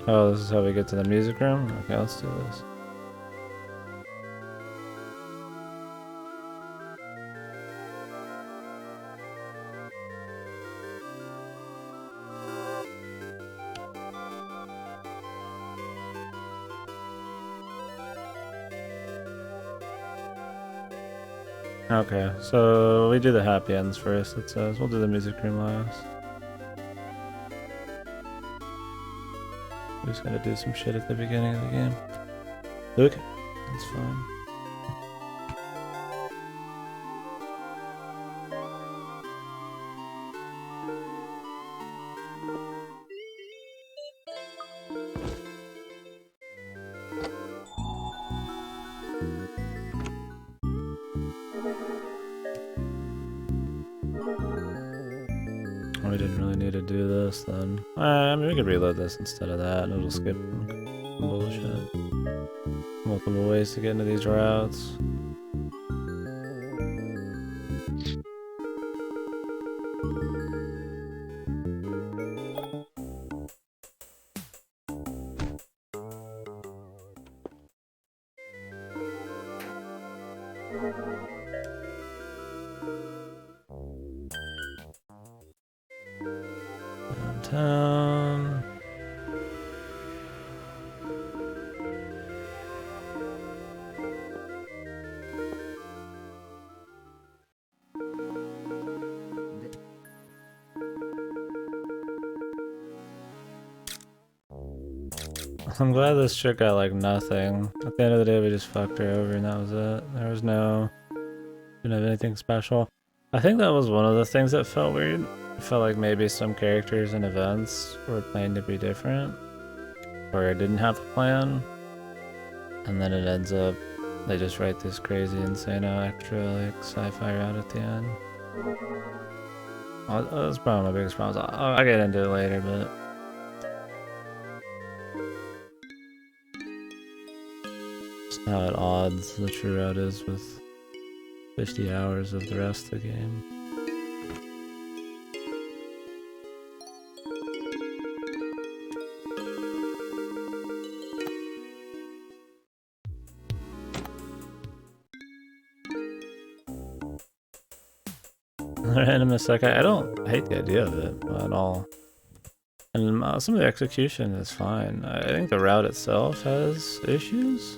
Oh, this is how we get to the music room? Okay, let's do this. Okay, so we do the happy ends first, it says. We'll do the music room last. We just gotta do some shit at the beginning of the game. Okay, that's fine. We didn't really need to do this then. I mean, we could reload this instead of that, and it'll skip some bullshit. Multiple ways to get into these routes. Downtown. I'm glad this chick got like nothing. At the end of the day, we just fucked her over and that was it. There was didn't have anything special. I think that was one of the things that felt weird. It felt like maybe some characters and events were planned to be different, or it didn't have a plan, and then it ends up they just write this crazy, insane, extra like sci-fi route at the end. That's probably my biggest problem. I'll get into it later, but just how at odds the true route is with 50 hours of the rest of the game. Randomness, like I don't hate the idea of it at all, and some of the execution is fine. I think the route itself has issues,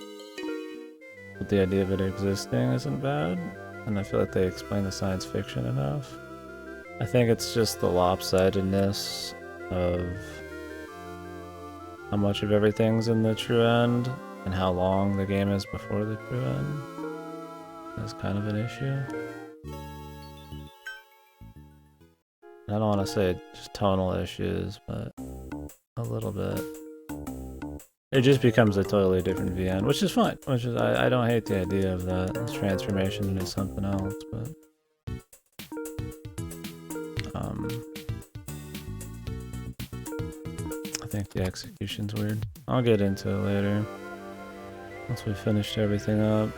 but the idea of it existing isn't bad, and I feel like they explain the science fiction enough. I think it's just the lopsidedness of how much of everything's in the true end and how long the game is before the true end is kind of an issue. I don't want to say just tonal issues, but a little bit. It just becomes a totally different VN, which is fine. Which is I don't hate the idea of that transformation into something else, but I think the execution's weird. I'll get into it later once we finished everything up.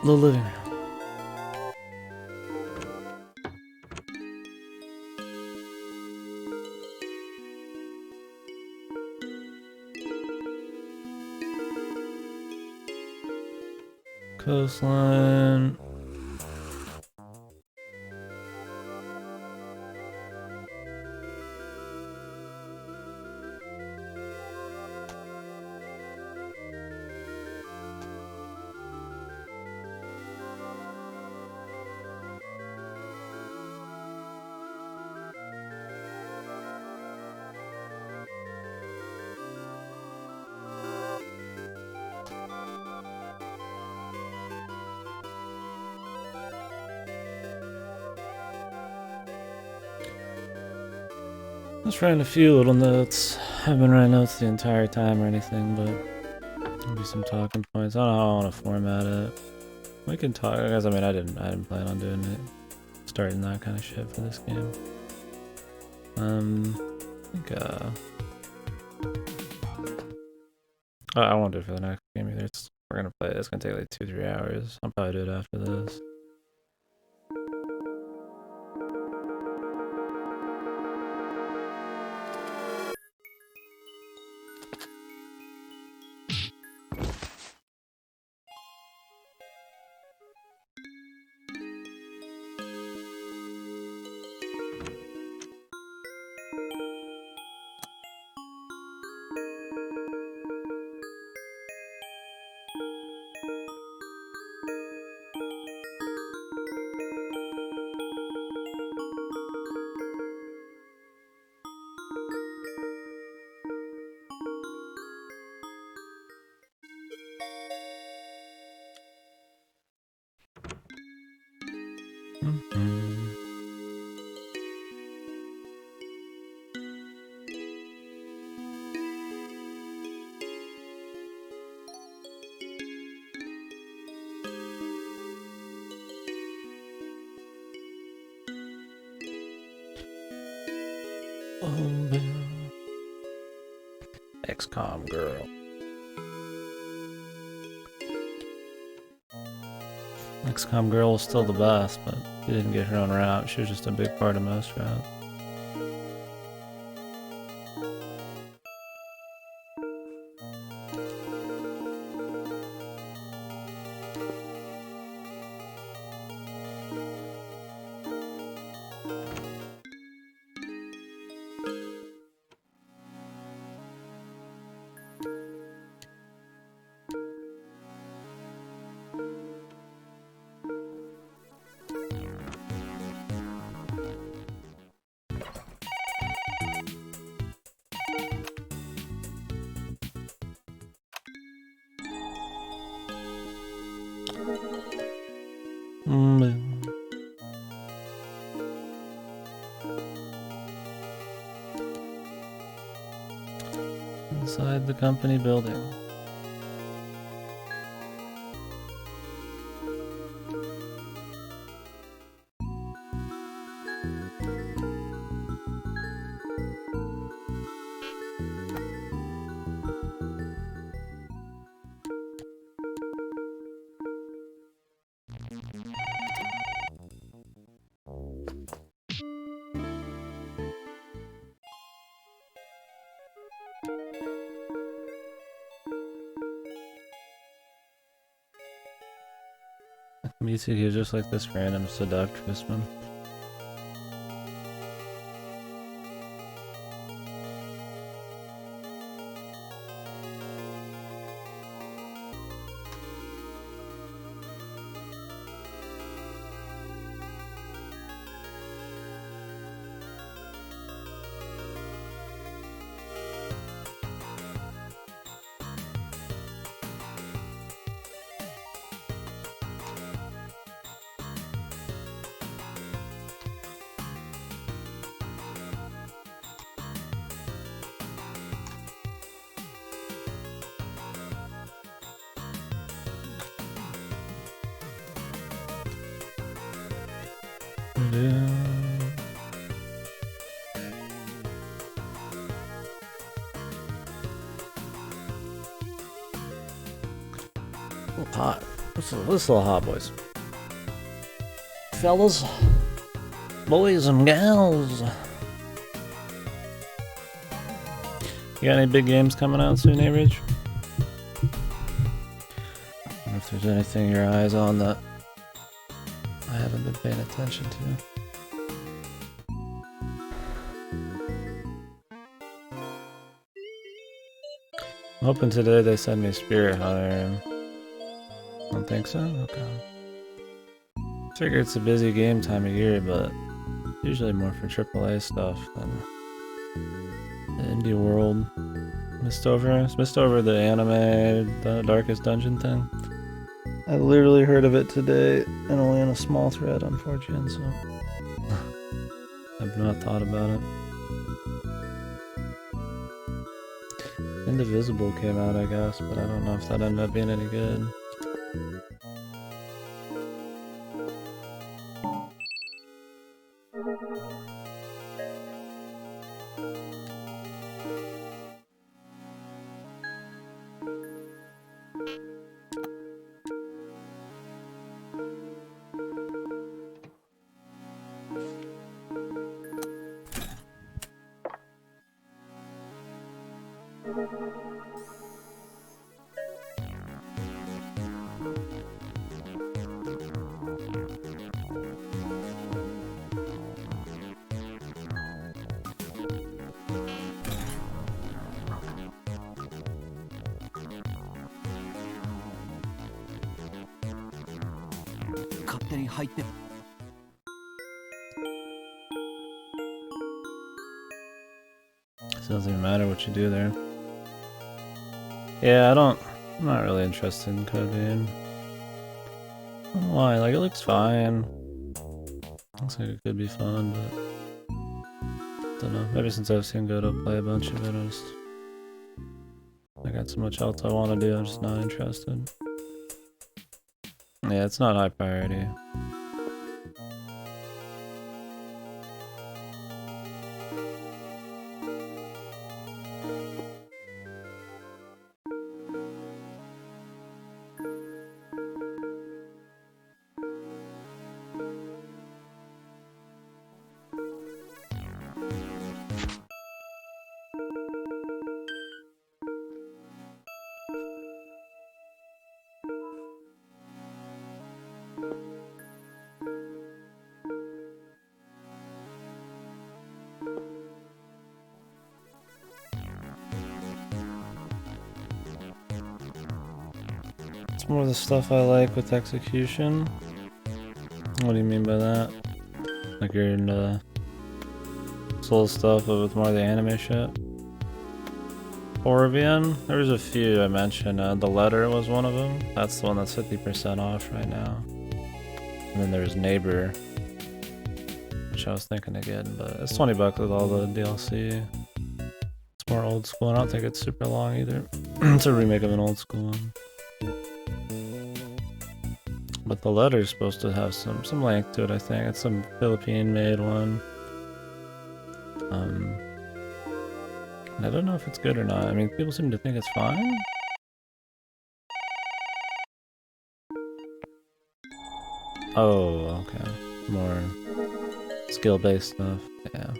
The living room. Coastline. Just writing a few little notes. I haven't written notes the entire time or anything, but maybe some talking points. I don't know how I want to format it. We can talk, guys. I mean, I didn't plan on doing it, starting that kind of shit for this game. I think I won't do it for the next game either. We're gonna play it. It's gonna take like 2-3 hours. I'll probably do it after this. XCOM girl. XCOM girl was still the best, but she didn't get her own route. She was just a big part of most routes. Inside the company building. Music is just like this random seductress one. Hot. This is a little hot, boys. Fellas, boys and gals. You got any big games coming out soon, Ridge? I don't know if there's anything your eyes on that I haven't been paying attention to. I'm hoping today they send me Spirit Hunter. Don't think so? Okay. Figure it's a busy game time of year, but usually more for AAA stuff than the indie world. Missed over the anime, the Darkest Dungeon thing. I literally heard of it today, and only in a small thread, unfortunately, so I've not thought about it. Indivisible came out, I guess, but I don't know if that ended up being any good. It doesn't even matter what you do there. Yeah, I'm not really interested in coding. I don't know why, like it looks fine. Looks like it could be fun, but I don't know. Maybe since I've seen Goto play a bunch of it, I got so much else I want to do, I'm just not interested. Yeah, it's not high priority. It's more the stuff I like with execution. What do you mean by that? Like you're into soul stuff, but with more of the anime shit? Orvian? There was a few I mentioned. The Letter was one of them. That's the one that's 50% off right now. And then there's Neighbor, which I was thinking of getting, but it's 20 bucks with all the DLC. It's more old school. I don't think it's super long either. It's a remake of an old school one. But the Letter is supposed to have some length to it, I think. It's some Philippine-made one. I don't know if it's good or not. I mean, people seem to think it's fine. Oh, okay. More skill-based stuff. Yeah.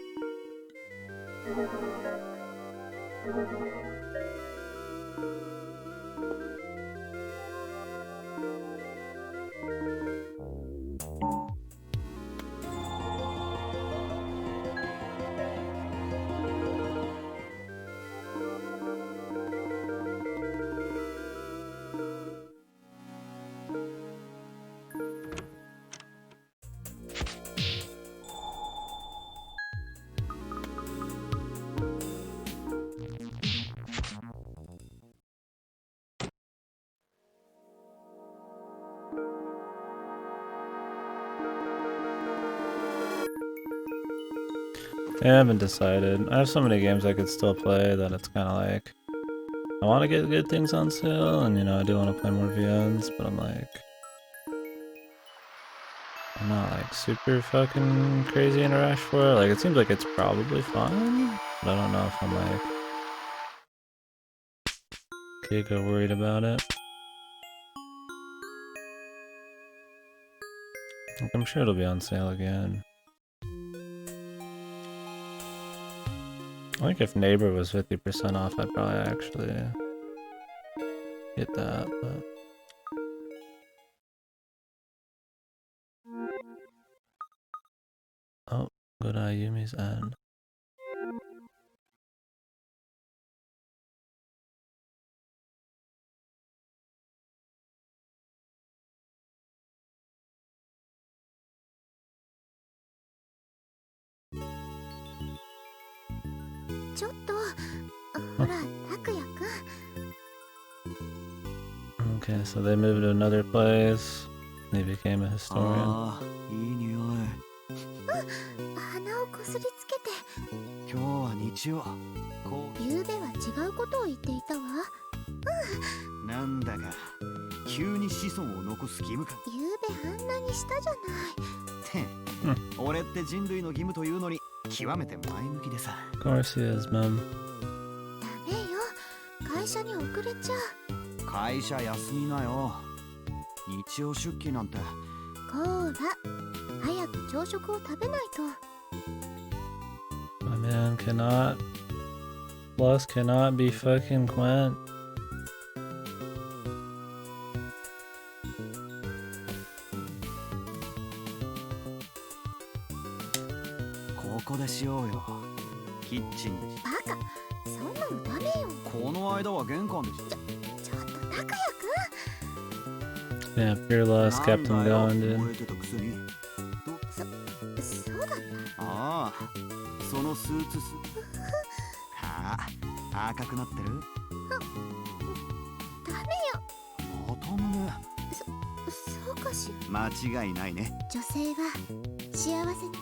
Yeah, I haven't decided. I have so many games I could still play that it's kind of like I want to get good things on sale, and you know I do want to play more VNs, but I'm like I'm not like super fucking crazy in a rush for it. Like it seems like it's probably fine, but I don't know if I'm like giga worried about it. Like, I'm sure it'll be on sale again. I think if Neighbor was 50% off, I'd probably actually get that, but... Oh, go to Ayumi's end. Okay, so they moved to another place. And he became a historian. 今日は日曜。こう。昨べは違うことを言っていたわ。なんだか急に子孫を残す義務感。昨べあんなにしたじゃない。って俺って人類の義務というのに極めて前向きでさ。Of course he is, Mom. ダメよ。会社に遅れちゃう。会社休みなよ。日曜出勤なんて。こーら、早く朝食を食べないと。My man cannot. Plus cannot be fucking Quent. ここでしようよ。キッチンで。バカ、そんなのダメよ。この間は玄関でし。ちょっと拓也くん。 Yeah, pure loss kept him going, dude. 燃えてたくせに。そうだった。ああ、そのスーツはあ、赤くなってる。ダメよ。また胸。そうかしら。間違いないね。女性は幸せに。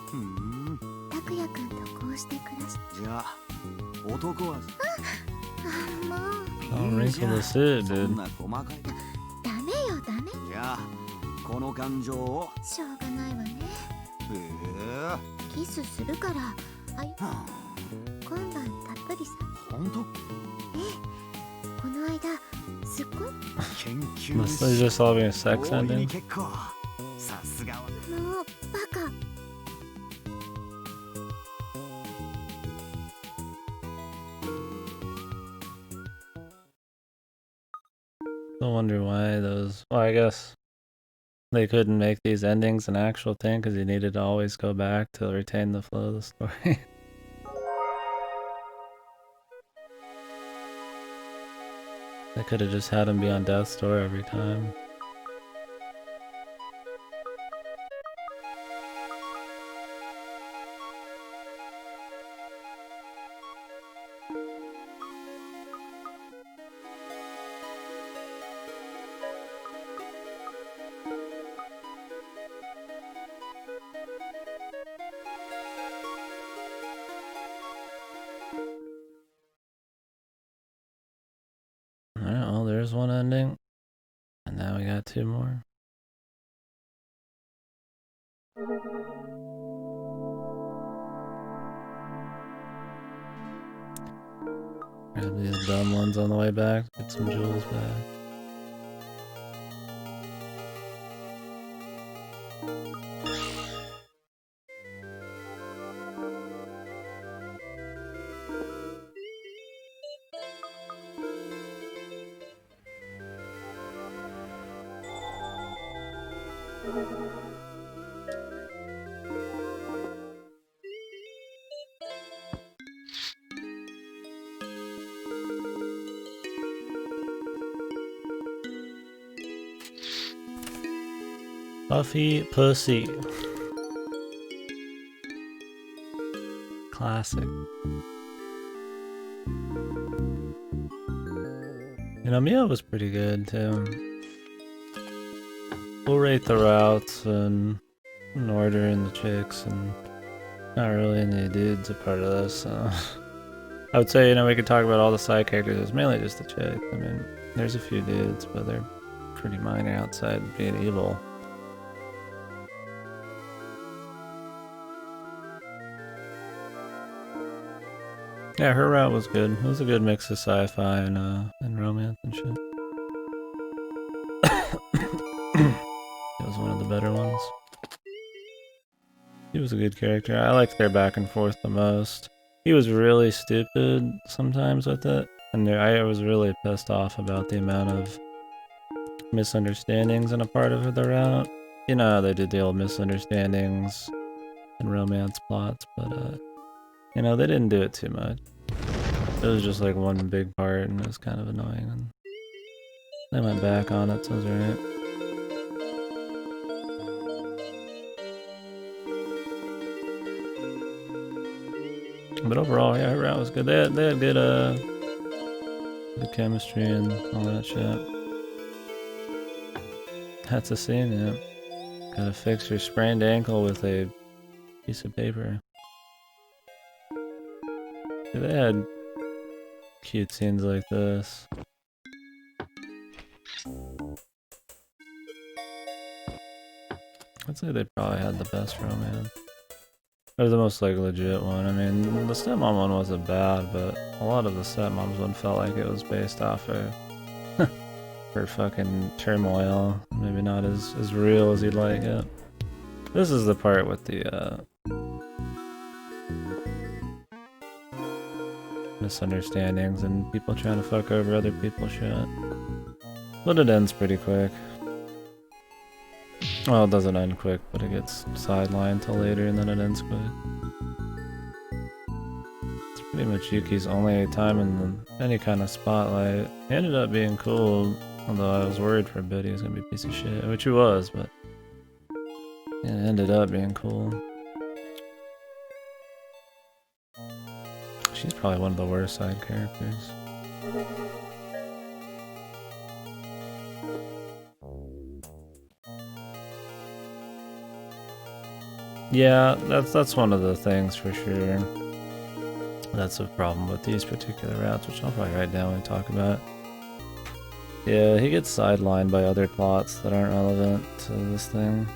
拓也くんとこうして暮らし。じゃあ男は。もう。Don't wrinkle the suit, そん dude. な細かい。ダメよダメ。じゃあこの感情を。しょうがないわね。キスするから今晩たっぷりさ。本当？この間すっごい研究 Must they just all be a sex 大い ending? に結構。さすがは。もうバカ。I wonder why those. Well, I guess they couldn't make these endings an actual thing because you needed to always go back to retain the flow of the story. They could have just had him be on death's door every time. Alright, well, there's one ending. And now we got two more. Grab these dumb ones on the way back, get some jewels back. Puffy Pussy. Classic. You know, Mia was pretty good too. We'll rate the routes and order and the chicks, and not really any dudes a part of this, so. I would say, you know, we could talk about all the side characters. It's mainly just the chick. I mean, there's a few dudes, but they're pretty minor outside being evil. Yeah, her route was good. It was a good mix of sci-fi and romance and shit. It was one of the better ones. He was a good character. I liked their back and forth the most. He was really stupid sometimes with it, and I was really pissed off about the amount of misunderstandings in a part of the route. You know how they did the old misunderstandings and romance plots, but you know, they didn't do it too much. It was just like one big part, and it was kind of annoying, and they went back on it, so it was alright. But overall, yeah, her route was good. They had good, good chemistry and all that shit. That's a scene, yeah. Gotta fix your sprained ankle with a piece of paper. They had cute scenes like this. I'd say they probably had the best romance. Or the most like legit one. I mean, the stepmom one wasn't bad, but a lot of the stepmom's one felt like it was based off of her fucking turmoil. Maybe not as real as you'd like it. This is the part with the misunderstandings and people trying to fuck over other people's shit. But it ends pretty quick. Well, it doesn't end quick, but it gets sidelined till later and then it ends quick. It's pretty much Yuki's only time in any kind of spotlight. He ended up being cool, although I was worried for a bit he was gonna be a piece of shit, which he was, but it ended up being cool. She's probably one of the worst side characters. Yeah, that's one of the things for sure. That's a problem with these particular routes, which I'll probably write down when we talk about. Yeah, he gets sidelined by other plots that aren't relevant to this thing.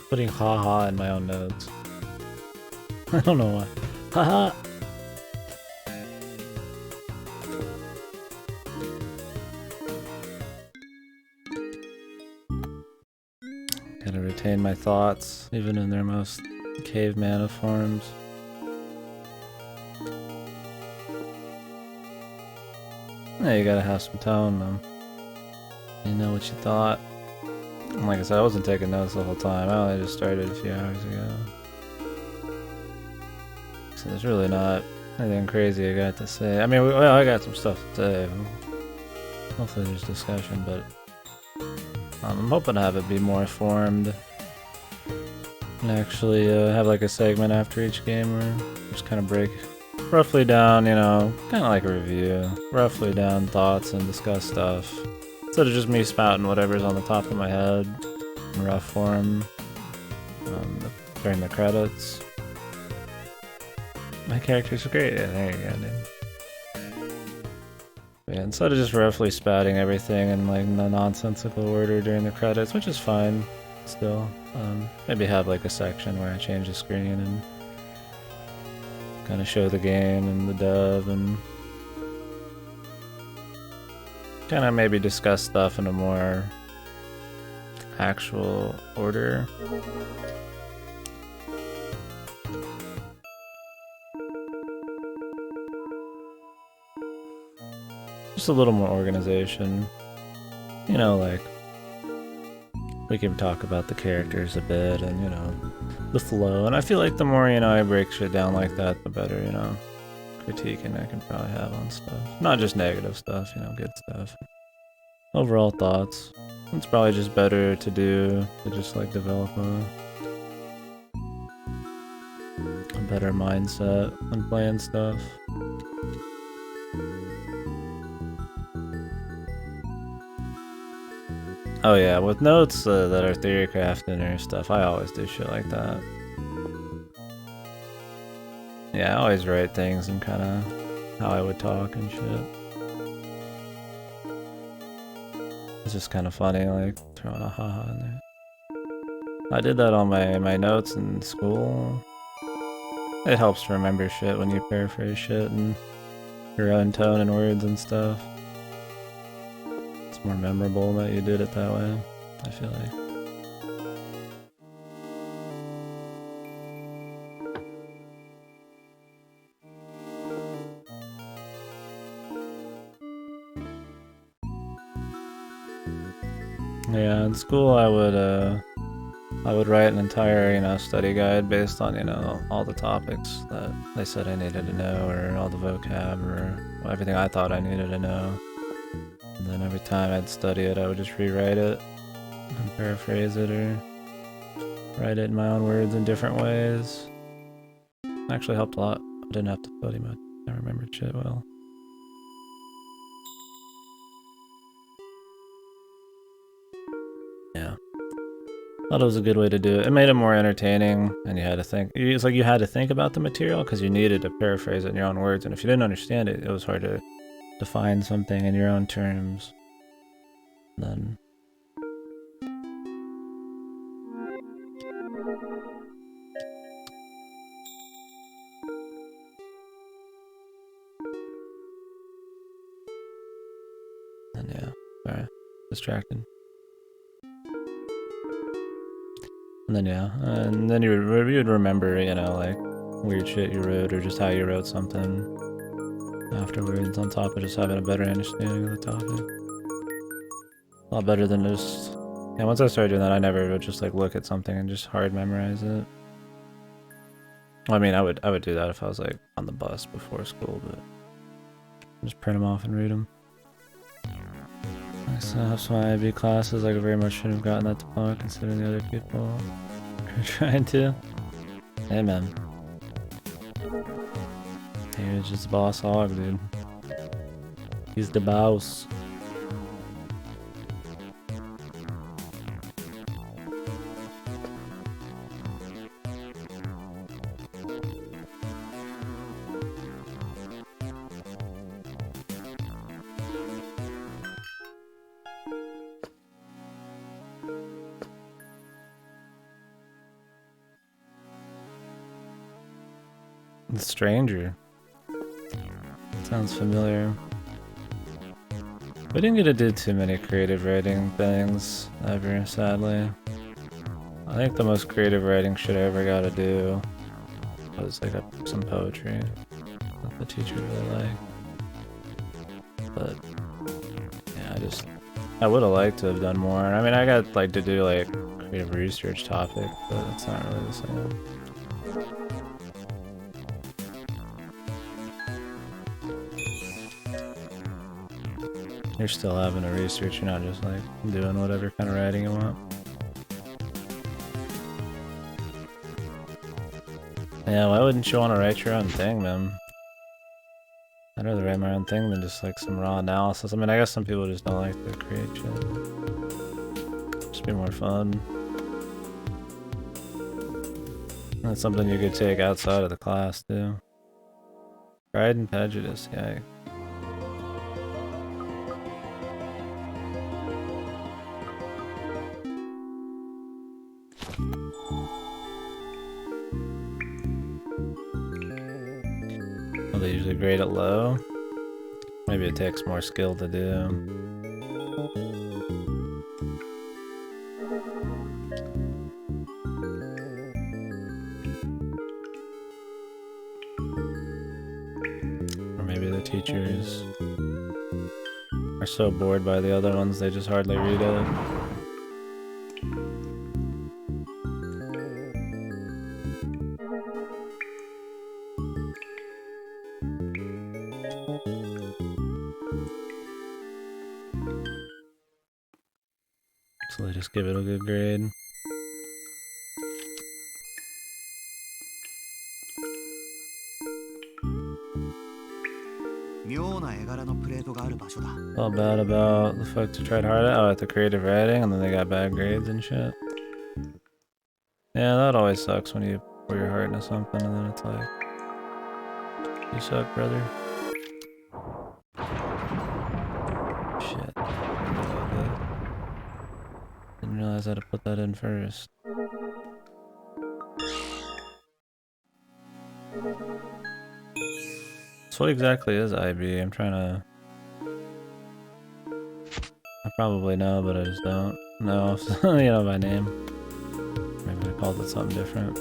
Putting haha in my own notes. I don't know why. Haha! Gotta retain my thoughts, even in their most caveman of forms. Yeah, you gotta have some tone, man. You know what you thought. Like I said, I wasn't taking notes the whole time. I only just started a few hours ago. So there's really not anything crazy I got to say. I mean, well, I got some stuff to say. Hopefully there's discussion, but I'm hoping to have it be more formed. And actually have like a segment after each game where just kind of break roughly down, you know, kind of like a review. Roughly down thoughts and discuss stuff. Instead of just me spouting whatever's on the top of my head in rough form during the credits. My characters are great. Yeah, there you go, dude. Yeah, instead of just roughly spouting everything in like no nonsensical order during the credits, which is fine still. Maybe have like a section where I change the screen and kind of show the game and the dev and kind of maybe discuss stuff in a more actual order. Just a little more organization. You know, like, we can talk about the characters a bit and, you know, the flow. And I feel like the more, you know, I break shit down like that, the better, you know, critiquing I can probably have on stuff. Not just negative stuff, you know, good stuff. Overall thoughts. It's probably just better to do to just like develop a better mindset when playing stuff. Oh yeah, with notes that are theory crafting or stuff, I always do shit like that. Yeah, I always write things and kind of how I would talk and shit. It's just kind of funny, like throwing a haha in there. I did that on my notes in school. It helps to remember shit when you paraphrase shit and your own tone and words and stuff. It's more memorable that you did it that way, I feel like. Yeah, in school I would write an entire, study guide based on, all the topics that they said I needed to know, or all the vocab, or everything I thought I needed to know. And then every time I'd study it, I would just rewrite it and paraphrase it, or write it in my own words in different ways. It actually helped a lot. I didn't have to study much. I remembered shit well. Yeah. Thought it was a good way to do it. It made it more entertaining, and you had to think. It's like you had to think about the material because you needed to paraphrase it in your own words, and if you didn't understand it, it was hard to define something in your own terms. Then. And yeah, sorry, distracted. And then yeah, and then you would remember, like weird shit you wrote or just how you wrote something afterwards, on top of just having a better understanding of the topic. A lot better than just, yeah, once I started doing that, I never would just like look at something and just hard memorize it. Well, I mean, I would do that if I was like on the bus before school, but just print them off and read them. So that's why IB classes, like, I very much should have gotten that diploma considering the other people are trying to. Hey man. He was just boss hog, dude. He's the boss. The Stranger. Sounds familiar. We didn't get to do too many creative writing things ever, sadly. I think the most creative writing shit I ever got to do was like some poetry that the teacher really liked. But yeah, I would have liked to have done more. I mean, I got like to do like creative research topic, but it's not really the same. You're still having to research, you're not just like doing whatever kind of writing you want. Yeah, why wouldn't you want to write your own thing, man? I'd rather write my own thing than just like some raw analysis. I mean, I guess some people just don't like to create shit. Just be more fun. That's something you could take outside of the class too. Pride and Prejudice, yeah. Well, they usually grade it low. Maybe it takes more skill to do. Or maybe the teachers are so bored by the other ones they just hardly read it. So they just give it a good grade. Felt bad about the folks who tried hard at the creative writing and then they got bad grades and shit. Yeah, that always sucks when you pour your heart into something and then it's like, you suck, brother. Shit. Didn't realize I had to put that in first. So what exactly is IB? I'm trying to... I probably know, but I just don't know, you know, by name. Maybe I called it something different.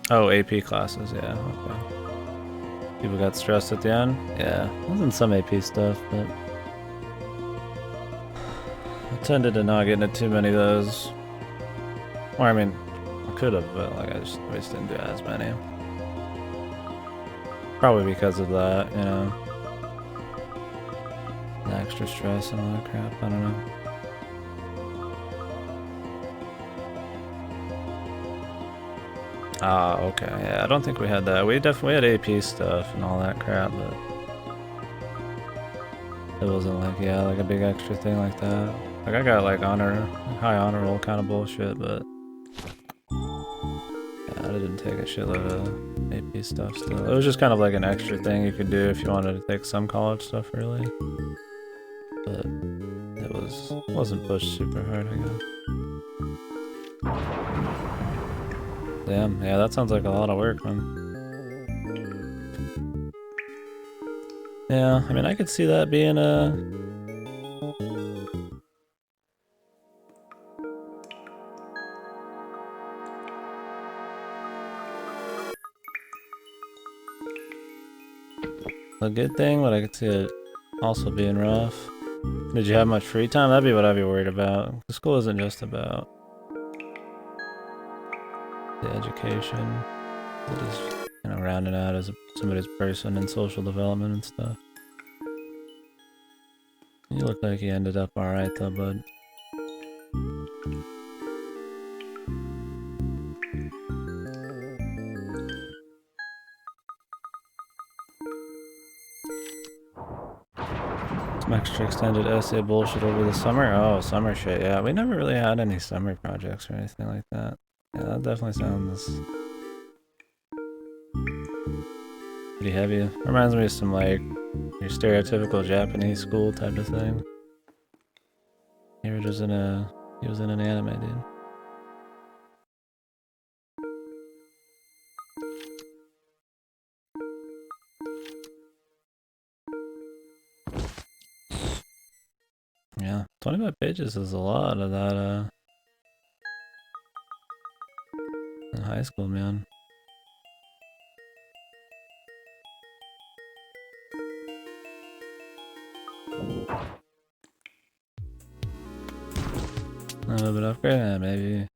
Oh, AP classes, yeah, okay. People got stressed at the end? Yeah, wasn't some AP stuff, but... I tended to not get into too many of those. Or, I mean, I could have, but like I just didn't do as many. Probably because of that, you know. The extra stress and all that crap, I don't know. Ah, okay, yeah, I don't think we had that. We definitely had AP stuff and all that crap, but... It wasn't like, yeah, like a big extra thing like that. Like I got like high honor roll kind of bullshit, but... Yeah, I didn't take a shitload of AP stuff still. It was just kind of like an extra thing you could do if you wanted to take some college stuff really. But it wasn't pushed super hard, I guess. Damn, yeah, that sounds like a lot of work, man. Yeah, I mean, I could see that being a good thing, but I could see it also being rough. Did you have much free time? That'd be what I'd be worried about. The school isn't just about the education. It is, you know, rounding out as somebody's person and social development and stuff. You look like you ended up alright though, bud. Some extra extended essay bullshit over the summer? Oh, summer shit, yeah. We never really had any summer projects or anything like that. Yeah, that definitely sounds pretty heavy. Reminds me of some like your stereotypical Japanese school type of thing. He was in an anime, dude. Yeah, 25 pages is a lot of that in high school, man. A little bit upgrade? Yeah, maybe.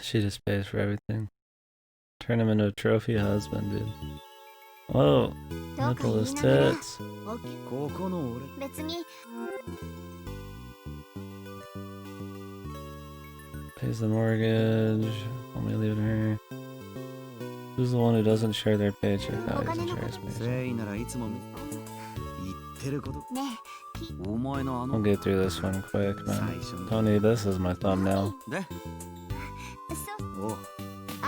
She just pays for everything. Turn him into a trophy husband, dude. Whoa, liberal as tits. Pays the mortgage. Let me leave it to her. Who's the one who doesn't share their paycheck? Oh, he doesn't share his paycheck. 前のI'll get through this one quick, man. Don't need this as my thumbnail. で、そうおう、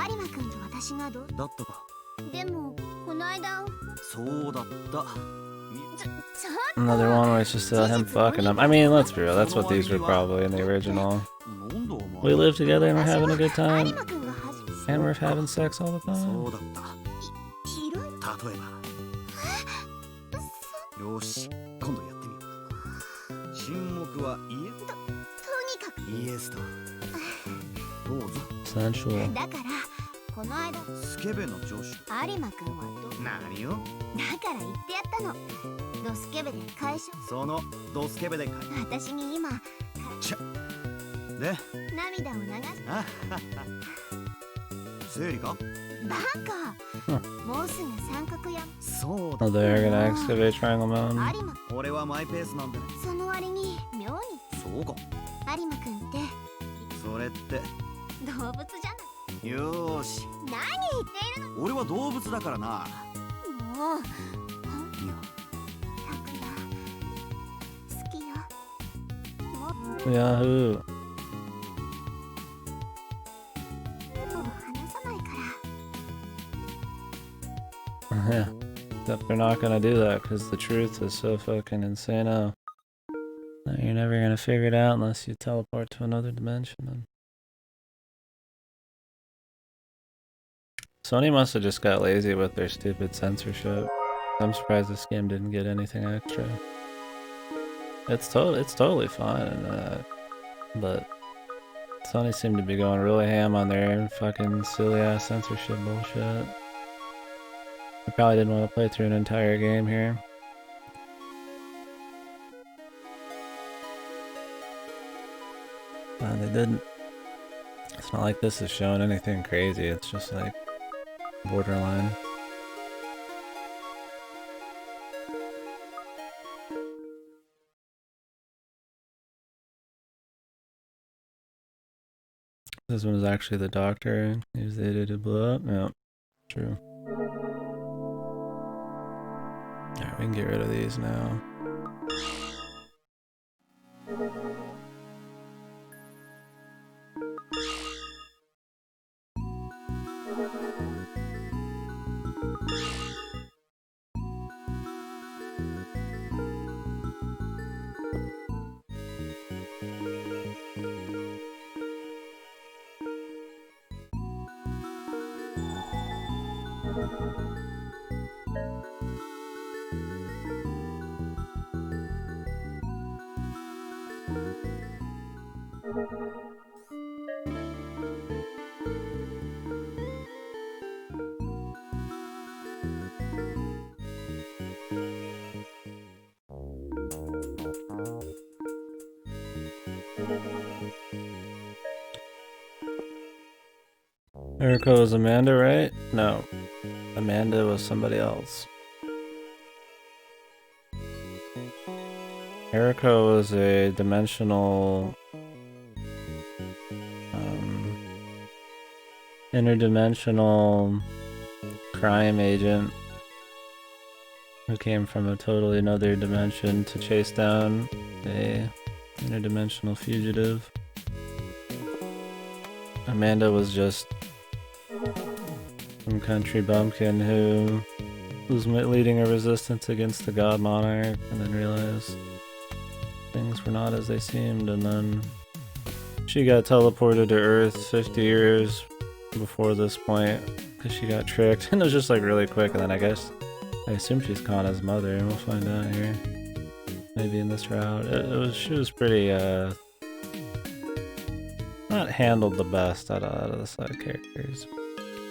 有馬くんと私がどうだったか。でもこの間そうだった。Another one where it's just him fucking them. I mean, let's be real, that's what these were probably in the original. なんだお前。 We live together and we're having a good 有 time, 馬くんがはじ and we're having sex all the そ time. うだった。いろいろ例えば。よし、今度やってみよう。沈黙はイエとにかくイエスと。どうぞ。 Sensual. だからこの間スケベの上司。有馬くんは何よ。だから言ってやったのドスケベで会社そのドスケベでかい。私に今ちゃ。で、涙を流しあ生理か。バカもうすぐ三角やそうだ。 Oh, they're gonna excavate Triangle Mountain. 有馬俺はマイペースなんでね。その割に妙にそうか。有馬くんってそれって動物じゃないよーし。何言っている俺は動物だからな。のもういや、拓也好きよも Yahoo. う話さないから Yeah. Except they're not gonna do that because the truth is so fucking insane. Oh. You're never gonna figure it out unless you teleport to another dimension. And Sony must have just got lazy with their stupid censorship. I'm surprised this game didn't get anything extra. It's totally fine, but Sony seemed to be going really ham on their fucking silly ass censorship bullshit. I probably didn't want to play through an entire game here. They didn't. It's not like this is showing anything crazy, it's just like borderline. This one was actually the doctor. He was the idiot who blew up. Yeah, true. Alright, we can get rid of these now. Erica was Amanda, right? No. Amanda was somebody else. Erica was a dimensional... interdimensional crime agent who came from a totally another dimension to chase down a interdimensional fugitive. Amanda was just some country bumpkin who was leading a resistance against the god monarch and then realized things were not as they seemed, and then she got teleported to Earth 50 years before this point because she got tricked, and it was just like really quick, and then I assume she's Kana's mother, and we'll find out here. Maybe in this route. She was pretty not handled the best out of the side characters.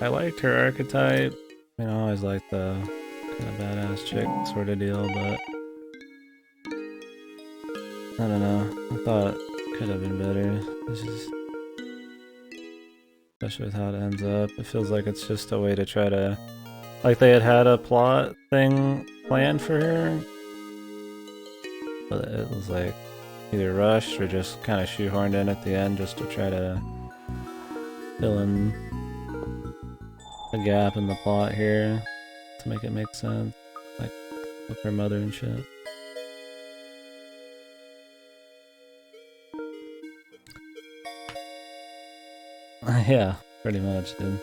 I liked her archetype. I mean, I always liked the kind of badass chick sort of deal, but I don't know. I thought it could have been better. It's just, especially with how it ends up, it feels like it's just a way to try to, like they had a plot thing planned for her, but it was like either rushed or just kind of shoehorned in at the end just to try to fill in a gap in the plot here to make it make sense, like with her mother and shit. Yeah, pretty much, dude.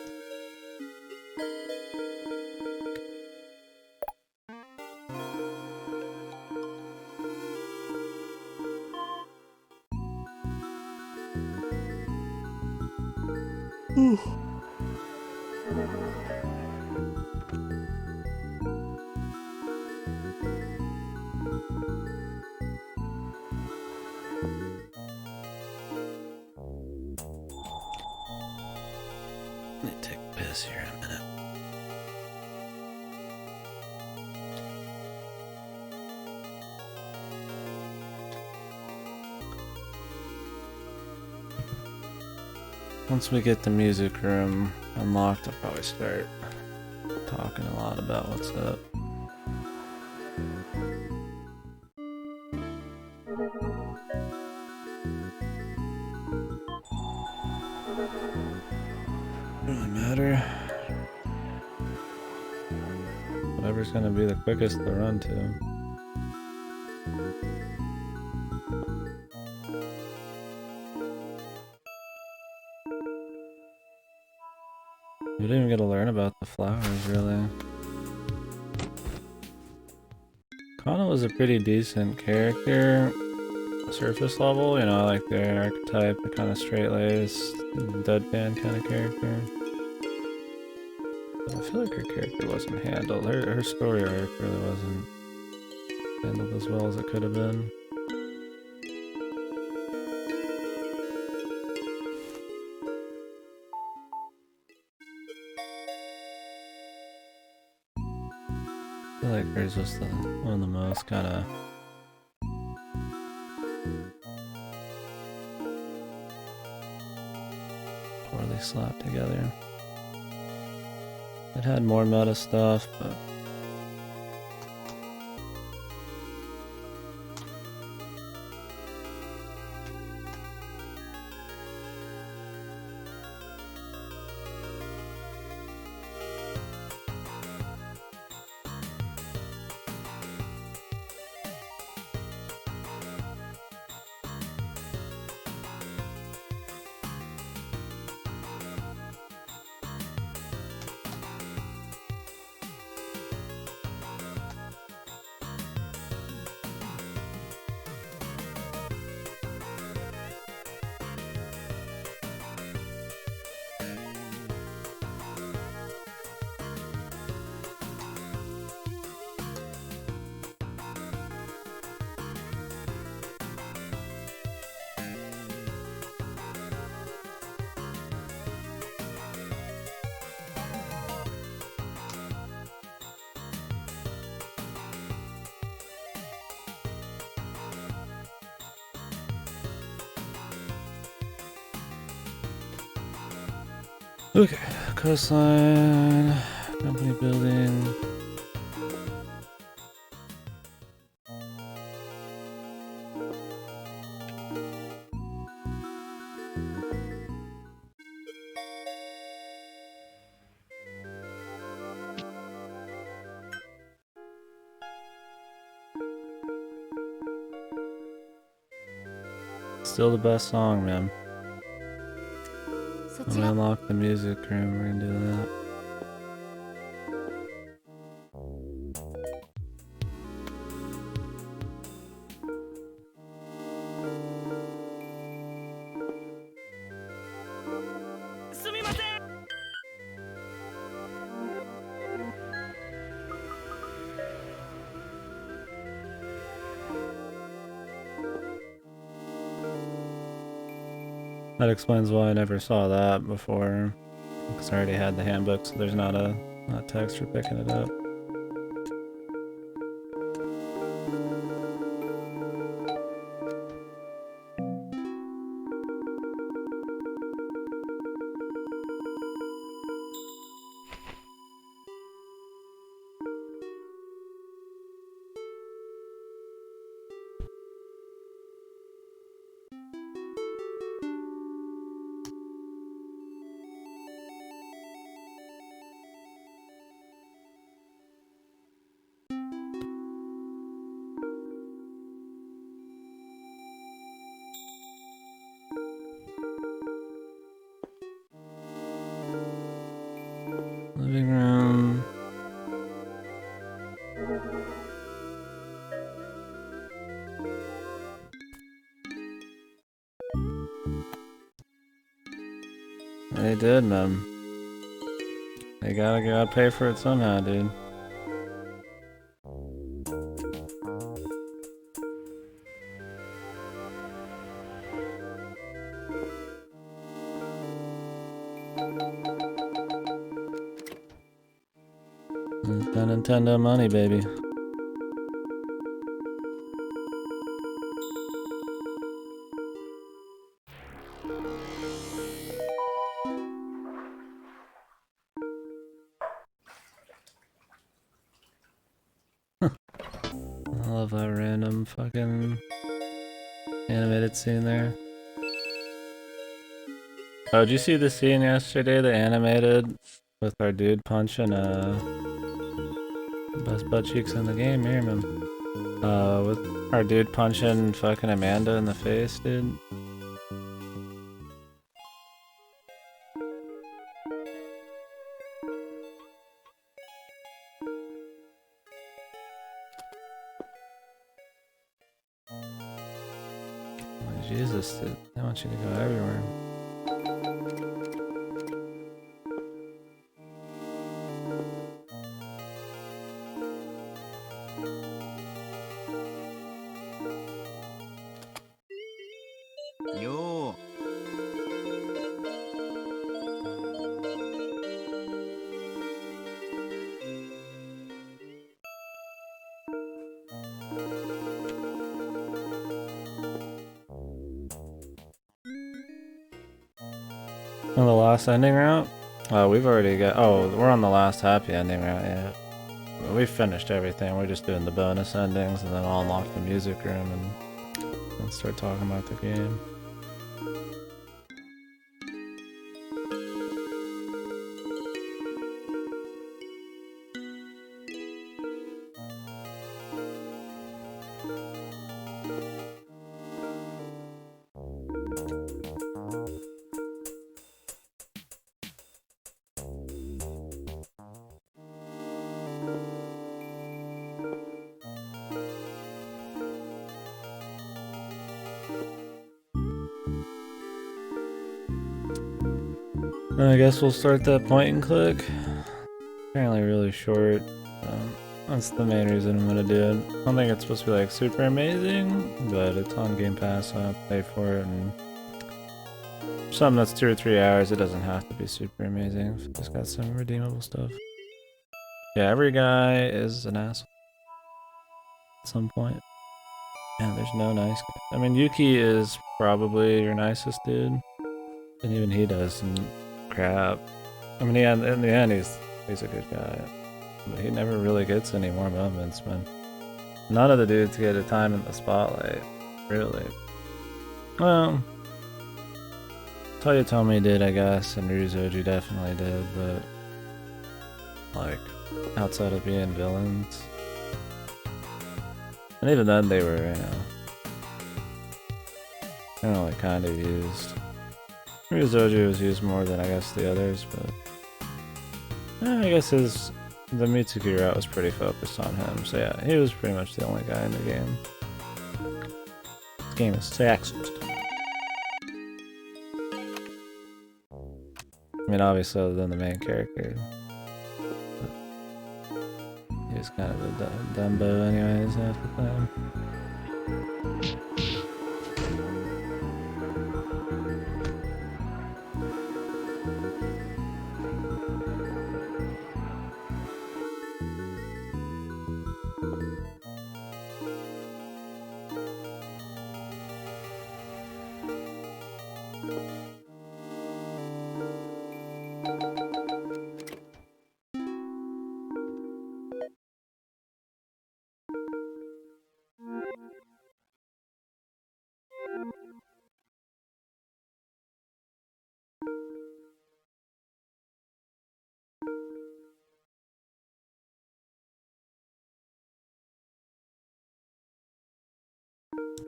Let me take a piss here in a minute. Once we get the music room unlocked, I'll probably start talking a lot about what's up. Doesn't really matter. Whatever's gonna be the quickest to run to. We didn't even get to learn about the flowers, really. Kana was a pretty decent character. Surface level, you know, like their archetype, the kind of straight-laced, deadpan kind of character. But I feel like her character wasn't handled. Her story arc really wasn't handled as well as it could have been. I feel like hers was one of the most kind of poorly slapped together. It had more meta stuff, but okay, coastline, company building. Still the best song, man. そ When ち we ら unlock the music room, we're gonna do that. That explains why I never saw that before, because I already had the handbook, so there's not a text for picking it up. Living room. They did, man. They gotta pay for it somehow, dude. It's the Nintendo money, baby. I love that random fucking animated scene there. Oh, did you see the scene yesterday they animated with our dude punching best butt cheeks in the game? Here, man. With our dude punching fucking Amanda in the face, dude. Oh, Jesus, dude. I want you to go everywhere. Yo. On the last ending route? We've already got. Oh, we're on the last happy ending route, yeah. We've finished everything. We're just doing the bonus endings and then I'll unlock the music room and start talking about the game. I guess we'll start that point and click. Apparently really short. That's the main reason I'm gonna do it. I don't think it's supposed to be like super amazing, but it's on Game Pass, so I have to pay for it. And something that's 2 or 3 hours, it doesn't have to be super amazing. It's got some redeemable stuff. Yeah, every guy is an asshole at some point. And there's no nice guy. I mean, Yuki is probably your nicest dude, and even he does some crap. I mean, in the end, he's a good guy, but he never really gets any more moments, man. None of the dudes get a time in the spotlight, really. Well, Toyotomi did, I guess, and Ryuzoji definitely did, but like outside of being villains, and even then they were, only kind of used. Ryuzoji was used more than I guess the others, but I guess the Mitsuki route was pretty focused on him, so yeah, he was pretty much the only guy in the game. This game is sexist. I mean, obviously other than the main character. But he was kind of a Dumbo anyways half the time.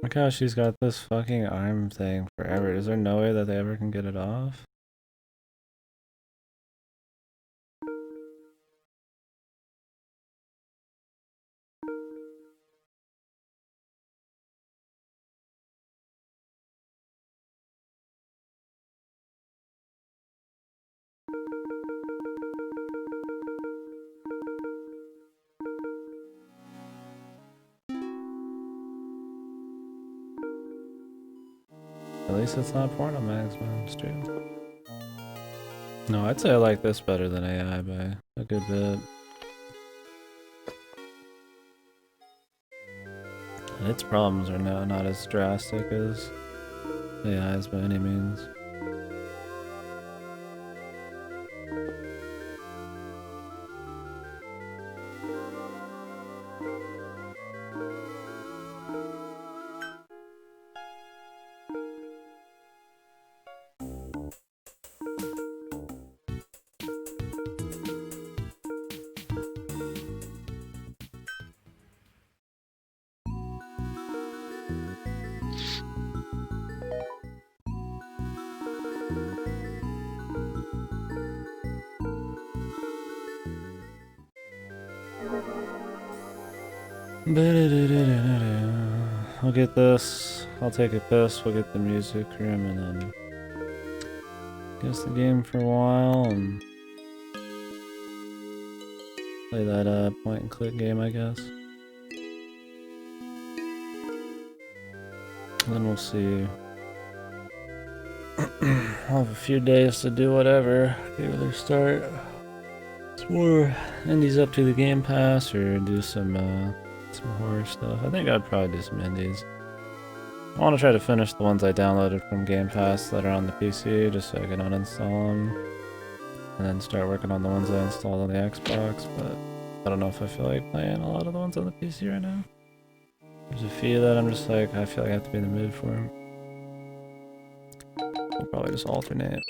Look how she's got this fucking arm thing forever. Is there no way that they ever can get it off? At least it's not porno mags, man. It's true. No, I'd say I like this better than AI by a good bit. And its problems are not as drastic as AI's by any means. I'll get this, I'll take a piss, we'll get the music room, and then guess the game for a while, and play that point and click game, I guess. And then we'll see. I'll have a few days to do whatever, either start some more indies up to the Game Pass, or do some horror stuff. I think I'd probably do some indies. I want to try to finish the ones I downloaded from Game Pass that are on the PC, just so I can uninstall them, and then start working on the ones I installed on the Xbox, but I don't know if I feel like playing a lot of the ones on the PC right now. There's a few that I'm just like, I feel like I have to be in the mood for them. I'll probably just alternate.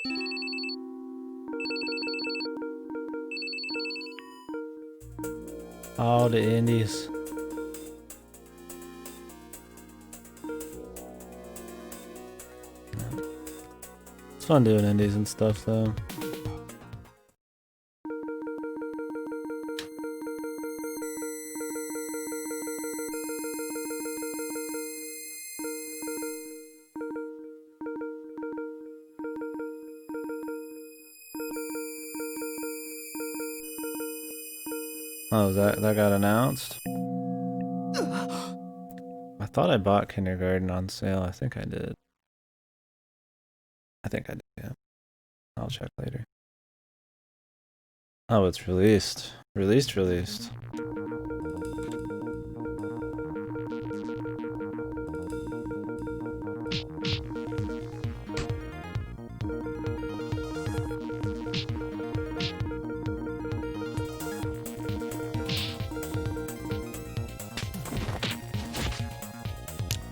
Oh, the indies. It's fun doing indies and stuff though. Oh, that got announced? I thought I bought Kindergarten on sale. I think I did. I think I did, yeah. I'll check later. Oh, it's released. Released.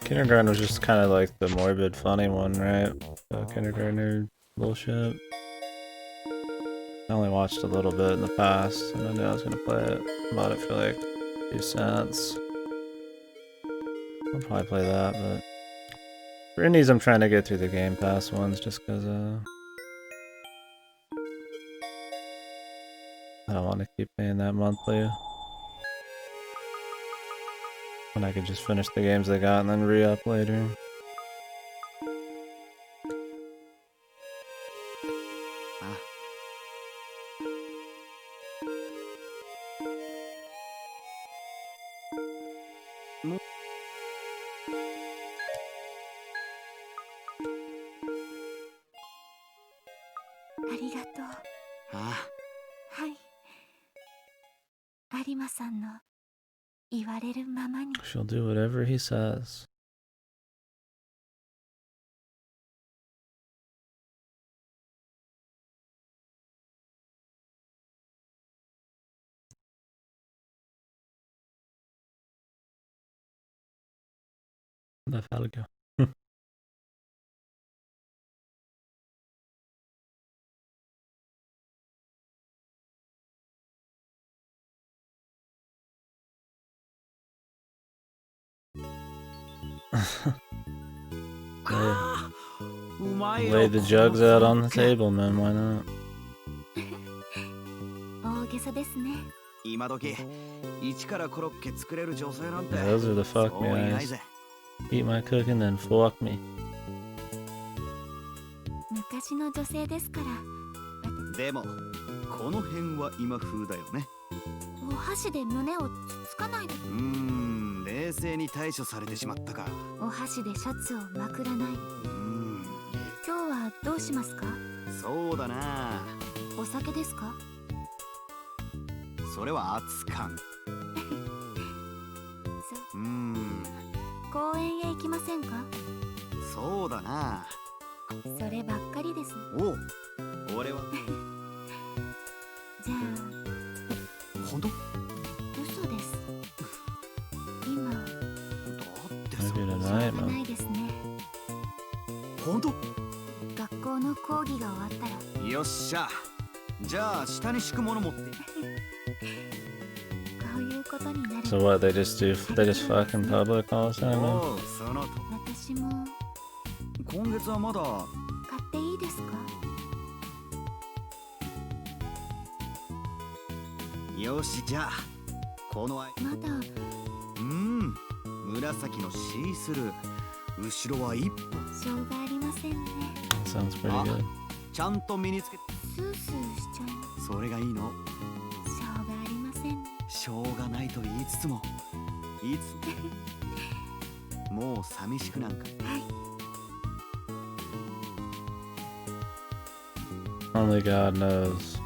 Kindergarten was just kind of like the morbid, funny one, right? The kindergartner bullshit. I only watched a little bit in the past, and I knew I was gonna play it. Bought it for like a few cents. I'll probably play that, but for indies, I'm trying to get through the Game Pass ones just because I don't want to keep paying that monthly. When I could just finish the games they got and then re-up later. She'll do whatever he says. The Falco. Lay the jugs out on the table, man. Why not? Yeah, those are the fuck me eyes. Eat my cooking, then fuck me. うしますか？そうだな。お酒ですか？それは熱燗。公園へ行きませんか？そうだな。そればっかりです。おう、俺は。じゃあ。本当？嘘です。今。だってさ。Maybe しょう tonight, がな man. いですね。本当？学校の講義が終わったら。よっしゃ。じゃあ下に敷くもの持って。こういうことになる。 So what, they just fuck in public all the time, man? おう、そのと。私も今月はまだ。買っていいですか？よし、じゃあこの間。まだ。紫のシースルー。後ろは一本。しょうがありませんね。 Sounds pretty good. ちゃんと身につけて。スースーしちゃいます。それがいいの。しょうがありませんね。しょうがないと言いつつも、いつもう寂しくなんか。はい。 Only God knows.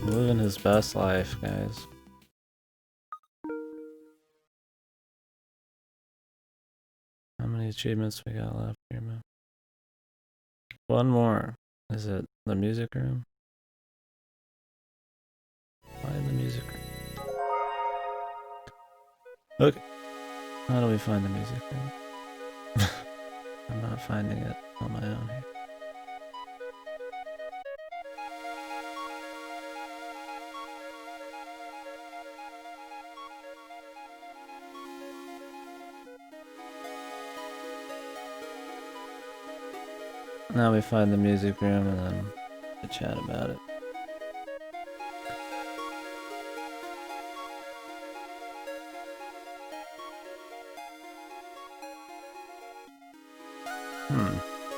Living his best life, guys. How many achievements we got left here, man? One more. Is it the music room? Why the music room? Okay. How do we find the music room? I'm not finding it on my own here. Now we find the music room and then we chat about it.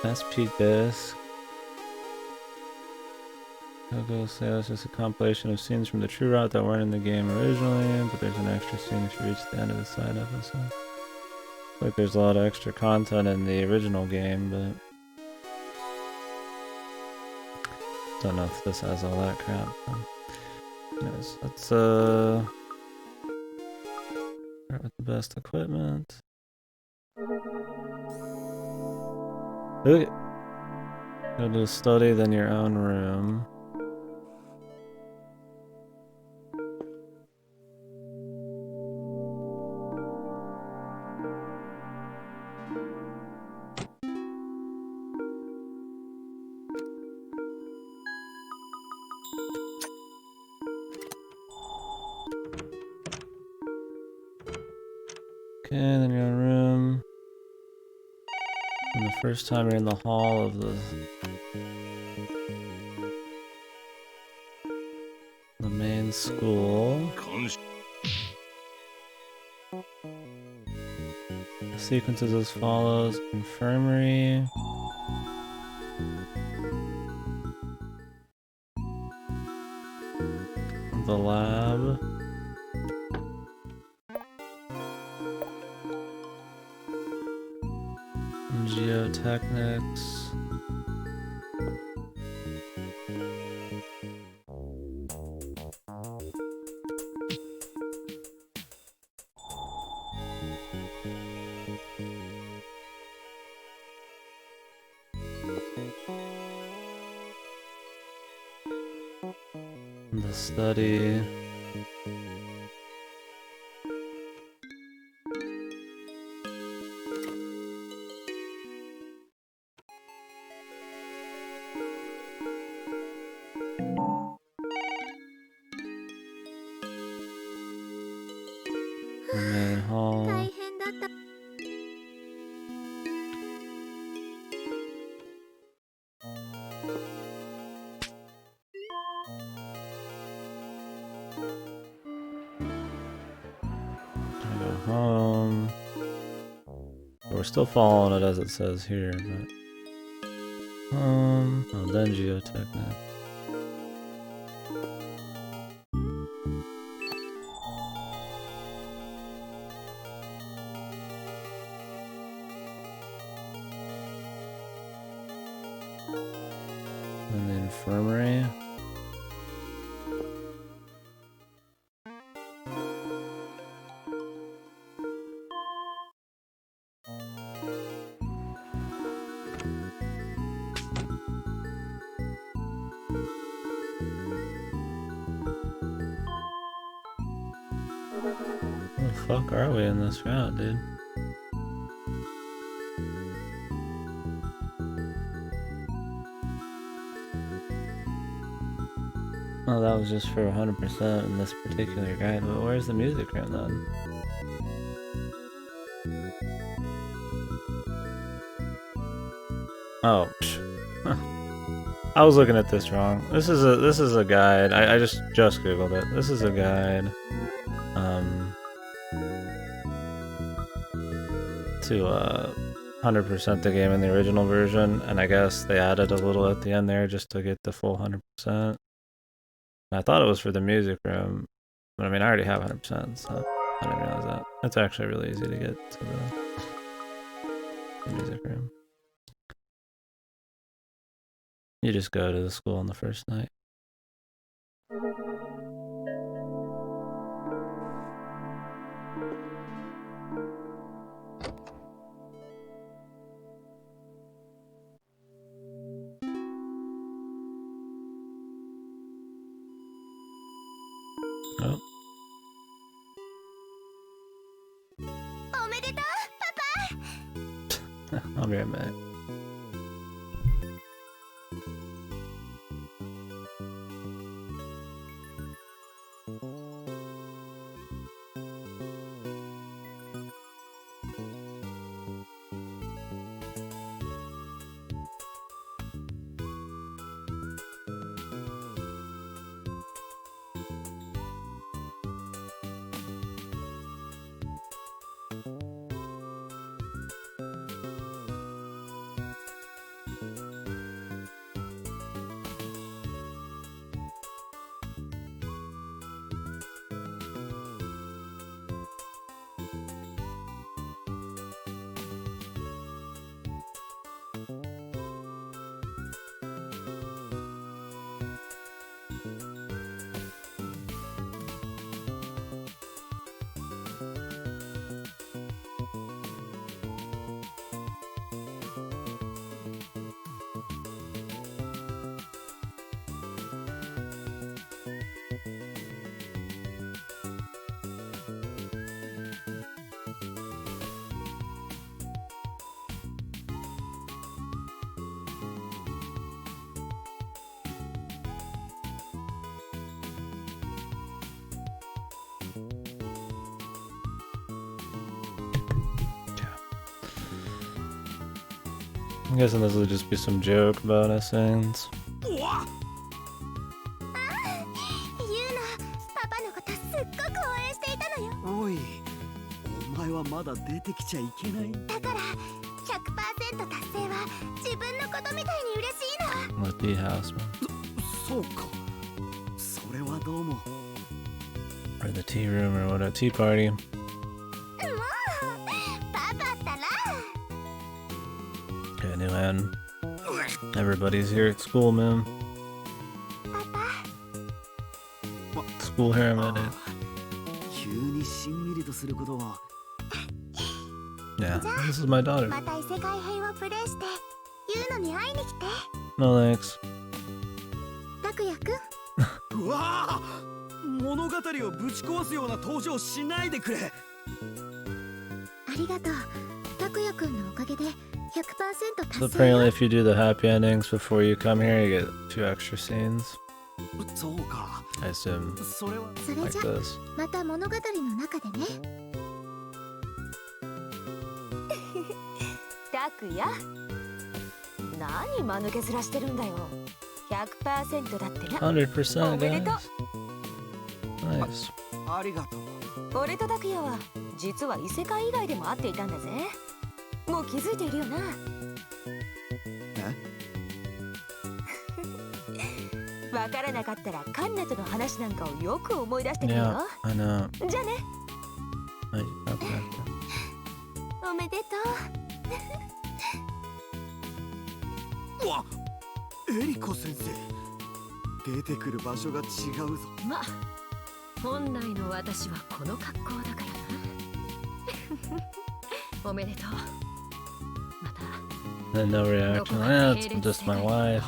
SP disc. Go Sales is just a compilation of scenes from the True Route that weren't in the game originally, but there's an extra scene if you reach the end of the side episode. Like there's a lot of extra content in the original game, but don't know if this has all that crap. Anyways, let's start with the best equipment. Okay. Go to study, then your own room. Okay, then your own room. And the first time you're in the hall of the main school. The sequence is as follows: infirmary, the lab, geotechnics, the study, the main hall. 大変だった。 I go home. We're still following it as it says here, but oh, then geotechnic. In the infirmary. Where the fuck are we in this route, dude? Oh, that was just for 100% in this particular guide, but where's the music room then? Oh, I was looking at this wrong. This is a guide. I just googled it. This is a guide to 100% the game in the original version, and I guess they added a little at the end there just to get the full 100%. I thought it was for the music room, but I mean I already have 100%, so I didn't realize that. It's actually really easy to get to the music room. You just go to the school on the first night. Oh. I'll be right back. I'm guessing this will just be some joke bonus scenes. ユーナパパのことすっごく応援していたのよ。おい、お前はまだ出てきちゃいけない。だから 100% 達成は自分のことみたいに嬉しいの。 The tea house, man. そうか。それはどうも。 Or the tea room or what, a tea party. もうパパったら Okay, new end. Everybody's here at school, man. パパ School here, man. 急にしんみりとすることは。 Yeah, this is my daughter. また異世界編をプレイしてユーナに会いに来て。 No thanks. 拓也くん、うわあ、物語をぶち壊すような登場しないでくれ。ありがとう。拓也くんのおかげで 100% So 達成 apparently よ。 if you do the happy endings before you come here, you get 2 extra scenes. そうか。 I assume それは。それ like じゃ this. また物語の中でね。拓也、何間抜け面してるんだよ。100% だってな。 100%, おめでとう。 guys. Nice. ありがとう。俺と拓也は実は異世界以外でも会っていたんだぜ。もう気づいているよな。わからなかったらカンナとの話なんかをよく思い出してみる Yeah, よ。 I know. じゃあね。 Okay. おめでとう。うわ、エリコ先生、出てくる場所が違うぞ。ま、本来の私はこの格好だからな。おめでとう。また。 Then no reaction. Yeah, it's just my wife.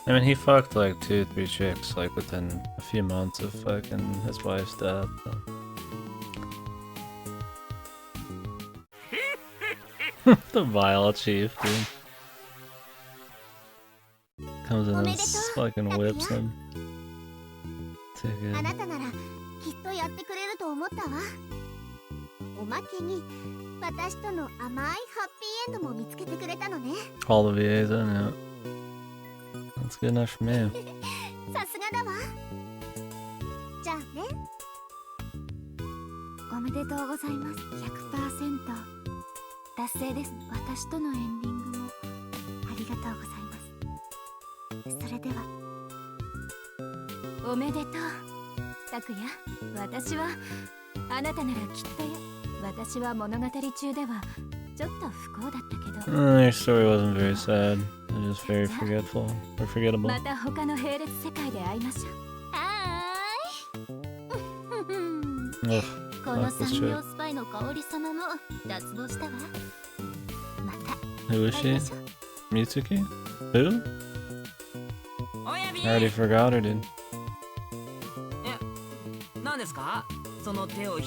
I mean, he fucked like 2-3 chicks like within a few months of fucking his wife's death. So. The vile chief, dude. Comes in and fucking whips him. あなたならきっとやってくれると思ったわ。おまけに私との甘いハッピーエンドも見つけてくれたのね。 All the VAs in, yeah. That's good enough for me. さすがだわ。じゃあね。おめでとうございます。 100% 達成です。私とのエンディングもありがとうございます。それでは。おめでとう拓也。私はあなたならきっとよ。私は物語中ではちょっと不幸だったけど、Your story wasn't very sad. It was just very forgetful or forgettable. また他の並列世界で会いましょう。はーい。 Ugh, この fuck this 産 chick. 業スパイの香り様も脱帽したわ。また Who is 会い she? ましょう。 Mitsuki? Who? おやび I already forgot her, dude. 何ですかその手を開い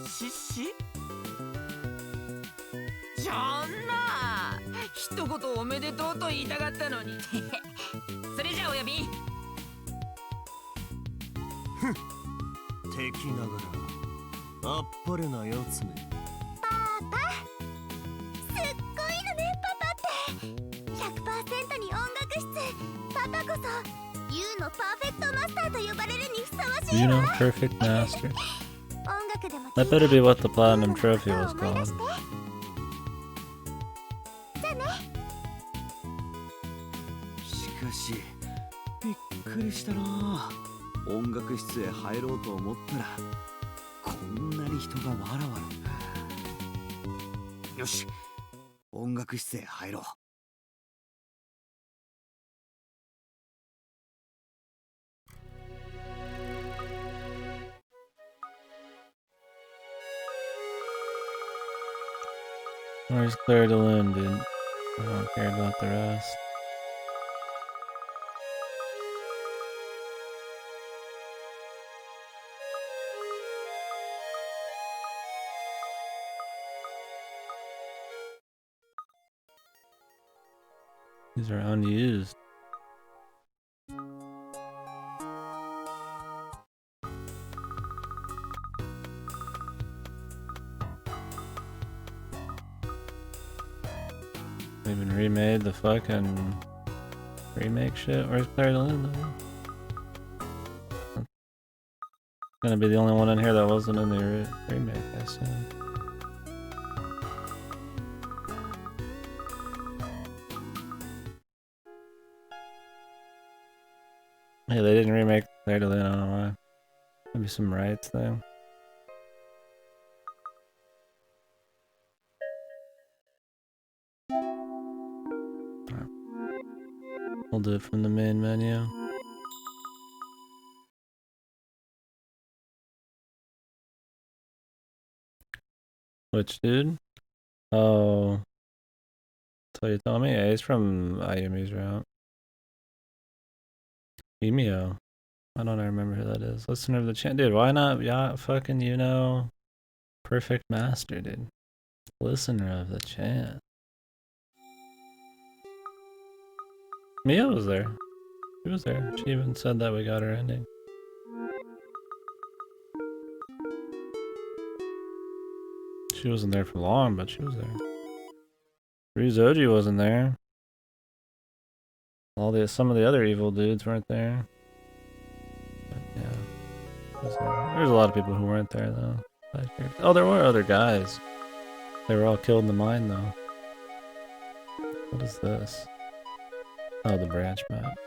しそんな一言おめでとうと言いたかったのに。それじゃあおやび敵ながらあっぱれなやつめ。パパ、すっごいのねパパって。 100% に音楽室。パパこそ You のパーフェクトマスターと呼ばれるにふさわしい You わ。 know, perfect master. 音楽でも That better be what the platinum trophy was 思い出 called. して。じゃあね。しかしびっくりしたな。音楽室へ入ろうと思ったらこんなに人がわらわら。よし、音楽室へ入ろう。Where's Claire de Lune, dude? I don't care about the rest. These are unused. They even remade the fucking remake shit. Where's Claire de Lune, though? Gonna be the only one in here that wasn't in the remake, I assume. Hey, they didn't remake Claire de Lune, I don't know why. Maybe some rights thing. We'll do it from the main menu. Which dude? Oh. So you telling me? Yeah, he's from Ayumi's route. Emio. I don't remember who that is. Listener of the chant. Dude, why not? Yeah, fucking, you know. Perfect master, dude. Listener of the chant. Mia was there. She was there. She even said that we got her ending. She wasn't there for long, but she was there. Ryuzoji wasn't there. Some of the other evil dudes weren't there. But yeah. There's a lot of people who weren't there though. Oh, there were other guys. They were all killed in the mine though. What is this? Oh, the branch map.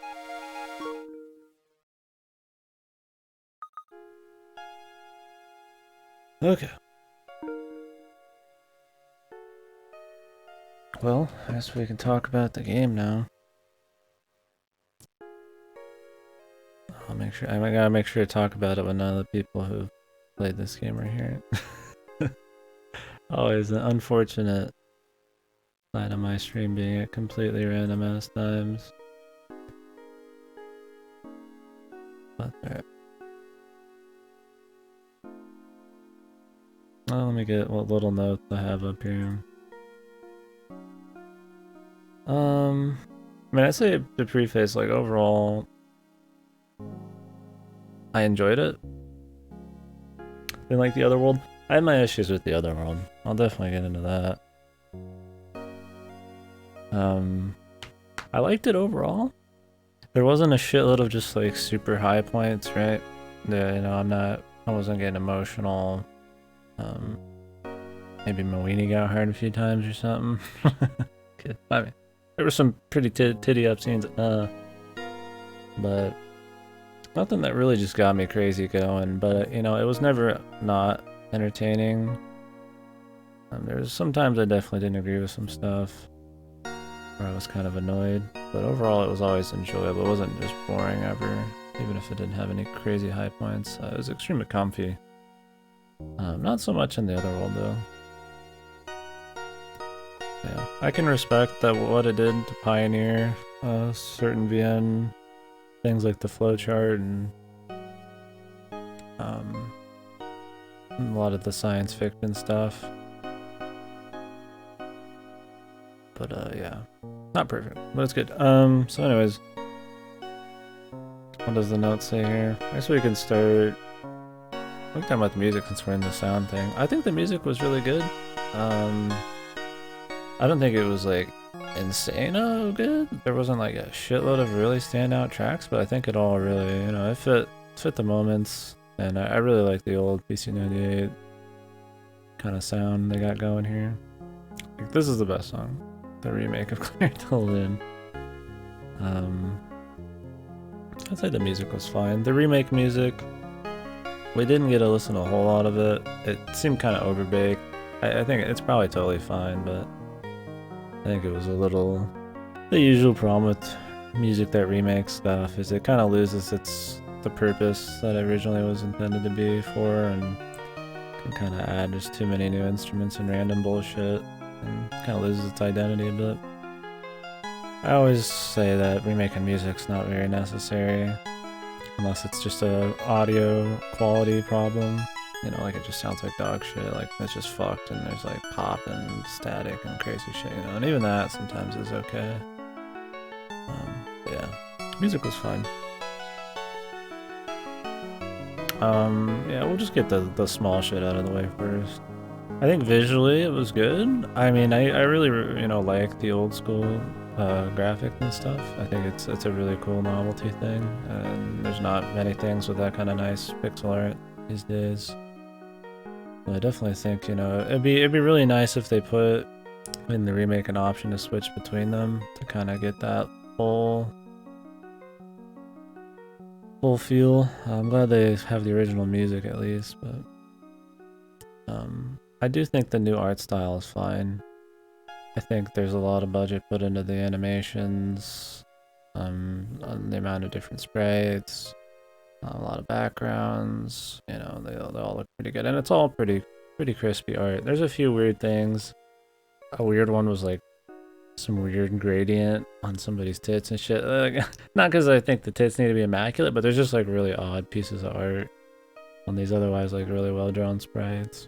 Okay. Well, I guess we can talk about the game now. I'll make sure. I gotta make sure to talk about it when none of the people who played this game are here. Always an unfortunate side of my stream being at completely random ass times. But alright. Well, let me get what little notes I have up here. I mean, I say to preface, like, overall, I enjoyed it. Didn't like the other world. I had my issues with the other world. I'll definitely get into that. I liked it overall. There wasn't a shitload of just like super high points, right? Yeah, you know, I wasn't getting emotional. Maybe my weenie got hard a few times or something. I mean, there were some pretty titty up scenes, but nothing that really just got me crazy going. But you know, it was never not entertaining. There's sometimes I definitely didn't agree with some stuff, or I was kind of annoyed. But overall, it was always enjoyable. It wasn't just boring ever, even if it didn't have any crazy high points. It was extremely comfy. Not so much in the other world though. Yeah, I can respect that what it did to pioneer certain VN things like the flowchart and a lot of the science fiction stuff. But yeah, not perfect, but it's good. So anyways, what does the note say here? I guess we can start. We can talk about the music since we're in the sound thing. I think the music was really good. I don't think it was like insane good. There wasn't like a shitload of really standout tracks, but I think it all really, you know, it fit the moments, and I really like the old PC98 kind of sound they got going here. Like, this is the best song, the remake of Clairol Lune. I'd say the music was fine. The remake music, we didn't get to listen to a whole lot of it. It seemed kind of overbaked. I think it's probably totally fine, but I think it was a little... The usual problem with music that remakes stuff is it kind of loses the purpose that it originally was intended to be for, and can kind of add just too many new instruments and random bullshit, and kind of loses its identity a bit. I always say that remaking music's not very necessary, unless it's just a audio quality problem. You know, like it just sounds like dog shit, like it's just fucked and there's like pop and static and crazy shit, you know, and even that sometimes is okay. Yeah, music was fine. Yeah, we'll just get the small shit out of the way first. I think visually it was good. I mean, I really, you know, like the old school graphics and stuff. I think it's a really cool novelty thing, and there's not many things with that kind of nice pixel art these days. But I definitely think, you know, it'd be really nice if they put in the remake an option to switch between them to kind of get that full feel. I'm glad they have the original music at least, but I do think the new art style is fine. I think there's a lot of budget put into the animations, on the amount of different sprites, a lot of backgrounds, you know, they all look pretty good, and it's all pretty crispy art. There's a few weird things. A weird one was like some weird gradient on somebody's tits and shit. Not because I think the tits need to be immaculate, but there's just like really odd pieces of art on these otherwise like really well drawn sprites.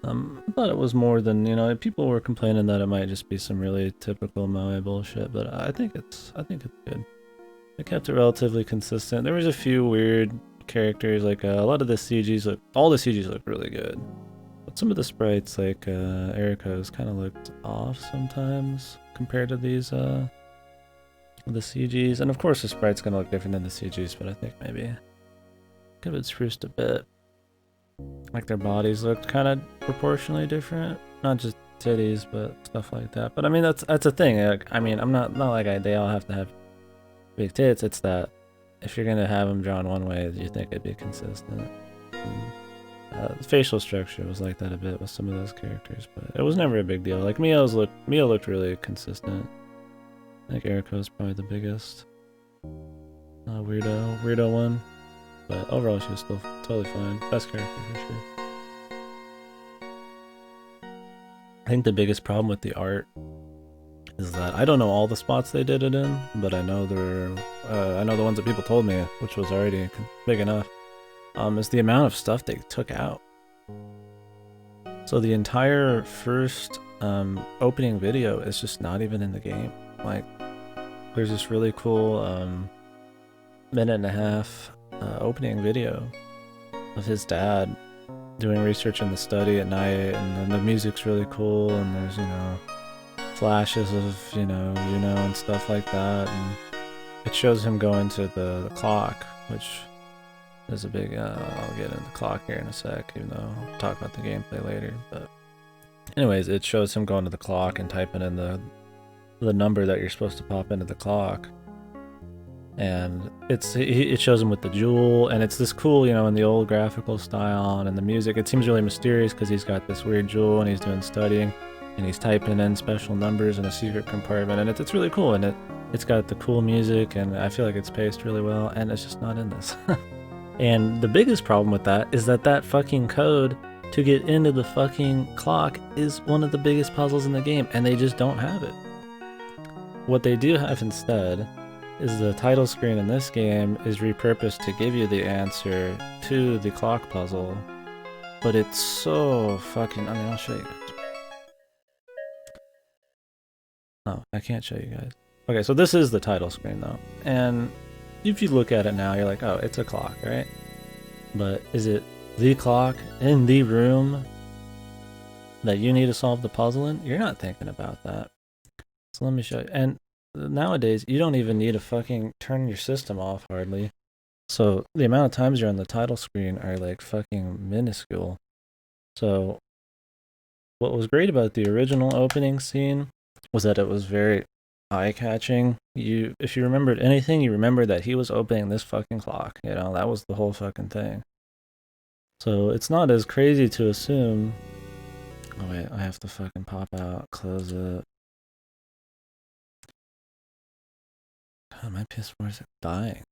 I thought it was more than, you know, people were complaining that it might just be some really typical Moe bullshit, but I think it's good. They kept it relatively consistent. There was a few weird characters, like a lot of the CGs all the CGs look really good, but some of the sprites, like Eriko's, kind of looked off sometimes compared to these the CGs. And of course the sprite's gonna look different than the CGs, but I think maybe give it spruced a bit. Like their bodies looked kind of proportionally different, not just titties, but stuff like that. But I mean, that's a thing. Like, I mean, I'm not like they all have to have big tits. It's that if you're gonna have them drawn one way, you think it'd be consistent. And, the facial structure was like that a bit with some of those characters, but it was never a big deal. Like Mio looked really consistent. I think Eriko's probably the biggest. weirdo one. But overall, she was still totally fine. Best character for sure. I think the biggest problem with the art is that I don't know all the spots they did it in, but I know I know the ones that people told me, which was already big enough. Is the amount of stuff they took out. So the entire first opening video is just not even in the game. Like, there's this really cool minute and a half opening video of his dad doing research in the study at night, and then the music's really cool, and there's, you know, flashes of, you know, and stuff like that, and it shows him going to the clock, which is a big, I'll get into the clock here in a sec, even though I'll talk about the gameplay later, but anyways, it shows him going to the clock and typing in the number that you're supposed to pop into the clock. And it shows him with the jewel, and it's this cool, you know, in the old graphical style, and in the music, it seems really mysterious because he's got this weird jewel and he's doing studying, and he's typing in special numbers in a secret compartment, and it's really cool, and it's got the cool music, and I feel like it's paced really well, and it's just not in this. And the biggest problem with that is that fucking code to get into the fucking clock is one of the biggest puzzles in the game, and they just don't have it. What they do have instead is the title screen in this game is repurposed to give you the answer to the clock puzzle, but it's so fucking, I mean, I'll show you guys. Oh, I can't show you guys. Okay, so this is the title screen though, and if you look at it now, you're like, oh, it's a clock, right? But is it the clock in the room that you need to solve the puzzle in? You're not thinking about that. So let me show you. And nowadays, you don't even need to fucking turn your system off hardly. So the amount of times you're on the title screen are like fucking minuscule. So what was great about the original opening scene was that it was very eye-catching. If you remembered anything, you remembered that he was opening this fucking clock. You know, that was the whole fucking thing. So it's not as crazy to assume. Oh wait, I have to fucking pop out, close it. God, my PS4 is dying.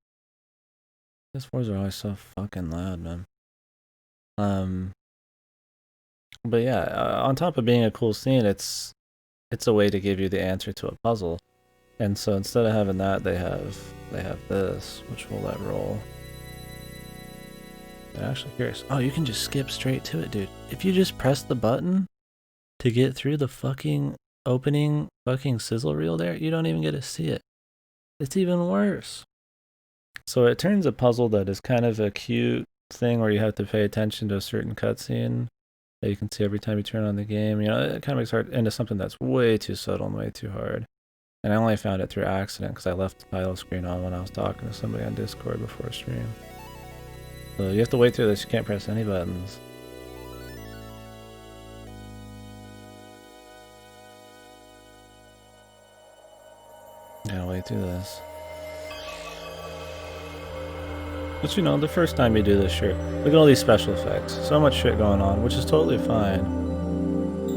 PS4s are always so fucking loud, man. But yeah, on top of being a cool scene, it's a way to give you the answer to a puzzle. And so instead of having that, they have this, which we'll let roll. I'm actually curious. Oh, you can just skip straight to it, dude. If you just press the button to get through the fucking opening fucking sizzle reel there, you don't even get to see it. It's even worse. So it turns a puzzle that is kind of a cute thing where you have to pay attention to a certain cutscene that you can see every time you turn on the game. You know, it kind of makes it into something that's way too subtle and way too hard. And I only found it through accident because I left the title screen on when I was talking to somebody on Discord before stream. So you have to wait through this, you can't press any buttons. You gotta wait through this. But you know, the first time you do this, sure. Look at all these special effects. So much shit going on, which is totally fine.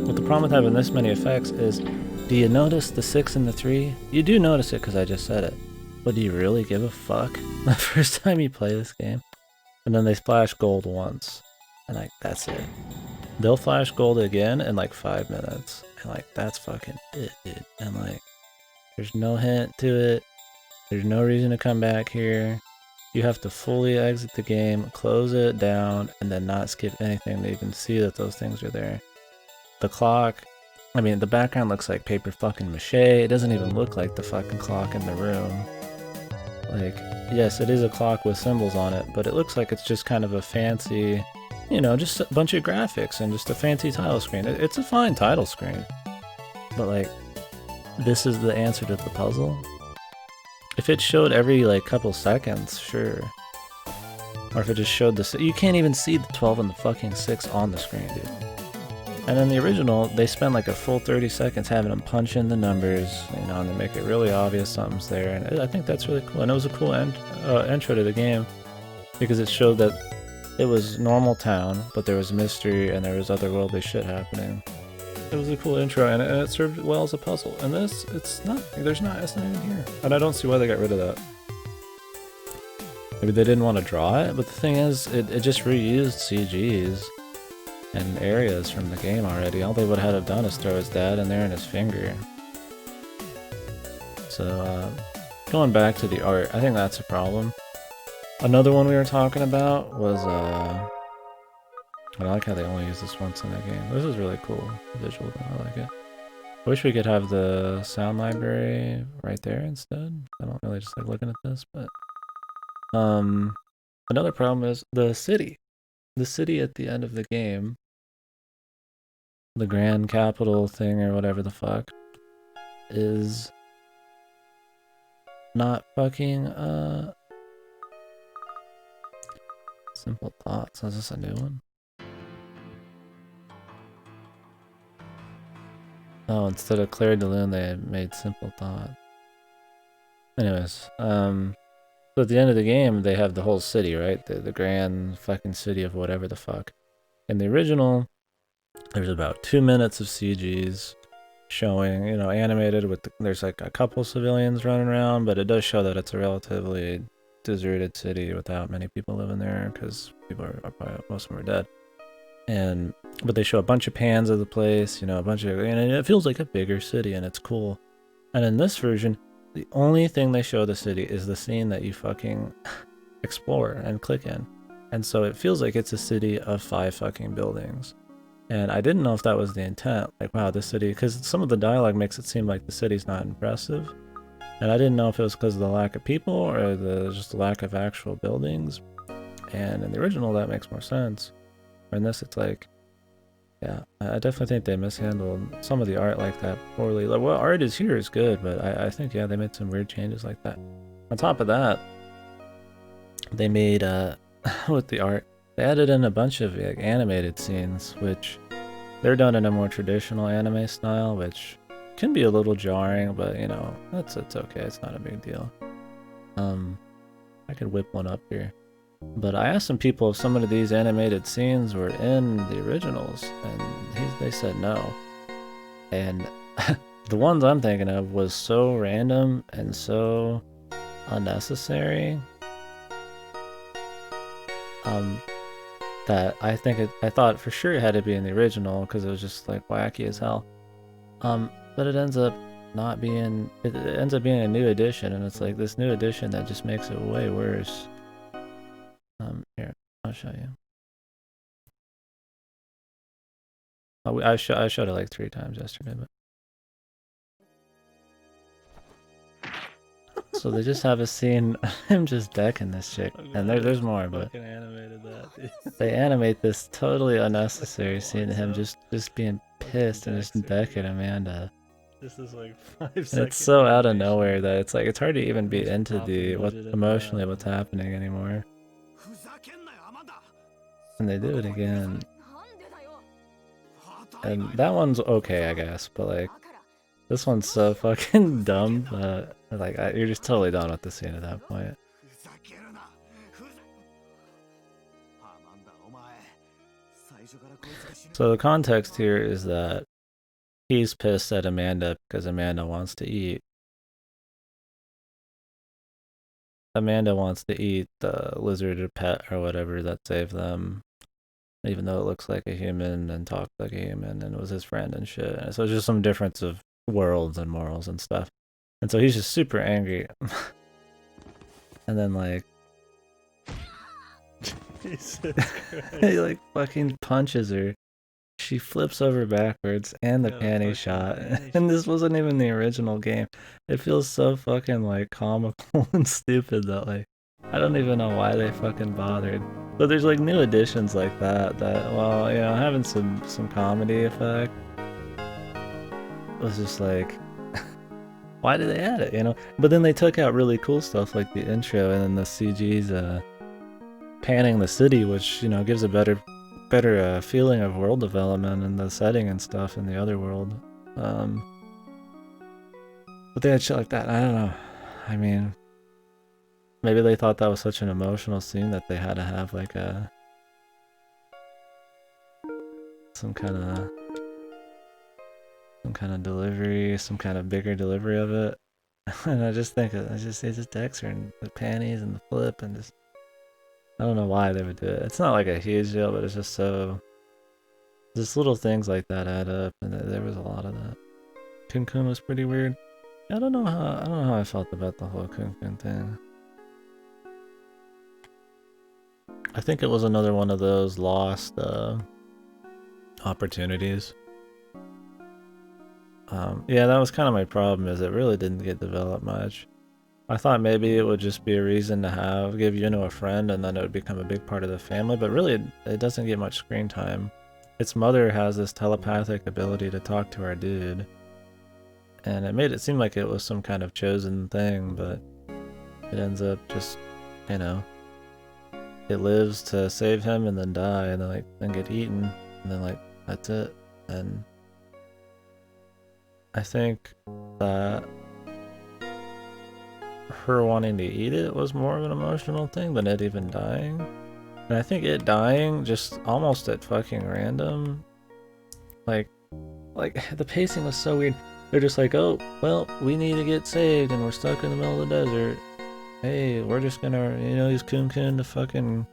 But the problem with having this many effects is, do you notice the 6 and the 3? You do notice it because I just said it. But do you really give a fuck the first time you play this game? And then they flash gold once. And like, that's it. They'll flash gold again in like 5 minutes. And like, that's fucking it, dude. And like, there's no hint to it. There's no reason to come back here. You have to fully exit the game, close it down, and then not skip anything to even see that those things are there. The clock, I mean, the background looks like paper fucking mache. It doesn't even look like the fucking clock in the room. Like, yes, it is a clock with symbols on it, but it looks like it's just kind of a fancy, you know, just a bunch of graphics and just a fancy title screen. It's a fine title screen. But like, this is the answer to the puzzle? If it showed every like couple seconds, sure. Or if it just showed the, you can't even see the 12 and the fucking 6 on the screen, dude. And then the original, they spend like a full 30 seconds having them punch in the numbers, you know, and they make it really obvious something's there. And I think that's really cool. And it was a cool intro to the game because it showed that it was normal town, but there was mystery and there was otherworldly shit happening. It was a cool intro, and it served well as a puzzle. And this, it's not even here. And I don't see why they got rid of that. Maybe they didn't want to draw it, but the thing is, it just reused CGs and areas from the game already. All they would have done is throw his dad in there and his finger. So, going back to the art, I think that's a problem. Another one we were talking about was, I like how they only use this once in the game. This is really cool visual, I like it. I wish we could have the sound library right there instead. I don't really just like looking at this, but another problem is the city. The city at the end of the game, the grand capital thing or whatever the fuck, is not fucking Simple Thoughts. Is this a new one? Oh, instead of Claire de Lune, they made Simple Thought. Anyways, so at the end of the game, they have the whole city, right? The grand fucking city of whatever the fuck. In the original, there's about 2 minutes of CGs showing, you know, animated with, there's like a couple civilians running around, but it does show that it's a relatively deserted city without many people living there, because people are probably, most of them are dead. But they show a bunch of pans of the place, you know, a bunch of, and it feels like a bigger city, and it's cool. And in this version, the only thing they show the city is the scene that you fucking explore and click in. And so it feels like it's a city of 5 fucking buildings. And I didn't know if that was the intent. Like, wow, this city, because some of the dialogue makes it seem like the city's not impressive. And I didn't know if it was because of the lack of people or just the lack of actual buildings. And in the original, that makes more sense. In this, it's like, yeah, I definitely think they mishandled some of the art like that poorly. Like, what art is here is good, but I think, yeah, they made some weird changes like that. On top of that, they made, with the art, they added in a bunch of like, animated scenes, which they're done in a more traditional anime style, which can be a little jarring, but, you know, it's okay. It's not a big deal. I could whip one up here. But I asked some people if some of these animated scenes were in the originals, and they said no. And the ones I'm thinking of was so random and so unnecessary that I thought for sure it had to be in the original because it was just like wacky as hell. But it ends up not being. It ends up being a new edition, and it's like this new edition that just makes it way worse. Here, I'll show you. Oh, I showed it like 3 times yesterday, but so they just have a scene of him just decking this chick, and there's more, but they animate this totally unnecessary scene of him just being pissed and just decking Amanda. This is like 5 seconds. And it's so out of nowhere that it's like it's hard to even be into emotionally what's happening anymore. And they do it again. And that one's okay, I guess, but like this one's so fucking dumb that like you're just totally done with the scene at that point. So the context here is that he's pissed at Amanda because Amanda wants to eat. Amanda wants to eat the lizard or pet or whatever that saved them, even though it looks like a human and talks like a human and was his friend and shit. And so it's just some difference of worlds and morals and stuff. And so he's just super angry. And then like he like fucking punches her. She flips over backwards and the panty shot. And this wasn't even the original game. It feels so fucking like comical and stupid that like I don't even know why they fucking bothered. But there's like new additions like that well, you know, having some comedy effect was just like why did they add it, you know? But then they took out really cool stuff like the intro and then the CG's panning the city, which, you know, gives a better feeling of world development and the setting and stuff in the other world. But they had shit like that. I don't know. I mean, maybe they thought that was such an emotional scene that they had to have like some kind of delivery, some kind of bigger delivery of it. And I just think it just decks her and the panties and the flip and just I don't know why they would do it. It's not like a huge deal, but it's just so... Just little things like that add up, and there was a lot of that. Kun was pretty weird. I don't know how I felt about the whole Kun thing. I think it was another one of those lost opportunities. Yeah, that was kind of my problem, is it really didn't get developed much. I thought maybe it would just be a reason to give Yuno a friend, and then it would become a big part of the family, but really it doesn't get much screen time. Its mother has this telepathic ability to talk to our dude, and it made it seem like it was some kind of chosen thing, but it ends up just, you know, it lives to save him and then die, and then get eaten, and then that's it. And I think that her wanting to eat it was more of an emotional thing than it even dying. And I think it dying just almost at fucking random. Like the pacing was so weird. They're just like, oh, well, we need to get saved and we're stuck in the middle of the desert. Hey, we're just gonna, use Kun to fucking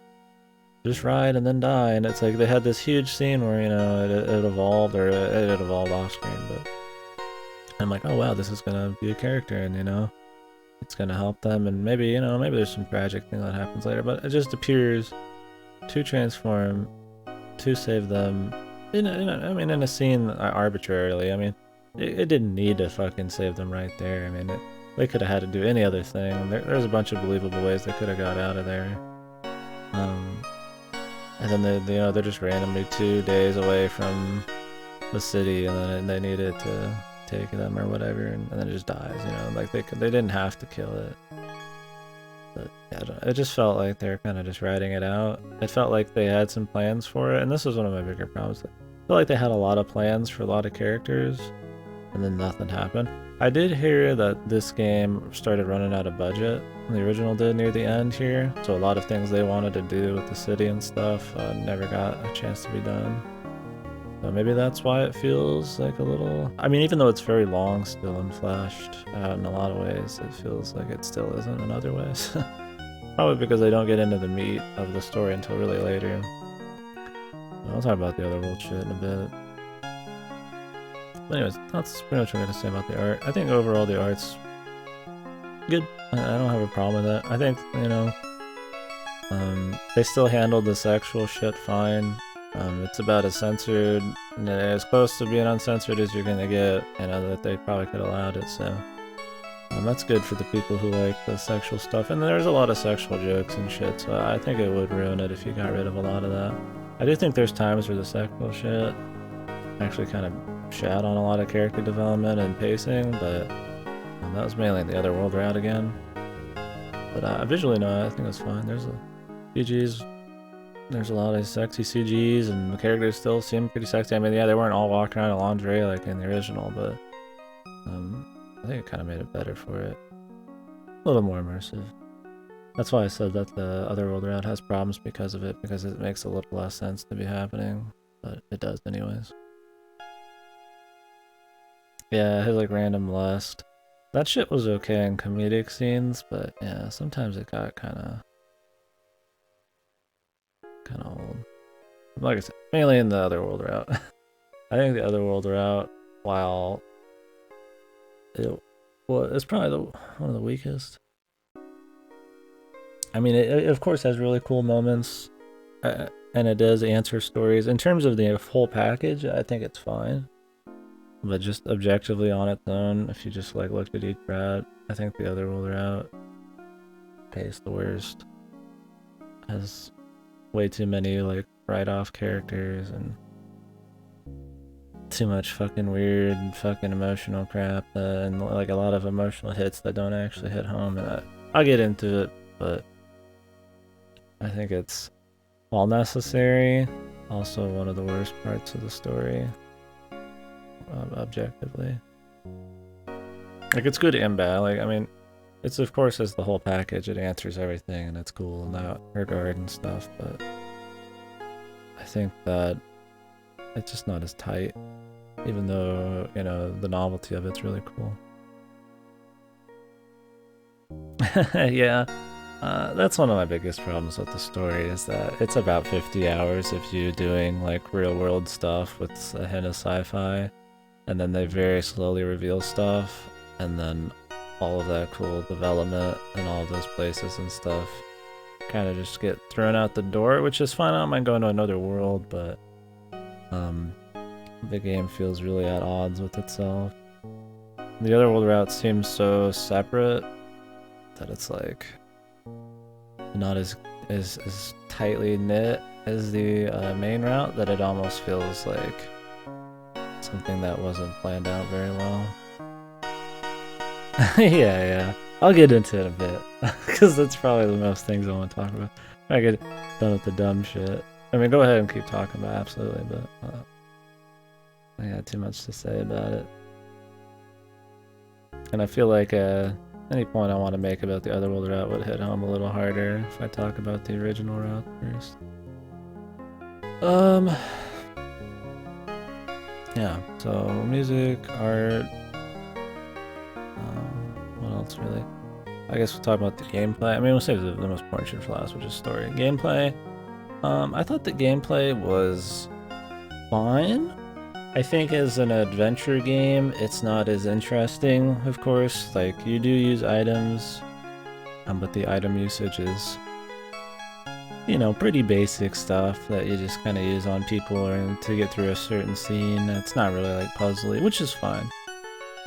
just ride and then die. And it's like they had this huge scene where, it evolved, or it evolved off screen, but I'm like, oh wow, this is gonna be a character, and it's gonna help them, and maybe maybe there's some tragic thing that happens later, but it just appears to transform, to save them, in a scene arbitrarily. I mean, it didn't need to fucking save them right there. I mean, they could have had to do any other thing. There's a bunch of believable ways they could have got out of there. And then they're just randomly 2 days away from the city, and then they needed to take them or whatever, and then it just dies. Like they didn't have to kill it. But yeah, it just felt like they're kind of just writing it out. It felt like they had some plans for it, and this was one of my bigger problems. I felt like they had a lot of plans for a lot of characters, and then nothing happened. I did hear that this game started running out of budget. The original did near the end here, so a lot of things they wanted to do with the city and stuff never got a chance to be done. So maybe that's why it feels like a little... I mean, even though it's very long still and fleshed out in a lot of ways, it feels like it still isn't in other ways. Probably because they don't get into the meat of the story until really later. I'll talk about the other world shit in a bit. But anyways, that's pretty much what I got to say about the art. I think overall the art's good. I don't have a problem with that. I think, they still handled the sexual shit fine. It's about as censored, and as close to being uncensored as you're gonna get, that they probably could have allowed it, so... that's good for the people who like the sexual stuff, and there's a lot of sexual jokes and shit, so I think it would ruin it if you got rid of a lot of that. I do think there's times where the sexual shit actually kind of shat on a lot of character development and pacing, but that was mainly the other world route again. But visually, no, I think it's fine. There's a lot of sexy CGs, and the characters still seem pretty sexy. I mean, yeah, they weren't all walking around in lingerie like in the original, but I think it kind of made it better for it. A little more immersive. That's why I said that the other world route has problems because of it, because it makes a little less sense to be happening, but it does anyways. Yeah, his random lust. That shit was okay in comedic scenes, but yeah, sometimes it got kind of old. Like I said, mainly in the other world route. I think the other world route, while it's probably one of the weakest. I mean, it of course has really cool moments, and it does answer stories. In terms of the whole package, I think it's fine. But just objectively on its own, if you just looked at each route, I think the other world route pays the worst. Has way too many write-off characters and too much fucking weird fucking emotional crap, and a lot of emotional hits that don't actually hit home. And I'll get into it, but I think it's, while necessary, also one of the worst parts of the story. Objectively, it's good and bad. I mean, it's of course as the whole package, it answers everything, and it's cool in that regard and stuff, but I think that it's just not as tight, even though the novelty of it's really cool. Yeah, That's one of my biggest problems with the story is that it's about 50 hours of you doing like real world stuff with a hint of sci-fi, and then they very slowly reveal stuff, and then all of that cool development and all of those places and stuff kind of just get thrown out the door, which is fine. I don't mind going to another world, but the game feels really at odds with itself. The other world route seems so separate that it's like not as tightly knit as the main route, that it almost feels like something that wasn't planned out very well. yeah. I'll get into it a bit, because that's probably the most things I want to talk about. I get done with the dumb shit. I mean, go ahead and keep talking about it, absolutely, but I got too much to say about it. And I feel like any point I want to make about the other world route would hit home a little harder if I talk about the original route first. Yeah, so music, art, what else really? I guess we'll talk about the gameplay. I mean, we'll save the most important shit for last, which is story. Gameplay, I thought the gameplay was fine. I think as an adventure game, it's not as interesting, of course. Like, you do use items, but the item usage is, you know, pretty basic stuff that you just kind of use on people or to get through a certain scene. It's not really like puzzly, which is fine.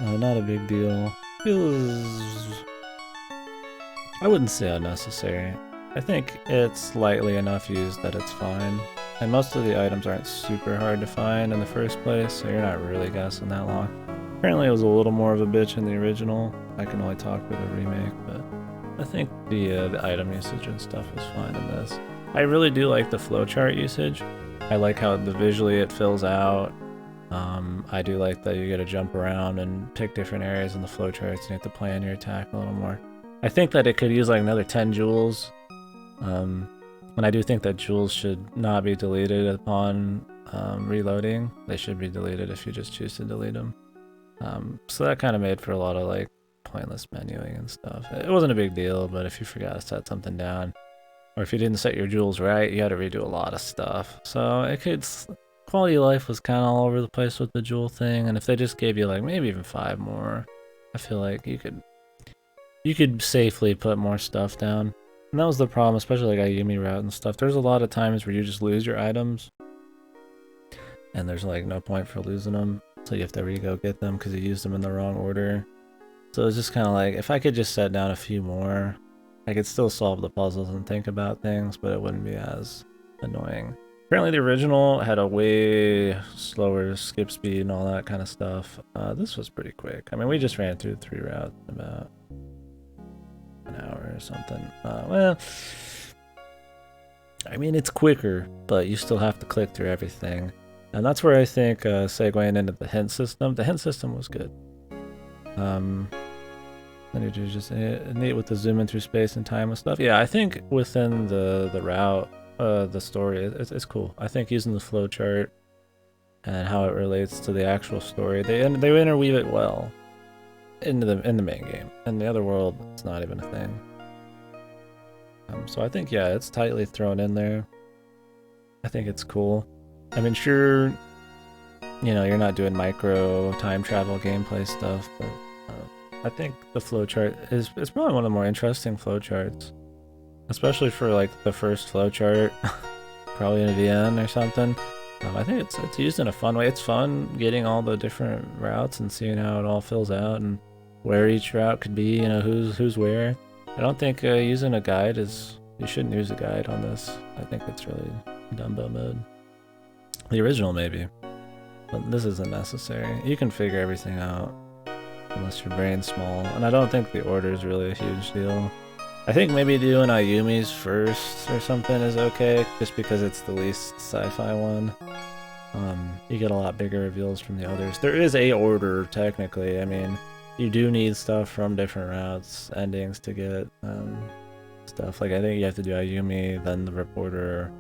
Not a big deal. Feels... I wouldn't say unnecessary. I think it's lightly enough used that it's fine. And most of the items aren't super hard to find in the first place, so you're not really guessing that long. Apparently it was a little more of a bitch in the original. I can only talk for the remake, but I think the item usage and stuff is fine in this. I really do like the flowchart usage. I like how visually it fills out. I do like that you get to jump around and pick different areas in the flowcharts and you have to plan your attack a little more. I think that it could use like another 10 jewels. And I do think that jewels should not be deleted upon reloading. They should be deleted if you just choose to delete them. So that kind of made for a lot of like pointless menuing and stuff. It wasn't a big deal, but if you forgot to set something down, or if you didn't set your jewels right, you had to redo a lot of stuff. So it could... Quality of life was kind of all over the place with the jewel thing, and if they just gave you like maybe even 5 more, I feel like you could safely put more stuff down. And that was the problem, especially like Ayumi route and stuff. There's a lot of times where you just lose your items, and there's like no point for losing them, so you have to re-go get them because you used them in the wrong order. So it's just kind of like, if I could just set down a few more, I could still solve the puzzles and think about things, but it wouldn't be as annoying. Apparently the original had a way slower skip speed and all that kind of stuff. This was pretty quick. I mean, we just ran through 3 routes in about an hour or something. Well, I mean, it's quicker, but you still have to click through everything. And that's where I think segueing into the hint system was good. Then you do just neat with the zoom in through space and time and stuff. Yeah, I think within the route, the story, it's cool. I think using the flowchart and how it relates to the actual story, they interweave it well in the main game. In the other world, it's not even a thing. So I think, yeah, it's tightly thrown in there. I think it's cool. I mean, sure, you know, you're not doing micro time travel gameplay stuff, but I think the flowchart is probably one of the more interesting flowcharts. Especially for like the first flowchart, probably in a VN or something. I think it's used in a fun way. It's fun getting all the different routes and seeing how it all fills out and where each route could be, you know, who's where. I don't think using a guide is... You shouldn't use a guide on this. I think it's really Dumbo mode. The original maybe, but this isn't necessary. You can figure everything out unless your brain's small, and I don't think the order is really a huge deal. I think maybe doing Ayumi's first or something is okay, just because it's the least sci-fi one. You get a lot bigger reveals from the others. There is a order, technically. I mean, you do need stuff from different routes, endings to get stuff. Like, I think you have to do Ayumi, then the reporter,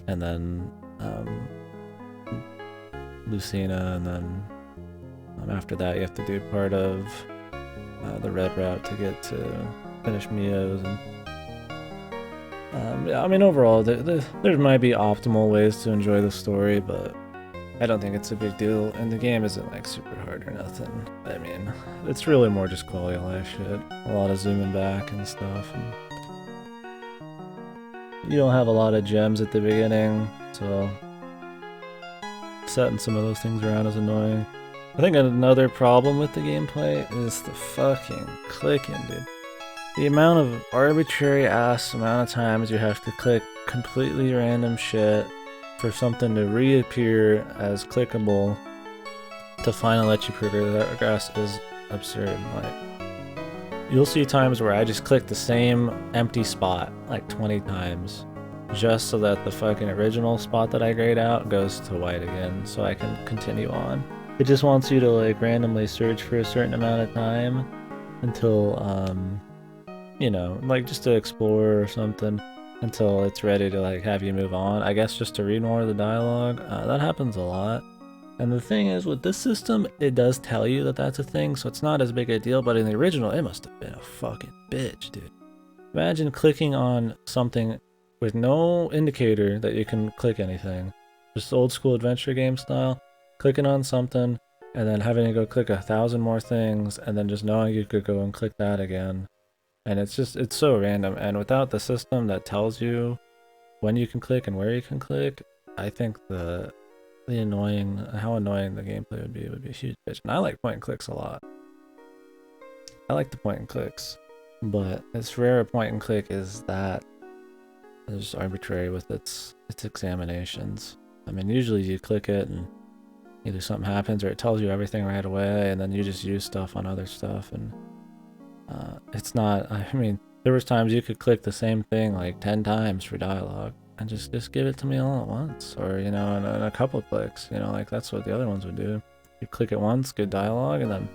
and then Lucina, and then after that you have to do part of the red route to get to finish Mio's, and Yeah, I mean, overall, there might be optimal ways to enjoy the story, but I don't think it's a big deal, and the game isn't like super hard or nothing. I mean, it's really more just quality of life shit. A lot of zooming back and stuff. And you don't have a lot of gems at the beginning, so setting some of those things around is annoying. I think another problem with the gameplay is the fucking clicking, dude. The amount of arbitrary ass amount of times you have to click completely random shit for something to reappear as clickable to finally let you progress is absurd. Like, you'll see times where I just click the same empty spot like 20 times just so that the fucking original spot that I grayed out goes to white again so I can continue on. It just wants you to like randomly search for a certain amount of time until you know, like just to explore or something until it's ready to like have you move on. I guess just to read more of the dialogue. That happens a lot. And the thing is, with this system, it does tell you that that's a thing, so it's not as big a deal, but in the original, it must have been a fucking bitch, dude. Imagine clicking on something with no indicator that you can click anything. Just old school adventure game style. Clicking on something, and then having to go click 1,000 more things, and then just knowing you could go and click that again. And it's so random, and without the system that tells you when you can click and where you can click, I think how annoying the gameplay would be a huge bitch. And I like point and clicks a lot. I like the point and clicks, but as rare a point and click is that it's arbitrary with its examinations. I mean, usually you click it and either something happens or it tells you everything right away, and then you just use stuff on other stuff, and it's not, I mean, there was times you could click the same thing like 10 times for dialogue and just give it to me all at once, or you know, in a couple clicks, you know, like that's what the other ones would do. You click it once, good dialogue, and then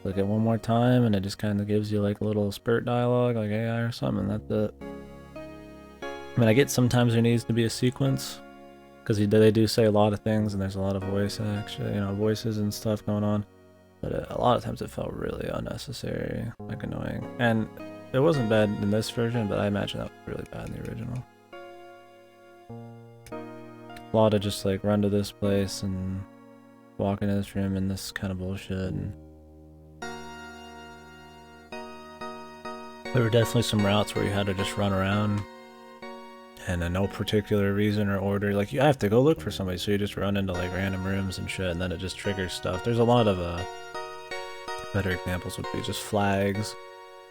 click it one more time and it just kind of gives you like a little spurt dialogue like AI or something, and that's it. I mean, I get sometimes there needs to be a sequence because they do say a lot of things and there's a lot of voices and stuff going on. But a lot of times it felt really unnecessary, like annoying. And it wasn't bad in this version, but I imagine that was really bad in the original. A lot of just like run to this place and walk into this room and this kind of bullshit. And there were definitely some routes where you had to just run around and in no particular reason or order. Like, you have to go look for somebody, so you just run into like random rooms and shit, and then it just triggers stuff. There's a lot of better examples would be just flags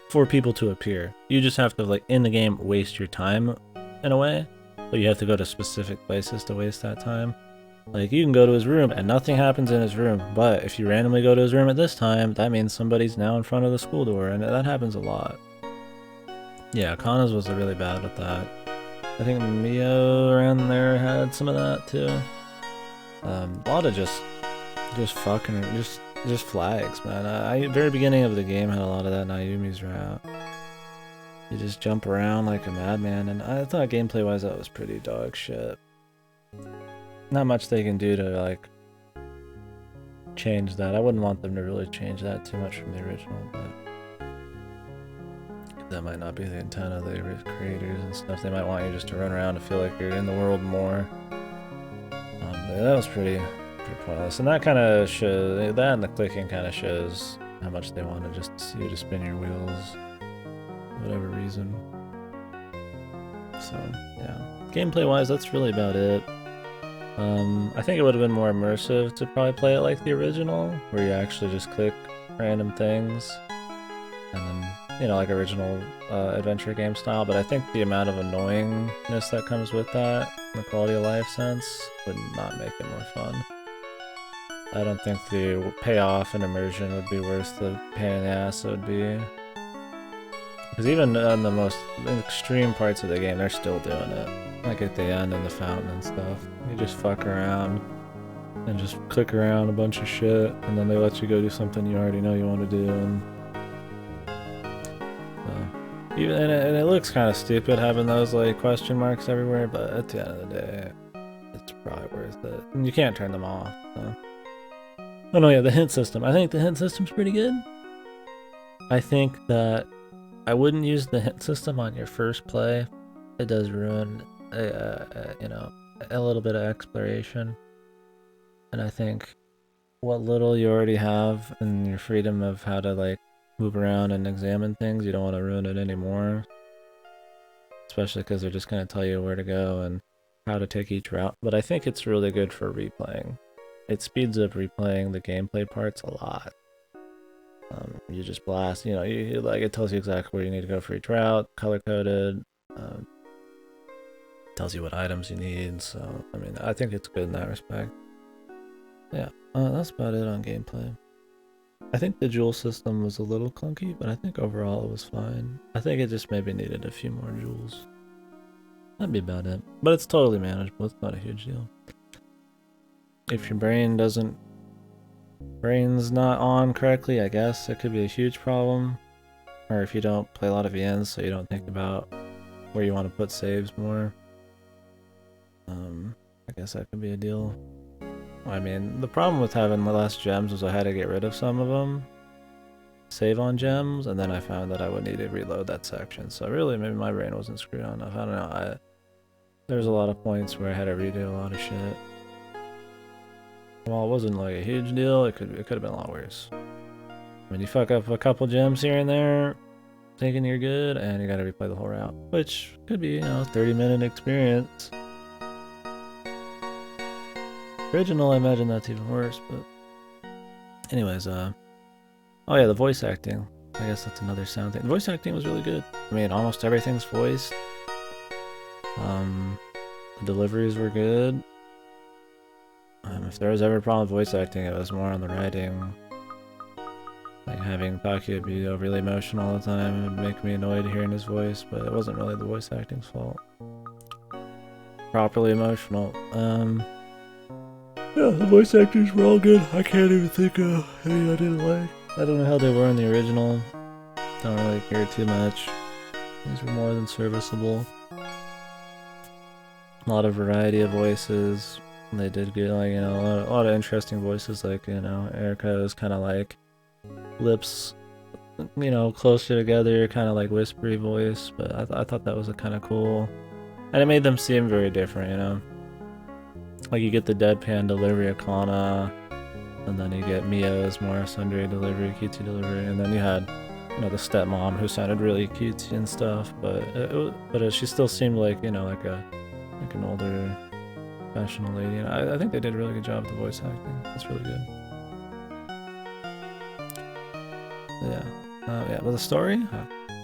for people to appear. You just have to, like, in the game, waste your time in a way, but you have to go to specific places to waste that time. Like, you can go to his room and nothing happens in his room, but if you randomly go to his room at this time, that means somebody's now in front of the school door, and that happens a lot. Yeah, Kana's was really bad with that. I think Mio around there had some of that too. A lot of just flags, man. Very beginning of the game had a lot of that Nayumi's route. You just jump around like a madman, and I thought gameplay wise that was pretty dog shit. Not much they can do to like change that. I wouldn't want them to really change that too much from the original, but that might not be the intent of the creators and stuff. They might want you just to run around to feel like you're in the world more. But that was pretty pointless. And that kind of shows, that and the clicking kind of shows how much they want to just see you to spin your wheels for whatever reason. So, yeah. Gameplay wise, that's really about it. I think it would have been more immersive to probably play it like the original, where you actually just click random things and then, you know, like original adventure game style. But I think the amount of annoyingness that comes with that, in the quality of life sense, would not make it more fun. I don't think the payoff and immersion would be worth the pain in the ass it would be. Because even on the most extreme parts of the game, they're still doing it. Like at the end in the fountain and stuff. You just fuck around and just click around a bunch of shit, and then they let you go do something you already know you want to do. And it looks kind of stupid having those like question marks everywhere, but at the end of the day, it's probably worth it. And you can't turn them off. So. Oh no, yeah, the hint system. I think the hint system's pretty good. I think that I wouldn't use the hint system on your first play it does ruin, you know, a little bit of exploration. And I think what little you already have and your freedom of how to like move around and examine things, you don't want to ruin it anymore. Especially because they're just going to tell you where to go and how to take each route. But I think it's really good for replaying. It speeds up replaying the gameplay parts a lot. You just blast, you know, you like it tells you exactly where you need to go for each route, color coded. Tells you what items you need. So I mean, I think it's good in that respect. Yeah, that's about it on gameplay. I think the jewel system was a little clunky, but I think overall it was fine. I think it just maybe needed a few more jewels. That'd be about it. But it's totally manageable. It's not a huge deal. If your brain's not on correctly, I guess it could be a huge problem. Or if you don't play a lot of VNs, so you don't think about where you want to put saves more. I guess that could be a deal. I mean, the problem with having less gems was I had to get rid of some of them, save on gems, and then I found that I would need to reload that section. So really, maybe my brain wasn't screwed on enough. I don't know. There's a lot of points where I had to redo a lot of shit. Well, it wasn't like a huge deal. It could have been a lot worse. When you fuck up a couple gems here and there, thinking you're good, and you gotta replay the whole route, which could be, you know, 30-minute experience. Original, I imagine that's even worse, but anyways, oh yeah, the voice acting. I guess that's another sound thing. The voice acting was really good. I mean, almost everything's voiced. The deliveries were good. If there was ever a problem with voice acting, it was more on the writing. Like having Pakia be overly emotional all the time would make me annoyed hearing his voice, but it wasn't really the voice acting's fault. Properly emotional. Yeah, the voice actors were all good. I can't even think of any I didn't like. I don't know how they were in the original. Don't really care too much. These were more than serviceable. A lot of variety of voices. They did good, like, you know, a lot of interesting voices, like, you know, Erica was kind of like lips, you know, closer together, kind of like whispery voice, but I thought that was a kind of cool, and it made them seem very different, you know. Like you get the deadpan delivery of Kana, and then you get Mia's more sundry delivery, cutesy delivery, and then you had, you know, the stepmom who sounded really cutesy and stuff, but she still seemed like, you know, like an older professional lady, and I think they did a really good job with the voice acting. It's really good. Yeah. Yeah, but the story?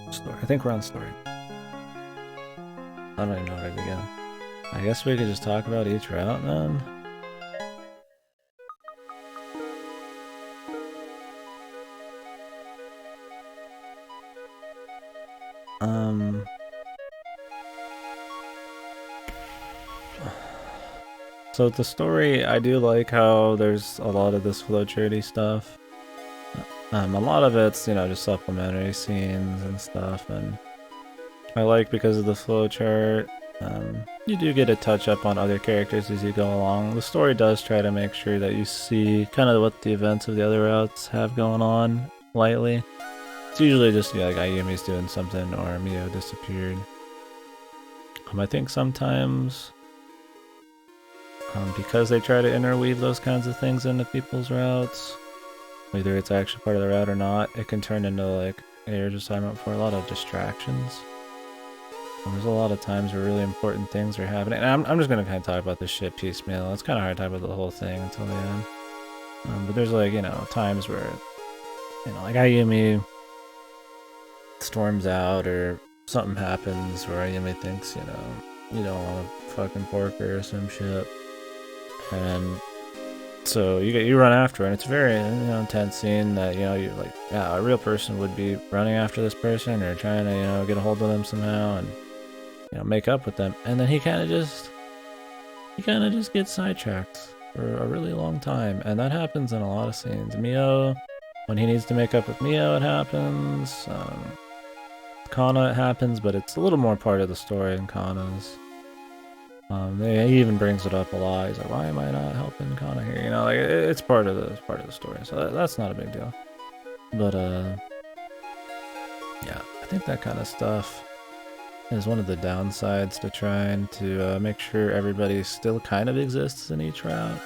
Story. I think we're on story. I don't even know where to begin. I guess we could just talk about each route then. So the story, I do like how there's a lot of this flowcharty stuff. A lot of it's, you know, just supplementary scenes and stuff, and I like because of the flowchart. You do get a touch up on other characters as you go along. The story does try to make sure that you see kind of what the events of the other routes have going on lightly. It's usually just, yeah, like Ayumi's doing something or Mio disappeared. I think sometimes because they try to interweave those kinds of things into people's routes, whether it's actually part of the route or not, it can turn into, like you're just talking about before, a lot of distractions. And there's a lot of times where really important things are happening. And I'm just going to kind of talk about this shit piecemeal. It's kind of hard to talk about the whole thing until the end. But there's, like, you know, times where, you know, like Ayumi storms out or something happens where Ayumi thinks, you know, you don't want to fucking pork her or some shit. And so you run after her, and it's a very, you know, intense scene that, you know, you like, yeah, a real person would be running after this person or trying to, you know, get a hold of them somehow and, you know, make up with them. And then he kind of just gets sidetracked for a really long time, and that happens in a lot of scenes. Mio, when he needs to make up with Mio, it happens. Kana, it happens, but it's a little more part of the story than Kana's. He even brings it up a lot. He's like, "Why am I not helping Kana here?" You know, like it's part of the story, so that's not a big deal. But yeah, I think that kind of stuff is one of the downsides to trying to make sure everybody still kind of exists in each route.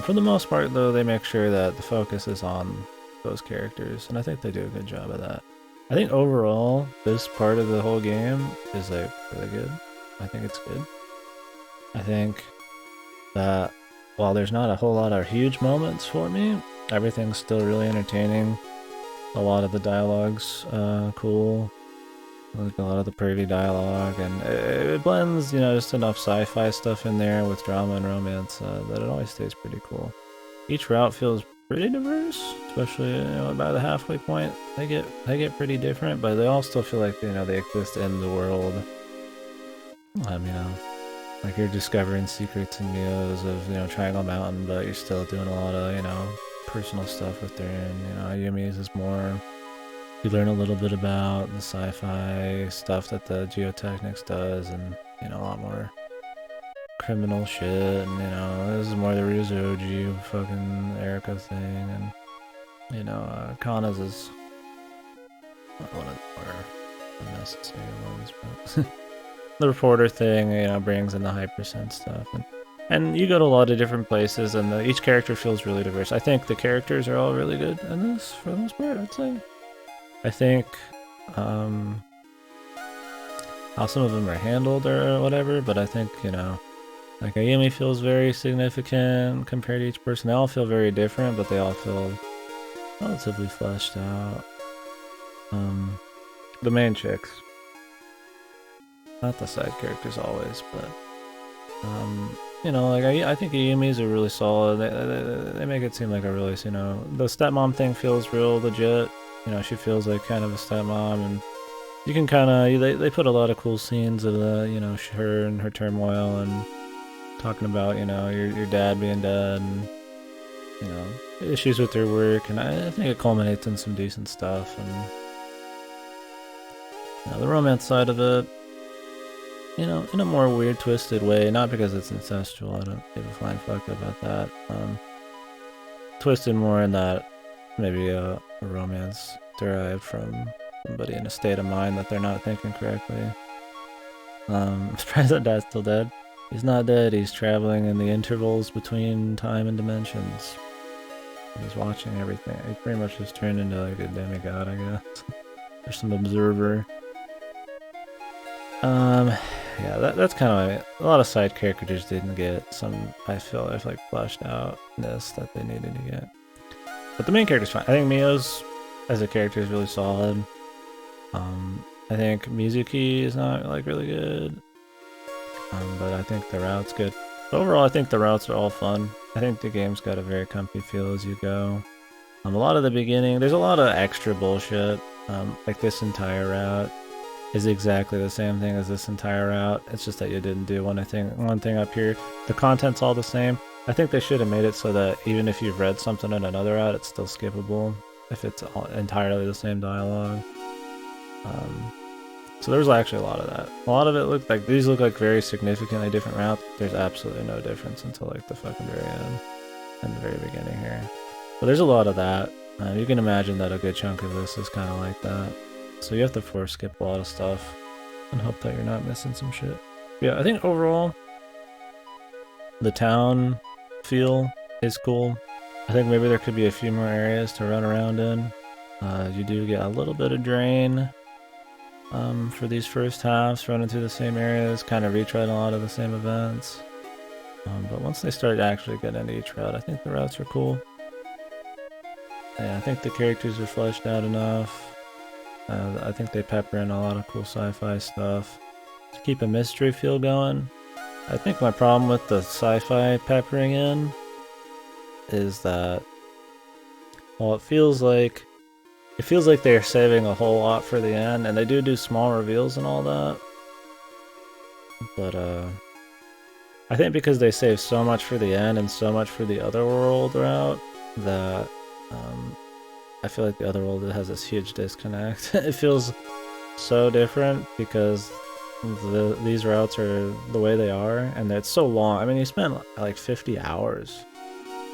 For the most part, though, they make sure that the focus is on those characters, and I think they do a good job of that. I think overall, this part of the whole game is like really good. I think it's good. I think that while there's not a whole lot of huge moments for me, everything's still really entertaining. A lot of the dialogue's cool. Like a lot of the pervy dialogue, and it blends, you know, just enough sci-fi stuff in there with drama and romance that it always stays pretty cool. Each route feels pretty diverse, especially, you know, by the halfway point. They get pretty different, but they all still feel like, you know, they exist in the world. You know, like you're discovering secrets and Mios of, you know, Triangle Mountain, but you're still doing a lot of, you know, personal stuff with their, you know, Ayumi's is more. You learn a little bit about the sci-fi stuff that the geotechnics does, and, you know, a lot more criminal shit, and, you know, this is more the Ryuzoji fucking Erica thing, and, you know, Kana's is one of the more unnecessary ones, but the reporter thing, you know, brings in the hypersense stuff, and you go to a lot of different places, and each character feels really diverse. I think the characters are all really good in this, for the most part, I'd say. I think how some of them are handled or whatever, but I think, you know, like Ayumi feels very significant compared to each person. They all feel very different, but they all feel relatively fleshed out. The main chicks. Not the side characters always, but you know, like I think Ayumi's are really solid. They make it seem like a really, you know, the stepmom thing feels real legit. You know, she feels like kind of a stepmom, and you can kind of, they put a lot of cool scenes of the, you know, her and her turmoil, and talking about, you know, your dad being dead, and, you know, issues with her work, and I think it culminates in some decent stuff, and, you know, the romance side of it, you know, in a more weird, twisted way, not because it's incestual, I don't give a flying fuck about that, twisted more in that maybe a romance derived from somebody in a state of mind that they're not thinking correctly. I'm surprised that dad's still dead. He's not dead, he's traveling in the intervals between time and dimensions. He's watching everything. He pretty much just turned into like a demigod, I guess. Or some observer. Yeah, that's kind of a lot of side characters didn't get some, I feel like, fleshed outness that they needed to get. But the main character's fine. I think Mio's as a character is really solid. I think Mizuki is not like really good. But I think the route's good. But overall, I think the routes are all fun. I think the game's got a very comfy feel as you go. A lot of the beginning, there's a lot of extra bullshit. Like this entire route is exactly the same thing as this entire route. It's just that you didn't do one thing up here. The content's all the same. I think they should have made it so that even if you've read something in another route, it's still skippable if it's entirely the same dialogue. So there's actually a lot of that. A lot of it looked like, these look like very significantly different routes. There's absolutely no difference until like the fucking very end and the very beginning here. But there's a lot of that. You can imagine that a good chunk of this is kind of like that. So you have to force skip a lot of stuff and hope that you're not missing some shit. Yeah, I think overall, the town feel is cool. I think maybe there could be a few more areas to run around in. You do get a little bit of drain for these first halves, running through the same areas, kind of retreading a lot of the same events. But once they start actually getting into each route, I think the routes are cool. Yeah, I think the characters are fleshed out enough. I think they pepper in a lot of cool sci-fi stuff to keep a mystery feel going. I think my problem with the sci-fi peppering in is that, well, it feels like they're saving a whole lot for the end, and they do small reveals and all that. But I think because they save so much for the end and so much for the Otherworld route, that I feel like the Otherworld has this huge disconnect. It feels so different because these routes are the way they are, and it's so long. I mean, you spent like 50 hours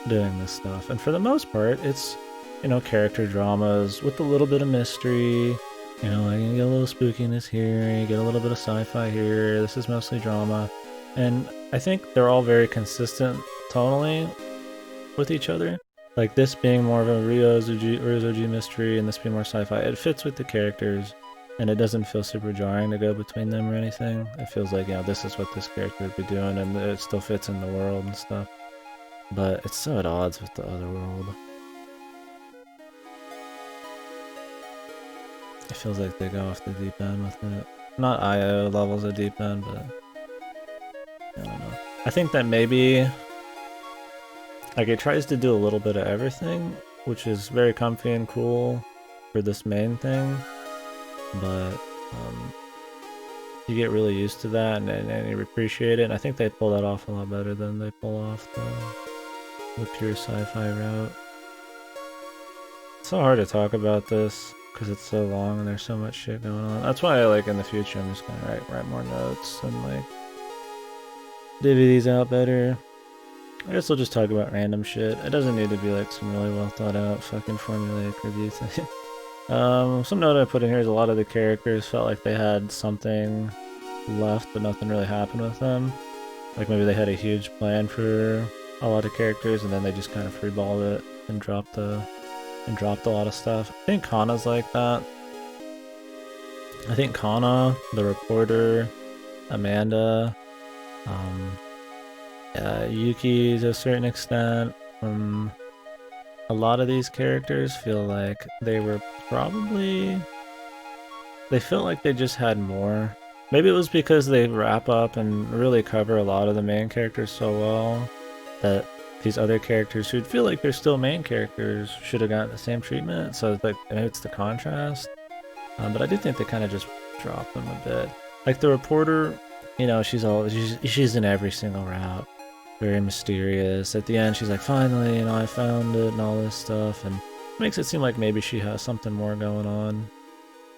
doing this stuff, and for the most part, it's, you know, character dramas with a little bit of mystery, You know, like, you get a little spookiness here, you get a little bit of sci-fi here, this is mostly drama. And I think they're all very consistent tonally with each other. Like this being more of a Ryuzoji mystery and this being more sci-fi. It fits with the characters and it doesn't feel super jarring to go between them or anything. It feels like, you know, this is what this character would be doing and it still fits in the world and stuff. But it's so at odds with the other world. It feels like they go off the deep end with it. Not IO levels of deep end, but I don't know. I think that maybe like it tries to do a little bit of everything, which is very comfy and cool for this main thing, but you get really used to that and you appreciate it, and I think they pull that off a lot better than they pull off the pure sci-fi route. It's so hard to talk about this because it's so long and there's so much shit going on. That's why I like in the future I'm just gonna write more notes and like divvy these out better. I guess we'll just talk about random shit. It doesn't need to be like some really well thought out fucking formulaic review thing. Some note I put in here is a lot of the characters felt like they had something left but nothing really happened with them. Like maybe they had a huge plan for a lot of characters and then they just kind of freeballed it and dropped a lot of stuff. I think Kana's like that. I think Kana, the reporter, Amanda, Yuki to a certain extent. A lot of these characters feel like they were they felt like they just had more. Maybe it was because they wrap up and really cover a lot of the main characters so well that these other characters who'd feel like they're still main characters should have gotten the same treatment. So it's like maybe it's the contrast. But I do think they kind of just dropped them a bit. Like the reporter, you know, she's in every single route. Very mysterious. At the end, she's like, finally, you know, I found it and all this stuff, and it makes it seem like maybe she has something more going on.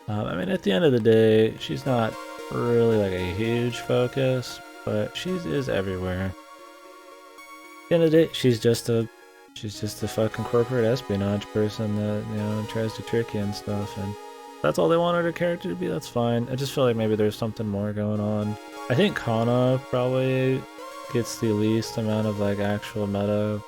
I mean, at the end of the day, she's not really like a huge focus, but she is everywhere. At the end of the day, she's just a fucking corporate espionage person that, you know, tries to trick you and stuff, and that's all they wanted her character to be. That's fine. I just feel like maybe there's something more going on. I think Kana probably gets the least amount of like actual meta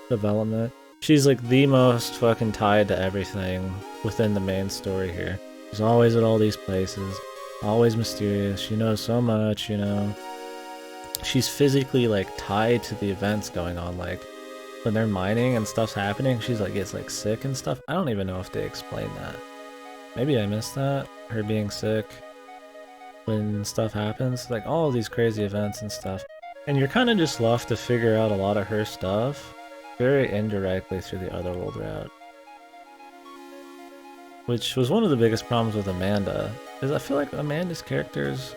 development. She's like the most fucking tied to everything within the main story here. She's always at all these places, always mysterious. She knows so much, you know. She's physically like tied to the events going on. Like when they're mining and stuff's happening, she's like gets like sick and stuff. I don't even know if they explain that. Maybe I missed that. Her being sick when stuff happens, like all of these crazy events and stuff, and you're kind of just left to figure out a lot of her stuff very indirectly through the otherworld route, which was one of the biggest problems with Amanda. Is I feel like Amanda's characters,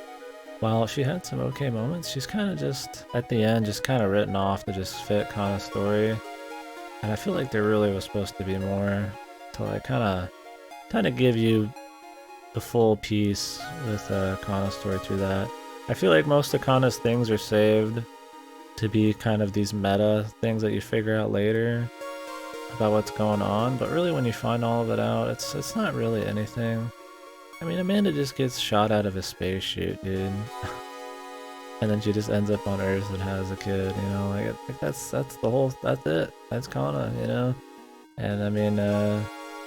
while she had some okay moments, she's kind of just at the end just kind of written off to just fit kind of story, and I feel like there really was supposed to be more to like kind of give you the full piece with Kana's story through that. I feel like most of Kana's things are saved to be kind of these meta things that you figure out later about what's going on, but really when you find all of it out, it's not really anything. I mean, Amanda just gets shot out of a space chute, dude. And then she just ends up on Earth and has a kid, you know, like that's it. That's Kana, you know? And I mean,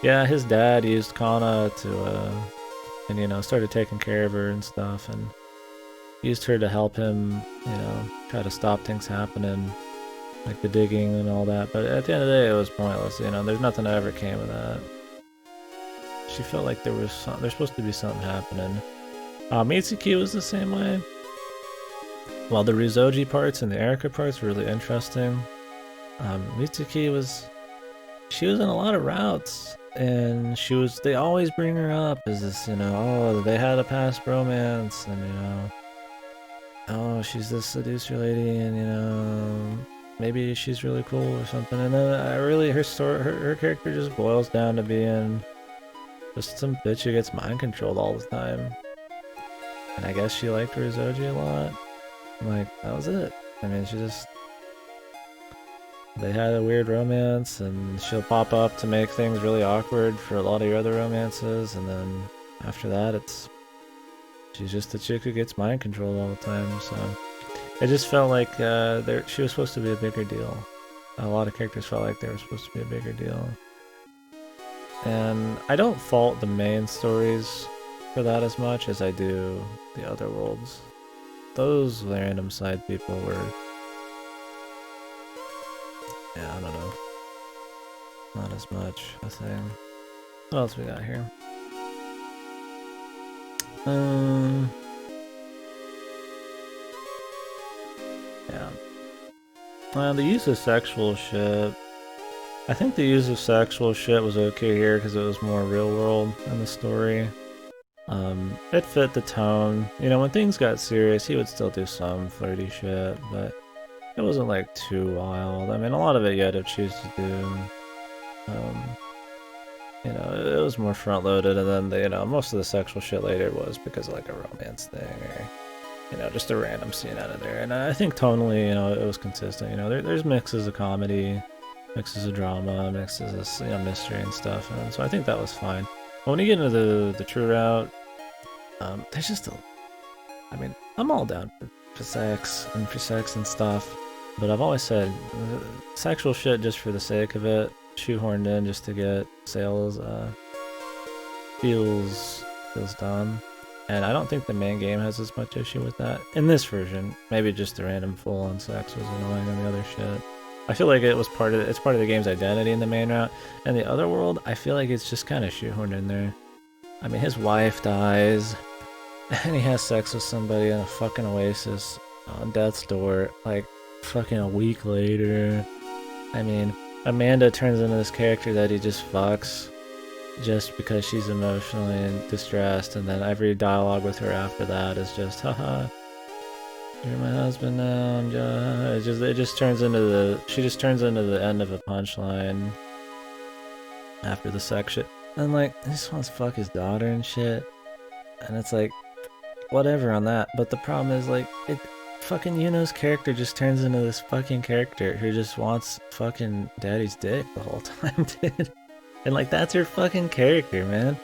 yeah, his dad used Kana to, and, you know, started taking care of her and stuff, and used her to help him, you know, try to stop things happening, like the digging and all that. But at the end of the day, it was pointless, you know, there's nothing that ever came of that. She felt like there's supposed to be something happening. Mitsuki was the same way. While the Ryuzoji parts and the Erika parts were really interesting, Mitsuki she was in a lot of routes. And they always bring her up as this, you know, oh, they had a past romance, and, you know, oh, she's this seducer lady, and, you know, maybe she's really cool or something. And then her character just boils down to being just some bitch who gets mind controlled all the time. And I guess she liked Ryuzoji a lot. Like, that was it. I mean, she just they had a weird romance, and she'll pop up to make things really awkward for a lot of your other romances, and then after that, she's just the chick who gets mind controlled all the time. So it just felt like she was supposed to be a bigger deal. A lot of characters felt like they were supposed to be a bigger deal, and I don't fault the main stories for that as much as I do the other worlds. Those random side people were, yeah, I don't know, not as much a thing. What else we got here? Yeah. The use of sexual shit. I think the use of sexual shit was okay here because it was more real world in the story. It fit the tone. You know, when things got serious, he would still do some flirty shit, but it wasn't like too wild. I mean, a lot of it you had to choose to do. You know, it was more front loaded, and then most of the sexual shit later was because of like a romance thing or, you know, just a random scene out of there. And I think tonally, you know, it was consistent. You know, there's mixes of comedy, mixes of drama, mixes of, you know, mystery and stuff, and so I think that was fine. But when you get into the true route, there's just I mean, I'm all down for sex and stuff, but I've always said sexual shit just for the sake of it, shoehorned in just to get sales, feels dumb. And I don't think the main game has as much issue with that. In this version, maybe just the random full-on sex was annoying on the other shit. I feel like it's part of the game's identity in the main route. And the other world, I feel like it's just kind of shoehorned in there. I mean, his wife dies, and he has sex with somebody in a fucking oasis on death's door, like, fucking a week later. I mean, Amanda turns into this character that he just fucks just because she's emotionally distressed, and then every dialogue with her after that is just, haha, you're my husband now, I'm just, it just turns into she just turns into the end of a punchline after the sex shit. And like, he just wants to fuck his daughter and shit, and it's like, whatever on that. But the problem is, like, fucking Yuno's character just turns into this fucking character who just wants fucking daddy's dick the whole time, dude. And like, that's her fucking character, man.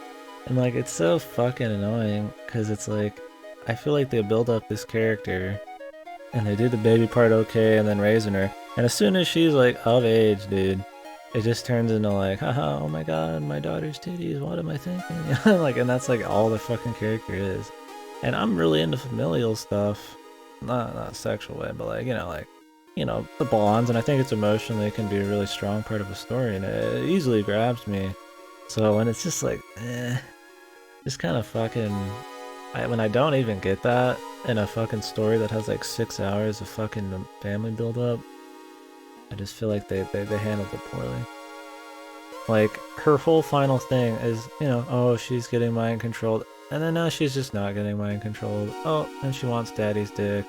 And like, it's so fucking annoying because it's like, I feel like they build up this character and they do the baby part okay and then raising her. And as soon as she's like of age, dude, it just turns into like, haha, oh my god, my daughter's titties, what am I thinking? Like, and that's like all the fucking character is. And I'm really into familial stuff. Not sexual way, but like, the bonds, and I think it's emotionally can be a really strong part of a story, and it easily grabs me. So when it's just like, just kind of fucking, when I don't even get that in a fucking story that has like 6 hours of fucking family build up, I just feel like they handled it poorly. Like, her whole final thing is, oh, she's getting mind controlled, and then now she's just not getting mind controlled. Oh, and she wants daddy's dick.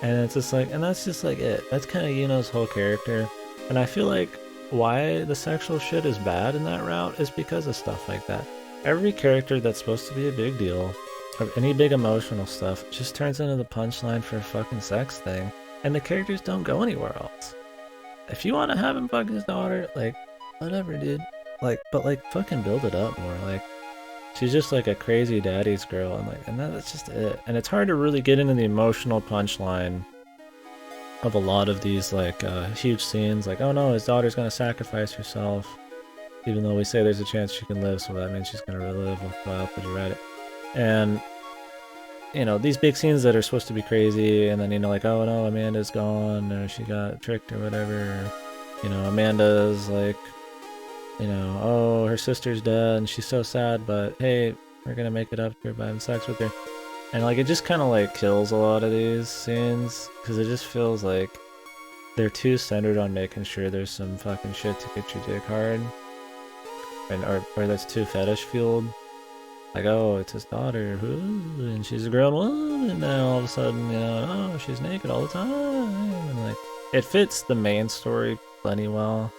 And it's just like, and that's just like it. That's kind of Yuno's whole character. And I feel like why the sexual shit is bad in that route is because of stuff like that. Every character that's supposed to be a big deal, or any big emotional stuff, just turns into the punchline for a fucking sex thing. And the characters don't go anywhere else. If you want to have him fuck his daughter, like, whatever, dude. Like, but like, fucking build it up more. Like, she's just like a crazy daddy's girl, and that's just it. And it's hard to really get into the emotional punchline of a lot of these like huge scenes. Like, oh no, his daughter's gonna sacrifice herself, even though we say there's a chance she can live, so that means she's gonna relive while you read it. And these big scenes that are supposed to be crazy, and then like, oh no, Amanda's gone, or she got tricked or whatever. Amanda's like, oh, her sister's dead and she's so sad, but hey, we're gonna make it up to her by having sex with her. And like, it just kind of like kills a lot of these scenes because it just feels like they're too centered on making sure there's some fucking shit to get your dick hard, or that's too fetish fueled. Like, oh, it's his daughter, and she's a grown woman, and then all of a sudden, oh, she's naked all the time, and like, it fits the main story plenty well.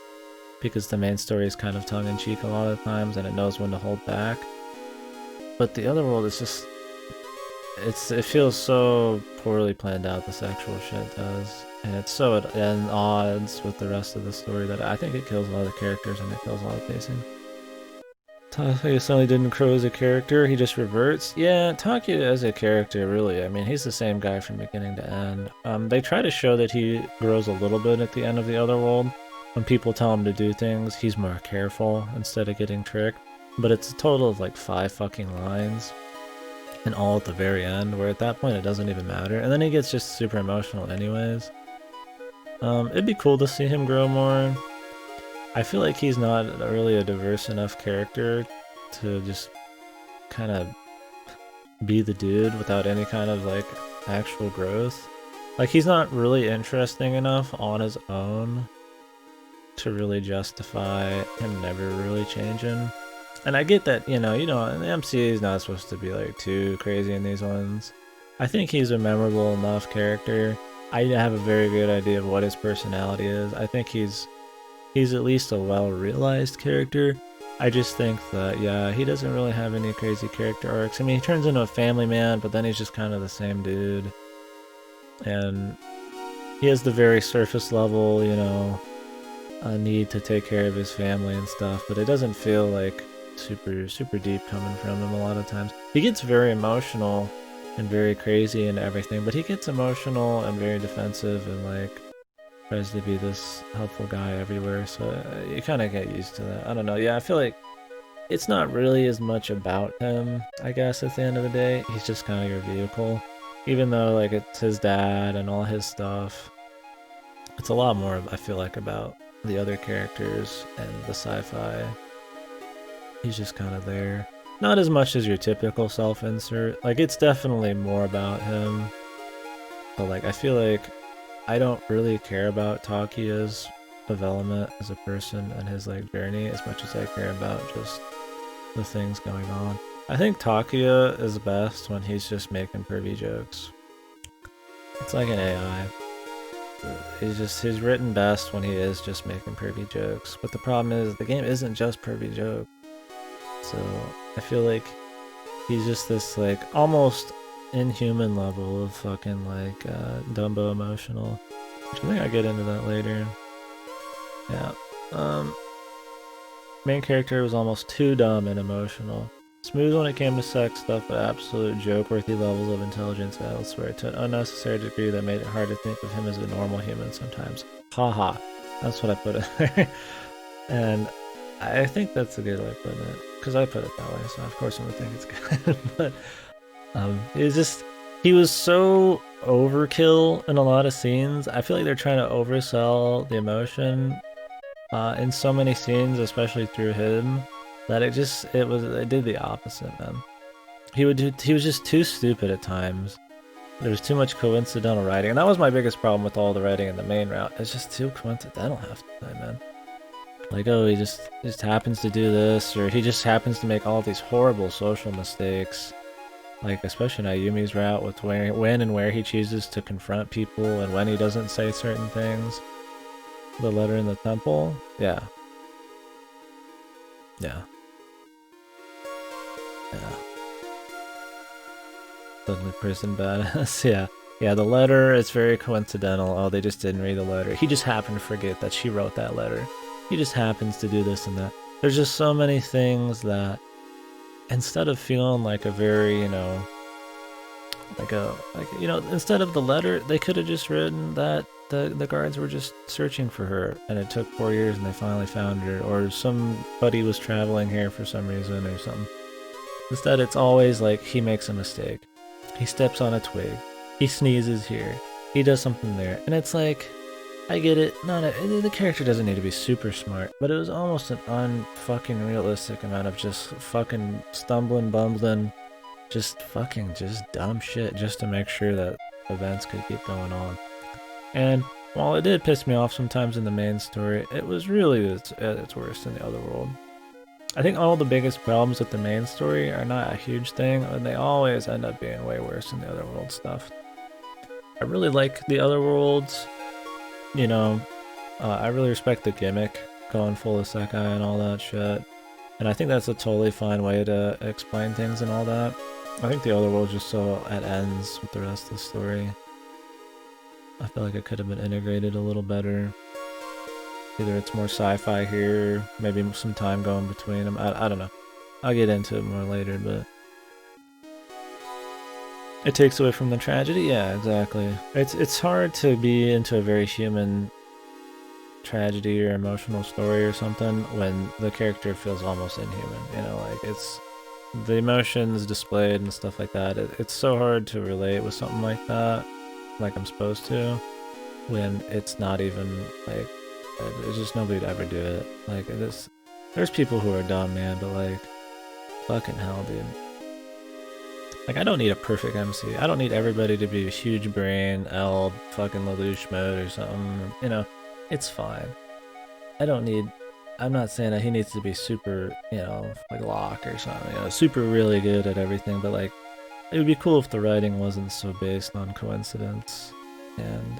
Because the main story is kind of tongue-in-cheek a lot of times, and it knows when to hold back. But the other world is just, it feels so poorly planned out, the sexual shit does. And it's so at odds with the rest of the story that I think it kills a lot of the characters and it kills a lot of pacing. Takuya suddenly didn't grow as a character, he just reverts. Yeah, Takuya as a character, really, I mean, he's the same guy from beginning to end. They try to show that he grows a little bit at the end of the other world. When people tell him to do things, he's more careful instead of getting tricked. But it's a total of like 5 fucking lines. And all at the very end, where at that point it doesn't even matter. And then he gets just super emotional anyways. It'd be cool to see him grow more. I feel like he's not really a diverse enough character to just kind of be the dude without any kind of like actual growth. Like he's not really interesting enough on his own to really justify him never really changing. And I get that, you know, the MCU is not supposed to be like too crazy in these ones. I think he's a memorable enough character. I have a very good idea of what his personality is. I think he's at least a well-realized character. I just think that, yeah, he doesn't really have any crazy character arcs. I mean, he turns into a family man, but then he's just kind of the same dude. And he has the very surface level, you know, need to take care of his family and stuff, but it doesn't feel like super deep coming from him a lot of times. He gets very emotional and very crazy and everything, but he gets emotional and very defensive and like tries to be this helpful guy everywhere, so you kind of get used to that. I don't know, yeah, I feel like it's not really as much about him, I guess, at the end of the day. He's just kind of your vehicle. Even though like it's his dad and all his stuff, it's a lot more, I feel like, about the other characters and the sci-fi. He's just kind of there. Not as much as your typical self-insert. Like, it's definitely more about him. But like, I feel like I don't really care about Takuya's development as a person and his like journey as much as I care about just the things going on. I think Takuya is best when he's just making pervy jokes. It's like an AI. He's written best when he is just making pervy jokes. But the problem is the game isn't just pervy jokes. So I feel like he's just this like almost inhuman level of fucking like Dumbo emotional. Which I think I'll get into that later. Yeah. Main character was almost too dumb and emotional. Smooth when it came to sex stuff, but absolute joke-worthy levels of intelligence elsewhere to an unnecessary degree that made it hard to think of him as a normal human sometimes. Haha. That's what I put in there. And I think that's a good way of putting it. Because I put it that way, so of course I'm gonna think it's good. But he was so overkill in a lot of scenes. I feel like they're trying to oversell the emotion in so many scenes, especially through him, that it did the opposite, man. He was just too stupid at times. There was too much coincidental writing, and that was my biggest problem with all the writing in the main route. It's just too coincidental half the time, man. Like, oh, he just happens to do this, or he just happens to make all these horrible social mistakes. Like, especially Ayumi's route with when and where he chooses to confront people and when he doesn't say certain things. The letter in the temple? Yeah. Yeah. Yeah. Suddenly prison badass. Yeah. Yeah, the letter is very coincidental. Oh, they just didn't read the letter. He just happened to forget that she wrote that letter. He just happens to do this and that. There's just so many things that instead of feeling like a very, instead of the letter, they could have just written that the guards were just searching for her and it took 4 years and they finally found her, or somebody was traveling here for some reason or something. Instead, it's always like he makes a mistake. He steps on a twig. He sneezes here. He does something there. And it's like, I get it. The character doesn't need to be super smart, but it was almost an unfucking realistic amount of just fucking stumbling, bumbling, just dumb shit just to make sure that events could keep going on. And while it did piss me off sometimes in the main story, it was really at its worst in the other world. I think all the biggest problems with the main story are not a huge thing, and they always end up being way worse in the other world stuff. I really like the other worlds. I really respect the gimmick, going full isekai and all that shit. And I think that's a totally fine way to explain things and all that. I think the other world just so at ends with the rest of the story. I feel like it could have been integrated a little better. Either it's more sci-fi here, maybe some time going between them. I don't know. I'll get into it more later, but it takes away from the tragedy. Yeah, exactly. It's hard to be into a very human tragedy or emotional story or something when the character feels almost inhuman. You know, like it's the emotions displayed and stuff like that. It's so hard to relate with something like that, like I'm supposed to, when it's not even like it's just nobody would ever do it. Like there's people who are dumb, man, but like fucking hell, dude. Like, I don't need a perfect MC. I don't need everybody to be a huge brain, L, fucking Lelouch mode or something. You know, it's fine. I'm not saying that he needs to be super, you know, like Locke or something, you know, super really good at everything, but like, it would be cool if the writing wasn't so based on coincidence and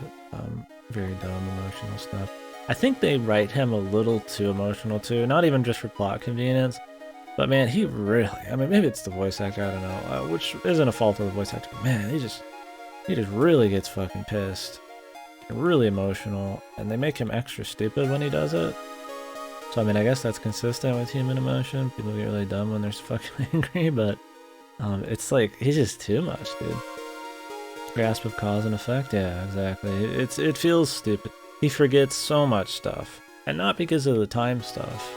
very dumb emotional stuff. I think they write him a little too emotional too, not even just for plot convenience. But man, he really, I mean, maybe it's the voice actor, I don't know, which isn't a fault of the voice actor, but man, he just really gets fucking pissed. Really emotional, and they make him extra stupid when he does it. So I mean, I guess that's consistent with human emotion. People get really dumb when they're fucking angry, but it's like, he's just too much, dude. Grasp of cause and effect, yeah, exactly. It feels stupid. He forgets so much stuff, and not because of the time stuff.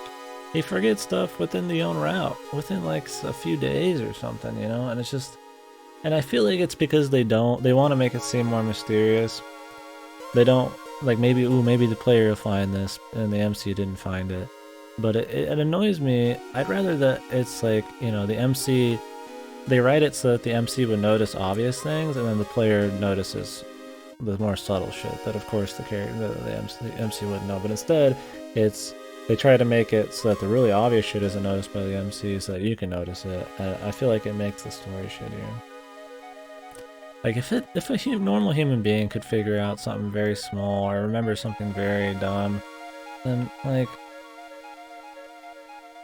He forgets stuff within the own route, within like a few days or something, you know? And it's just, and I feel like it's because they want to make it seem more mysterious. They don't, like maybe the player will find this and the MC didn't find it. But it annoys me. I'd rather that it's like, you know, the MC, they write it so that the MC would notice obvious things and then the player notices the more subtle shit that of course the MC wouldn't know. But instead, they try to make it so that the really obvious shit isn't noticed by the MC so that you can notice it. I feel like it makes the story shittier. Like if a normal human being could figure out something very small or remember something very dumb, then like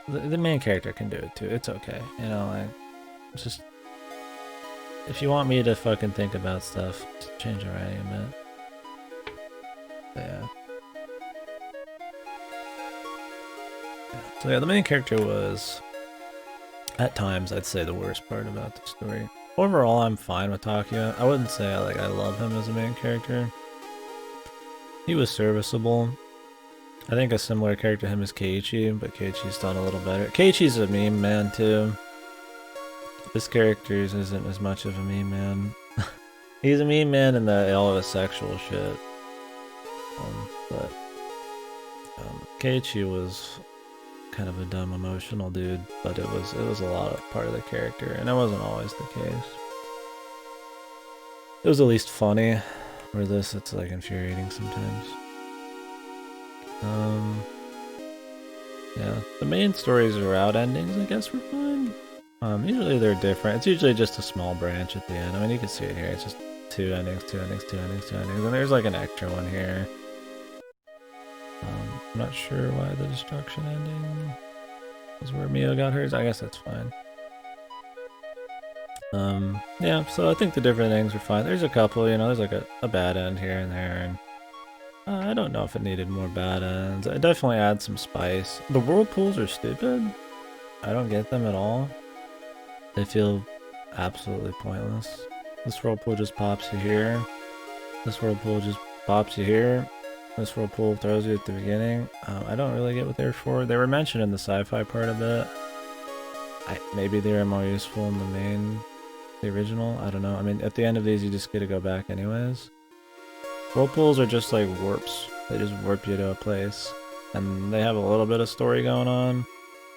the main character can do it too. It's okay, you know. Like just if you want me to fucking think about stuff, just change the writing a bit. But yeah. So yeah, the main character was, at times, I'd say the worst part about the story. Overall, I'm fine with Takuya. I wouldn't say I love him as a main character. He was serviceable. I think a similar character to him is Keiichi, but Keiichi's done a little better. Keiichi's a meme man too. This character isn't as much of a meme man. He's a meme man in all of his sexual shit. But Keiichi was kind of a dumb emotional dude, but it was a lot of part of the character, and that wasn't always the case. It was at least funny, where this it's like infuriating sometimes. Yeah, the main stories or route endings I guess were fine. Usually they're different. It's usually just a small branch at the end. I mean, you can see it here. It's just two endings, and there's like an extra one here. I'm not sure why the destruction ending is where Mio got hers. I guess that's fine. Yeah, so I think the different endings were fine. There's a couple, you know, there's like a bad end here and there, and I don't know if it needed more bad ends. It definitely adds some spice. The whirlpools are stupid. I don't get them at all. They feel absolutely pointless. This whirlpool just pops you here. This whirlpool just pops you here. This whirlpool throws you at the beginning. I don't really get what they're for. They were mentioned in the sci-fi part a bit. Maybe they were more useful in the original. I don't know. I mean, at the end of these, you just get to go back anyways. Whirlpools are just like warps. They just warp you to a place. And they have a little bit of story going on.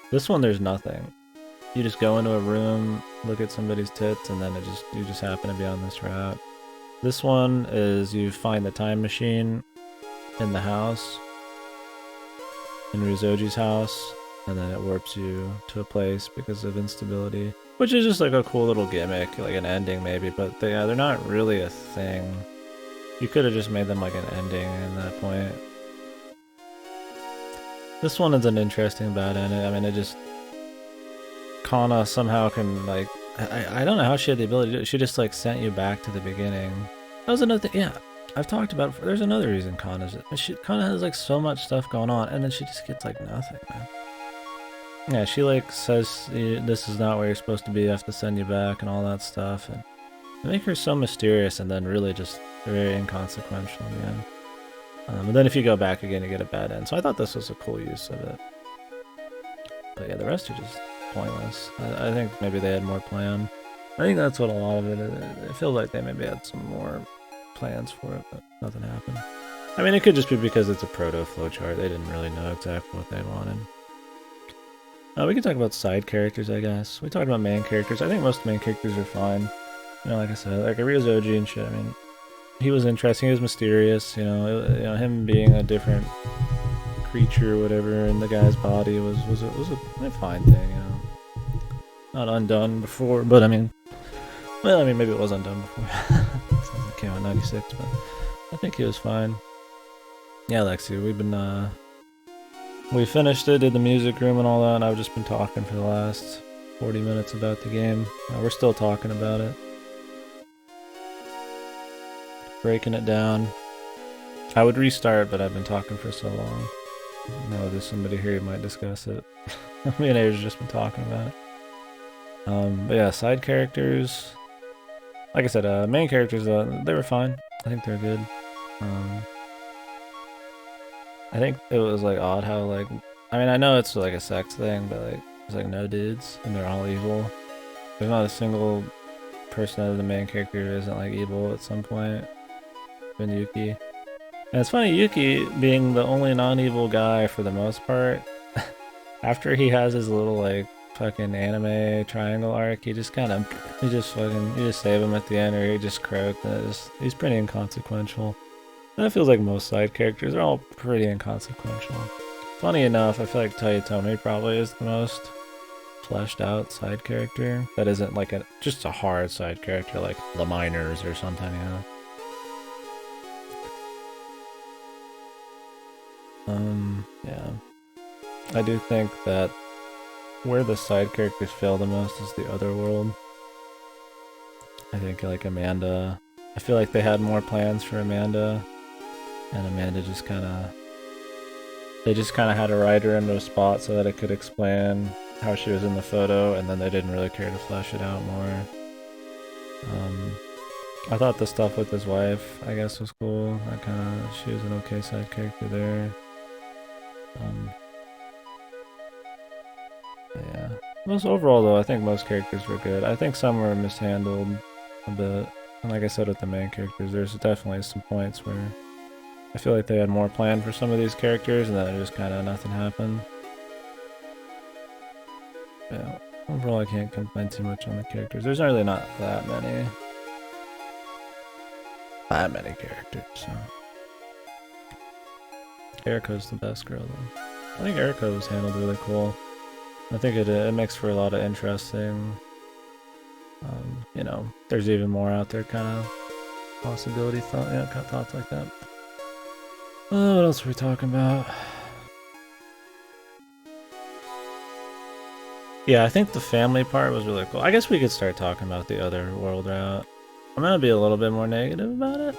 This one, there's nothing. You just go into a room, look at somebody's tits, and then you just happen to be on this route. This one is you find the time machine in the house, in Ryuzoji's house, and then it warps you to a place because of instability, which is just like a cool little gimmick, like an ending maybe, but they're not really a thing. You could have just made them like an ending at that point. This one is an interesting bad ending. I mean, Kana somehow can like I don't know how she had the ability to do it. She just like sent you back to the beginning. That was another thing. Yeah, I've talked about it. There's another reason Kana has like so much stuff going on, and then she just gets like nothing, man. Yeah, she like says this is not where you're supposed to be. I have to send you back and all that stuff, and they make her so mysterious and then really just very inconsequential in the end. And then if you go back again, you get a bad end. So I thought this was a cool use of it. But yeah, the rest are just pointless. I think maybe they had more plan. I think that's what a lot of it is. It feels like they maybe had some more plans for it, but nothing happened. I mean, it could just be because it's a proto flowchart. They didn't really know exactly what they wanted. We can talk about side characters, I guess. We talked about main characters. I think most main characters are fine. You know, like I said, like Ryozoji and shit. I mean, he was interesting. He was mysterious. You know, him being a different creature or whatever in the guy's body was a fine thing. You know, not undone before, but I mean, well, I mean maybe it was undone before. It came out in '96, but I think he was fine. Yeah, Lexi, we finished it, did the music room and all that, and I've just been talking for the last 40 minutes about the game. We're still talking about it. Breaking it down. I would restart, but I've been talking for so long. No, there's somebody here who might discuss it. Me and A's just been talking about it. But yeah, side characters. Like I said, main characters, they were fine. I think they're good. I think it was like odd how like, I mean I know it's like a sex thing, but like there's like no dudes and they're all evil. There's not a single person out of the main character who isn't like evil at some point. Even Yuki. And it's funny, Yuki being the only non-evil guy for the most part, after he has his little like fucking anime triangle arc, you just save him at the end, or he just croaked, and he's pretty inconsequential. And it feels like most side characters are all pretty inconsequential. Funny enough, I feel like Toyotomi probably is the most fleshed out side character. That isn't like just a hard side character like the Miners or something, you know. Yeah. I do think that where the side characters fail the most is the other world. I think like Amanda, I feel like they had more plans for Amanda, and Amanda just kind of had to write her into a spot so that it could explain how she was in the photo, and then they didn't really care to flesh it out more. I thought the stuff with his wife, I guess, was cool. She was an okay side character there. Yeah. Most overall though, I think most characters were good. I think some were mishandled a bit. And like I said with the main characters, there's definitely some points where I feel like they had more planned for some of these characters and then it just kinda nothing happened. Yeah. Overall I can't complain too much on the characters. There's really not that many characters, so. Eriko's the best girl though. I think Eriko was handled really cool. I think it makes for a lot of interesting, you know, there's even more out there kind of possibility thoughts like that. Oh, what else are we talking about? Yeah, I think the family part was really cool. I guess we could start talking about the other world route. I'm gonna be a little bit more negative about it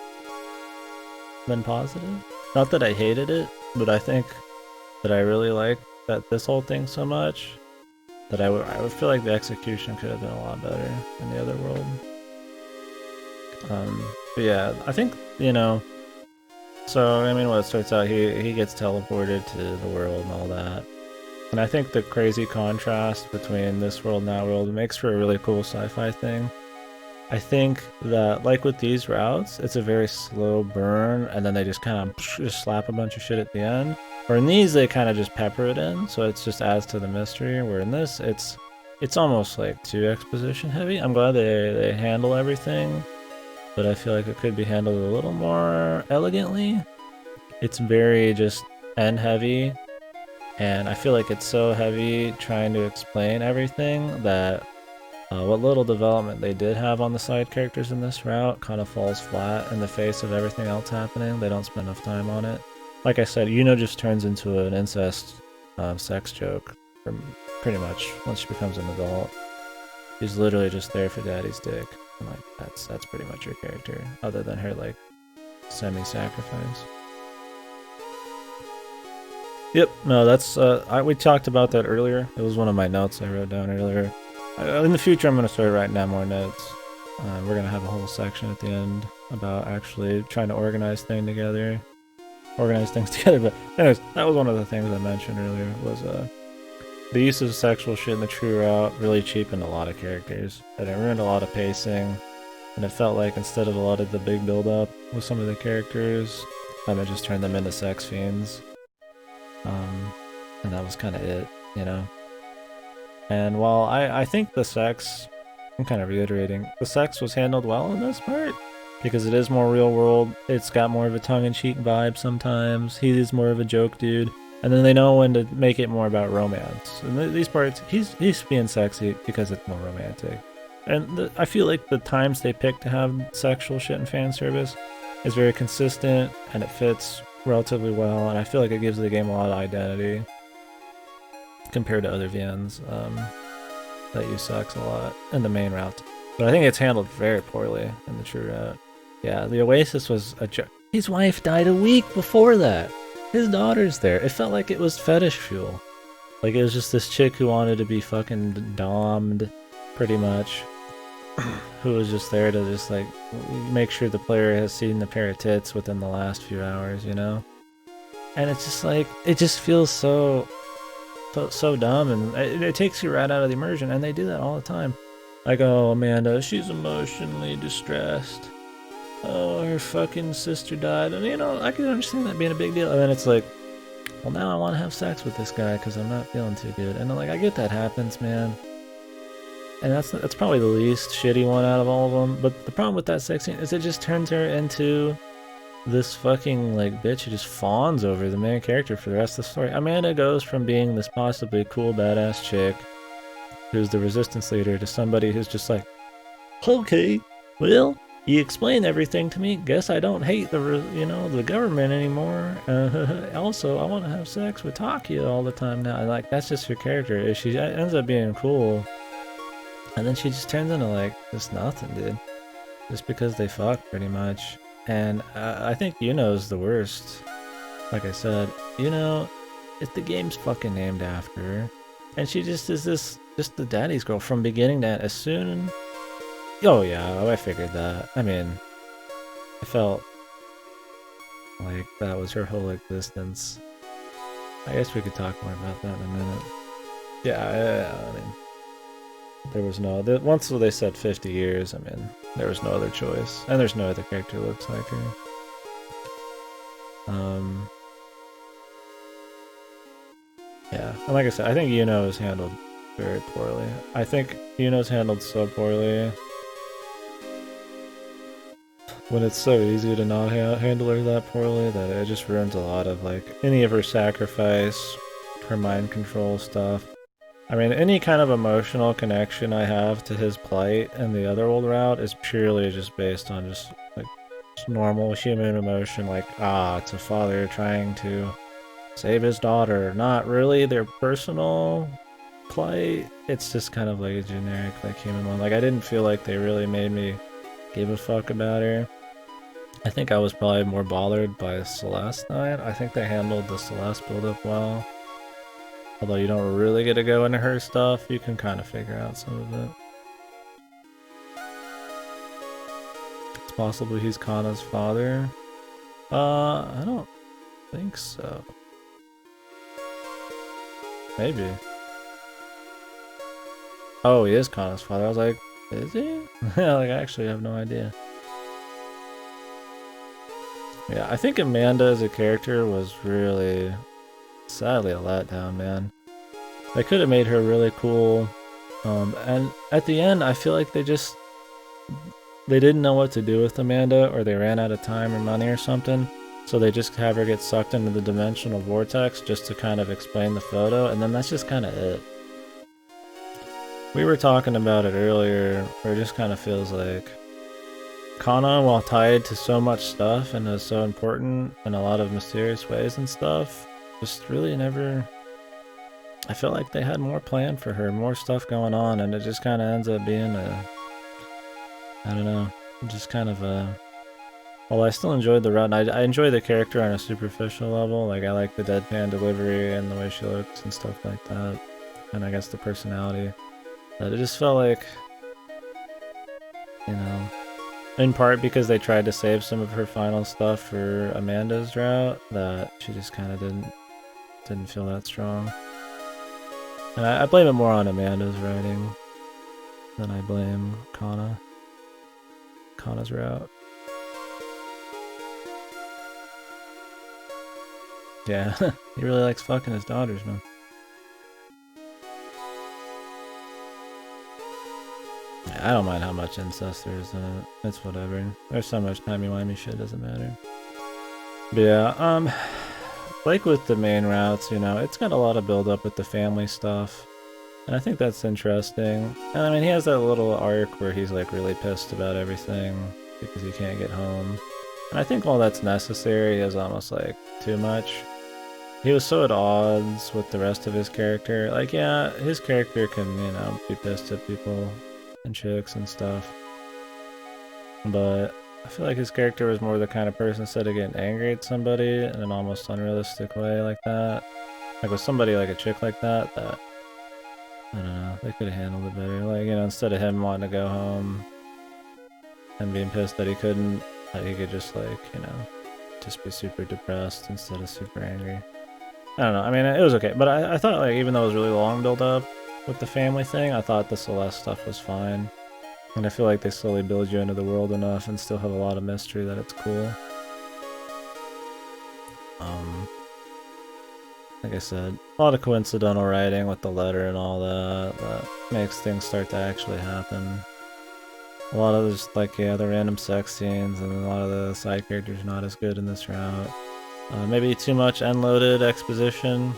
than positive. Not that I hated it, but I think that I really like this whole thing so much that I would feel like the execution could have been a lot better in the other world. But yeah, I think, you know, so I mean what it starts out, he gets teleported to the world and all that. And I think the crazy contrast between this world and that world makes for a really cool sci-fi thing. I think that, like with these routes, it's a very slow burn, and then they just kind of just slap a bunch of shit at the end. Or in these, they kind of just pepper it in, so it just adds to the mystery. Where in this, it's almost like too exposition heavy. I'm glad they handle everything, but I feel like it could be handled a little more elegantly. It's very just end heavy, and I feel like it's so heavy trying to explain everything that what little development they did have on the side characters in this route kind of falls flat in the face of everything else happening. They don't spend enough time on it. Like I said, Yuno just turns into an incest sex joke pretty much once she becomes an adult. She's literally just there for daddy's dick. And like that's pretty much her character, other than her like semi-sacrifice. Yep, no, that's we talked about that earlier. It was one of my notes I wrote down earlier. In the future, I'm gonna start writing down more notes. We're gonna have a whole section at the end about actually trying to organize things together. But anyways, that was one of the things I mentioned earlier. Was the use of sexual shit in the true route really cheapened a lot of characters, and it ruined a lot of pacing. And it felt like instead of a lot of the big build-up with some of the characters, it just turned them into sex fiends. And that was kind of it, you know. And while I think the sex, I'm kind of reiterating, the sex was handled well in this part, because it is more real world. It's got more of a tongue-in-cheek vibe sometimes. He is more of a joke dude. And then they know when to make it more about romance. And these parts, he's being sexy because it's more romantic. And I feel like the times they pick to have sexual shit and fan service is very consistent, and it fits relatively well, and I feel like it gives the game a lot of identity compared to other VNs that use sex a lot in the main route. But I think it's handled very poorly in the true route. Yeah, the Oasis was a joke. His wife died a week before that. His daughter's there. It felt like it was fetish fuel. Like it was just this chick who wanted to be fucking dommed, pretty much. Who was just there to just like make sure the player has seen the pair of tits within the last few hours, you know? And it's just like, it just feels so dumb, and it takes you right out of the immersion, and they do that all the time. Like, oh, Amanda, she's emotionally distressed. Oh, her fucking sister died. And, you know, I can understand that being a big deal. And then it's like, well, now I want to have sex with this guy because I'm not feeling too good. And, like, I get that happens, man. And that's probably the least shitty one out of all of them. But the problem with that sex scene is it just turns her into this fucking, like, bitch who just fawns over the main character for the rest of the story. Amanda goes from being this possibly cool, badass chick who's the resistance leader to somebody who's just like, okay, well, you explain everything to me. Guess I don't hate the government anymore. Also, I want to have sex with Takia all the time now. And, like, that's just her character. She ends up being cool, and then she just turns into, like, just nothing, dude. Just because they fuck, pretty much. And I think Yuno's the worst. Like I said, it's the game's fucking named after her. And she just is just the daddy's girl from beginning to end. As soon... Oh yeah, I figured that. I mean, I felt like that was her whole existence. I guess we could talk more about that in a minute. Yeah, I mean, there was no... Once they said 50 years, I mean, there was no other choice. And there's no other character who looks like her. Yeah, and like I said, I think Yuno is handled very poorly. I think Yuno's handled so poorly when it's so easy to not handle her that poorly that it just ruins a lot of, like, any of her sacrifice, her mind control stuff. I mean, any kind of emotional connection I have to his plight in the other old route is purely just based on just, like, just normal human emotion, like, it's a father trying to save his daughter, not really their personal plight. It's just kind of like a generic, like, human one. Like, I didn't feel like they really made me give a fuck about her. I think I was probably more bothered by Celeste Knight. I think they handled the Celeste build-up well. Although you don't really get to go into her stuff, you can kind of figure out some of it. It's possible he's Kana's father. I don't think so. Maybe. Oh, he is Kana's father. I was like, is he? Yeah, like, I actually have no idea. Yeah, I think Amanda as a character was really, sadly, a letdown, man. They could have made her really cool. And at the end, I feel like they didn't know what to do with Amanda, or they ran out of time or money or something. So they just have her get sucked into the dimensional vortex just to kind of explain the photo, and then that's just kind of it. We were talking about it earlier, where it just kind of feels like Kana, while tied to so much stuff and is so important in a lot of mysterious ways and stuff, just really never... I feel like they had more planned for her, more stuff going on, and it just kind of ends up being I don't know, just kind of a... Well, I still enjoyed the run. I enjoy the character on a superficial level. Like, I like the deadpan delivery and the way she looks and stuff like that. And I guess the personality. But it just felt like, you know, in part because they tried to save some of her final stuff for Amanda's route, that she just kind of didn't feel that strong. And I blame it more on Amanda's writing than I blame Kana's route. Yeah, he really likes fucking his daughters, man. Yeah, I don't mind how much incest there is in it. It's whatever. There's so much timey-wimey shit, doesn't matter. But yeah, like with the main routes, you know, it's got a lot of build-up with the family stuff. And I think that's interesting. And I mean, he has that little arc where he's like really pissed about everything because he can't get home. And I think while that's necessary, is almost like too much. He was so at odds with the rest of his character. Like, yeah, his character can, you know, be pissed at people and chicks and stuff. But I feel like his character was more the kind of person, instead of getting angry at somebody in an almost unrealistic way like that, like with somebody like a chick like that, I don't know, they could have handled it better. Like, you know, instead of him wanting to go home and being pissed that he couldn't, that he could just, like, you know, just be super depressed instead of super angry. I don't know, I mean, it was okay, but I thought, like, even though it was really long build up with the family thing, I thought the Celeste stuff was fine. And I feel like they slowly build you into the world enough and still have a lot of mystery that it's cool. Like I said, a lot of coincidental writing with the letter and all that, that makes things start to actually happen. A lot of just, like, yeah, the random sex scenes, and a lot of the side characters not as good in this route. Maybe too much end-loaded exposition.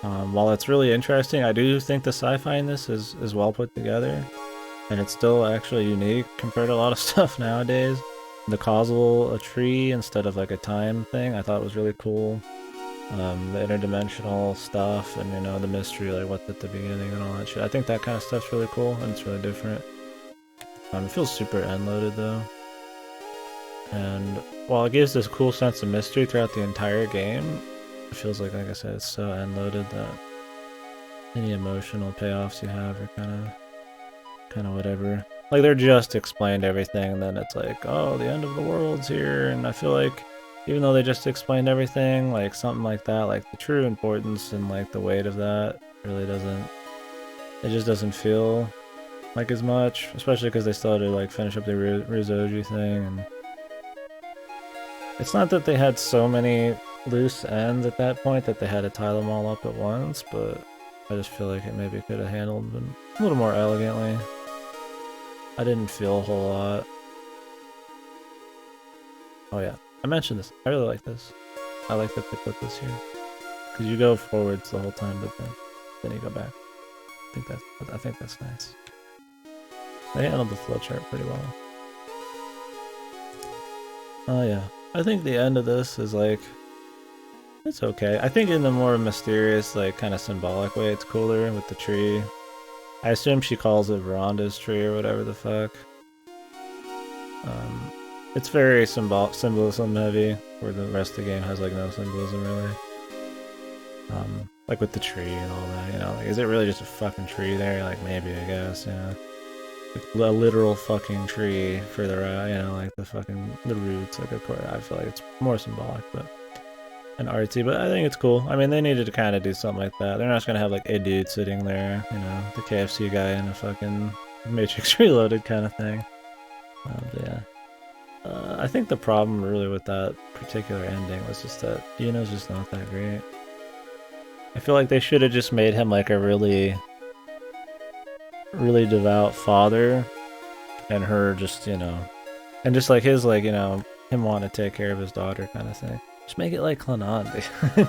While it's really interesting, I do think the sci-fi in this is well put together. And it's still actually unique compared to a lot of stuff nowadays. The causal, a tree instead of like a time thing, I thought was really cool. The interdimensional stuff and, you know, the mystery, like what's at the beginning and all that shit. I think that kind of stuff's really cool and it's really different. It feels super end-loaded though. And while it gives this cool sense of mystery throughout the entire game, it feels like I said, it's so end-loaded that any emotional payoffs you have are kind of whatever. Like, they're just explained everything, and then it's like, oh, the end of the world's here, and I feel like even though they just explained everything, like something like that, like the true importance and like the weight of that really doesn't, it just doesn't feel like as much, especially because they still had to like finish up the Rizoji thing. And it's not that they had so many loose ends at that point that they had to tie them all up at once, but I just feel like it maybe could have handled them a little more elegantly. I didn't feel a whole lot. Oh yeah, I mentioned this. I really like this. I like that they put this here. Because you go forwards the whole time, but then you go back. I think that's nice. They handled the flowchart pretty well. Oh yeah. I think the end of this is like, it's okay. I think in the more mysterious, like kind of symbolic way, it's cooler with the tree. I assume she calls it Veranda's tree or whatever the fuck. It's very symbolism heavy, where the rest of the game has like no symbolism really. Like with the tree and all that, you know, like, is it really just a fucking tree there? Like maybe, I guess, yeah. Like, a literal fucking tree for the, you know, like the roots, like of course, I feel like it's more symbolic, but and artsy, but I think it's cool. I mean, they needed to kind of do something like that. They're not just gonna have like a dude sitting there, you know, the KFC guy in a fucking Matrix Reloaded kind of thing. But yeah. I think the problem really with that particular ending was just that Yuno's just not that great. I feel like they should have just made him like a really devout father, and her just, you know, and just like his, like, you know, him wanting to take care of his daughter kind of thing. Just make it like Clannad, dude.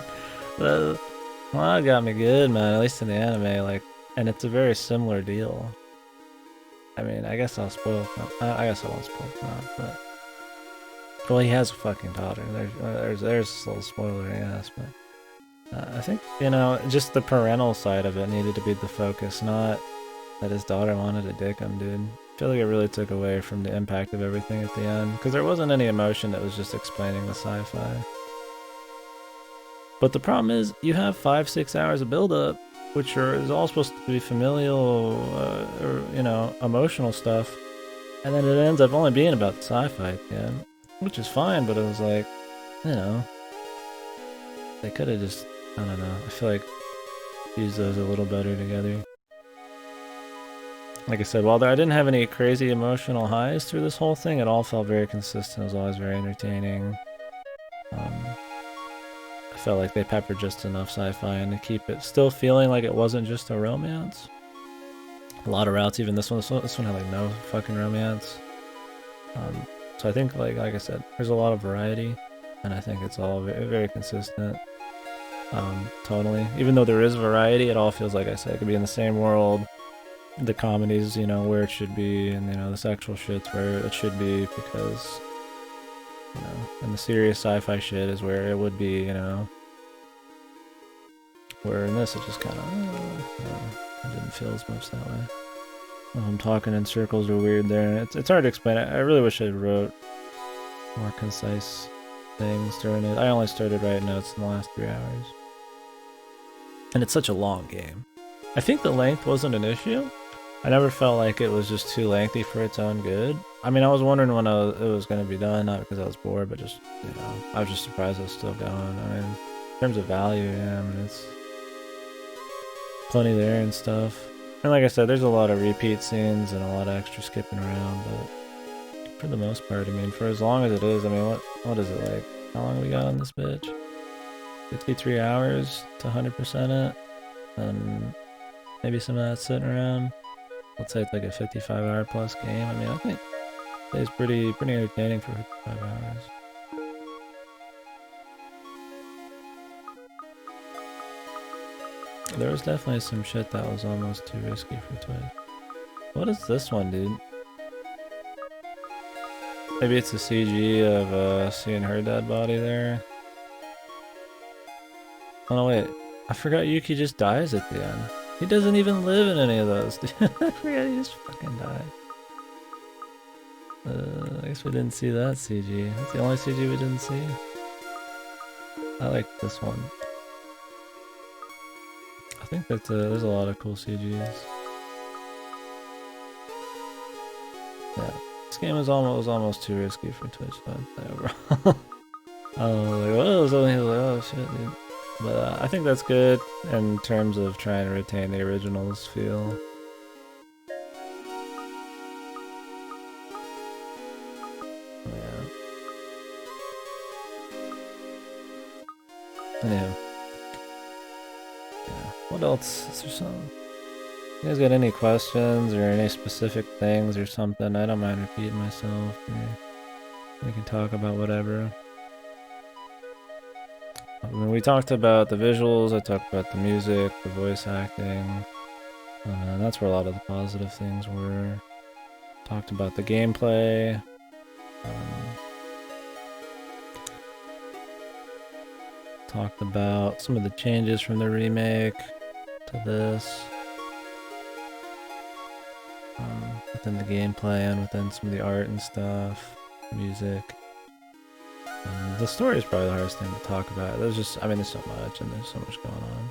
Clannad got me good, man, at least in the anime, like, and it's a very similar deal. I mean, I guess I'll spoil, I guess I won't spoil Clannad, but, well, he has a fucking daughter. There's a little spoiler, I guess, but I think, you know, just the parental side of it needed to be the focus, not that his daughter wanted to dick him, dude. I feel like it really took away from the impact of everything at the end, because there wasn't any emotion that was just explaining the sci-fi. But the problem is, you have 5-6 hours of build-up, which is all supposed to be familial, or, you know, emotional stuff, and then it ends up only being about the sci-fi at the end, which is fine, but it was like, you know, they could have just, I don't know, I feel like used those a little better together. Like I said, while I didn't have any crazy emotional highs through this whole thing, it all felt very consistent. It was always very entertaining. I felt like they peppered just enough sci-fi in to keep it still feeling like it wasn't just a romance. A lot of routes, even this one had like no fucking romance. So I think, like I said, there's a lot of variety, and I think it's all very, very consistent. Totally. Even though there is variety, it all feels, like I said, it could be in the same world. The comedies, you know, where it should be, and, you know, the sexual shit's where it should be, because, you know, and the serious sci-fi shit is where it would be, you know. Where in this, it just kind of, it didn't feel as much that way. I'm talking in circles are weird there. It's hard to explain. I really wish I wrote more concise things during it. I only started writing notes in the last 3 hours. And it's such a long game. I think the length wasn't an issue. I never felt like it was just too lengthy for its own good. I mean, I was wondering when it was going to be done, not because I was bored, but just, you know, I was just surprised it was still going. I mean, in terms of value, yeah, I mean, it's plenty there and stuff. And like I said, there's a lot of repeat scenes and a lot of extra skipping around, but for the most part, I mean, for as long as it is, I mean, what is it like? How long have we got on this bitch? 53 hours to 100% it, and maybe some of that sitting around. Let's say it's like a 55-hour plus game. I mean, I think it's pretty entertaining for 55 hours. There was definitely some shit that was almost too risky for Twitch. What is this one, dude? Maybe it's a CG of seeing her dead body there. Oh no, wait. I forgot Yuki just dies at the end. He doesn't even live in any of those, dude. I forgot he just fucking died. I guess we didn't see that CG. That's the only CG we didn't see. I like this one. I think that there's a lot of cool CGs. Yeah, this game was almost too risky for Twitch, but overall. I was like, oh shit, dude. But I think that's good in terms of trying to retain the original's feel. Yeah. Yeah. What else? Is there something? You guys got any questions or any specific things or something? I don't mind repeating myself. We can talk about whatever. I mean, we talked about the visuals, I talked about the music, the voice acting. That's where a lot of the positive things were. Talked about the gameplay. Talked about some of the changes from the remake to this. Within the gameplay and within some of the art and stuff, music. The story is probably the hardest thing to talk about. There's just, I mean, there's so much and there's so much going on.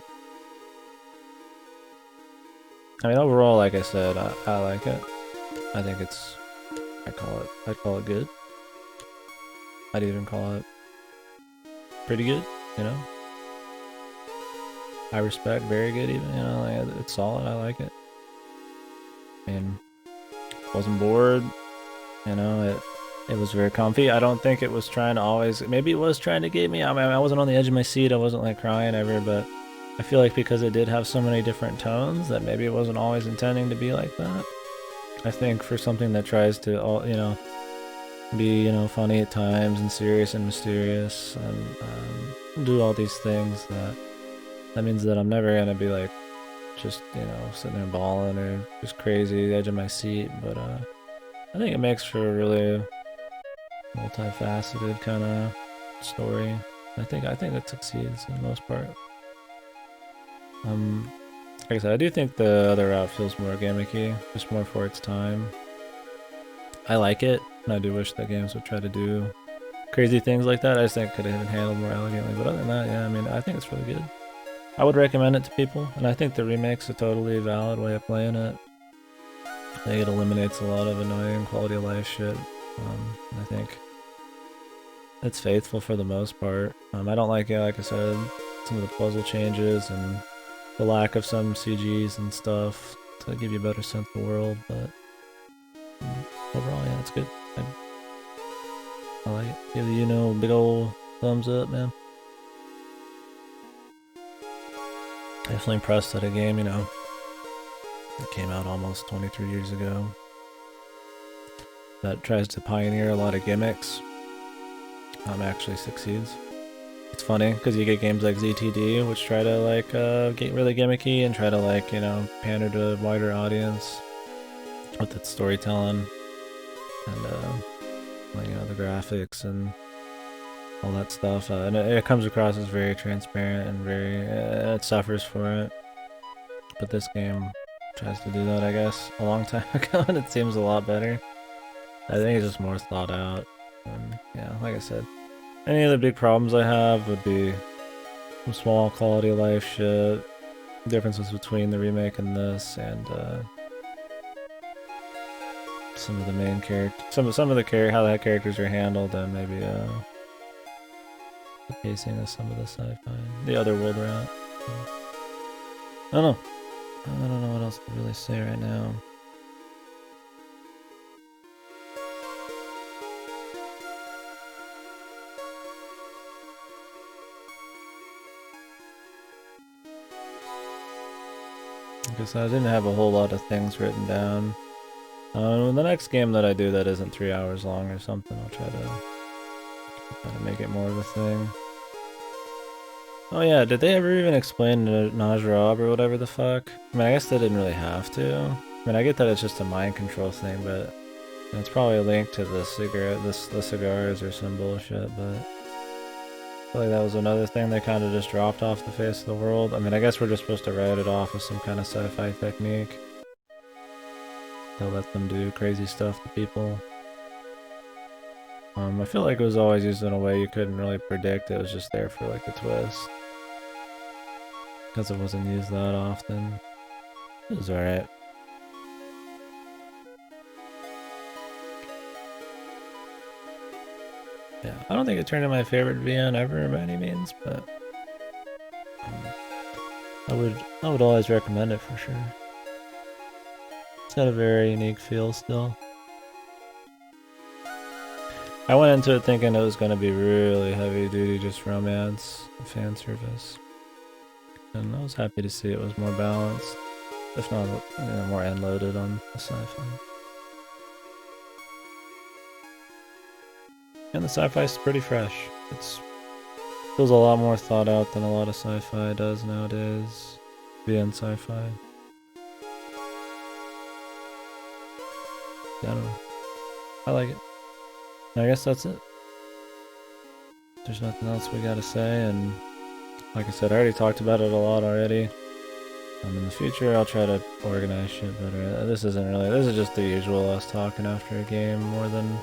I mean, overall, like I said, I like it. I think it's, I'd call it good. I'd even call it pretty good, you know? I respect very good even, you know, like, it's solid, I like it. I mean, wasn't bored, you know, it was very comfy. I don't think it was trying to always, maybe it was trying to get me. I mean, I wasn't on the edge of my seat, I wasn't like crying ever, but I feel like because it did have so many different tones that maybe it wasn't always intending to be like that. I think for something that tries to, you know, be, you know, funny at times and serious and mysterious and do all these things, that means that I'm never gonna be like just, you know, sitting there bawling or just crazy, the edge of my seat, but I think it makes for a really multifaceted kind of story. I think it succeeds in the most part. Like I said, I do think the other route feels more gimmicky, just more for its time. I like it, and I do wish that games would try to do crazy things like that. I just think it could have been handled more elegantly. But other than that, yeah, I mean, I think it's really good. I would recommend it to people, and I think the remake's a totally valid way of playing it. I think it eliminates a lot of annoying quality of life shit. I think it's faithful for the most part. I don't like it, like I said, some of the puzzle changes and the lack of some CGs and stuff to give you a better sense of the world, but overall, yeah, it's good. I like it. Give the big ol' thumbs up, man. Definitely impressed at a game, it came out almost 23 years ago. That tries to pioneer a lot of gimmicks. Actually succeeds. It's funny because you get games like ZTD, which try to get really gimmicky and try to pander to a wider audience with its storytelling and the graphics and all that stuff. And it comes across as very transparent and very it suffers for it. But this game tries to do that, I guess, a long time ago, and it seems a lot better. I think it's just more thought out. And yeah, like I said, any of the big problems I have would be some small quality of life shit, differences between the remake and this, and some of the main characters, some of the how the characters are handled, and maybe the pacing of some of the sci-fi, the other world route. I don't know. I don't know what else to really say right now. Because I didn't have a whole lot of things written down. The next game that I do that isn't 3 hours long or something, I'll try to make it more of a thing. Oh yeah, did they ever even explain Najra or whatever the fuck? I mean, I guess they didn't really have to. I mean, I get that it's just a mind control thing, but it's probably a link to the cigars or some bullshit, but I feel like that was another thing they kind of just dropped off the face of the world. I mean, I guess we're just supposed to write it off as some kind of sci-fi technique. They'll let them do crazy stuff to people. I feel like it was always used in a way you couldn't really predict. It was just there for like a twist. Because it wasn't used that often. It was alright. Yeah, I don't think it turned into my favorite VN ever by any means, but I would always recommend it for sure. It's got a very unique feel still. I went into it thinking it was going to be really heavy duty, just romance and fan service. And I was happy to see it was more balanced, if not more end-loaded on the sci-fi. And the sci-fi is pretty fresh. It feels a lot more thought out than a lot of sci-fi does nowadays. VN sci-fi. I don't know. I like it. I guess that's it. There's nothing else we gotta say, and like I said, I already talked about it a lot already. In the future, I'll try to organize shit better. This is just the usual us talking after a game more than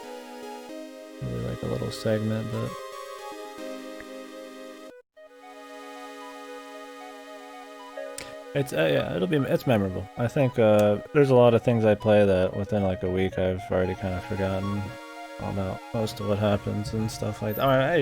really like a little segment, but it's it's memorable. I think there's a lot of things I play that within like a week I've already kind of forgotten about most of what happens and stuff like that. I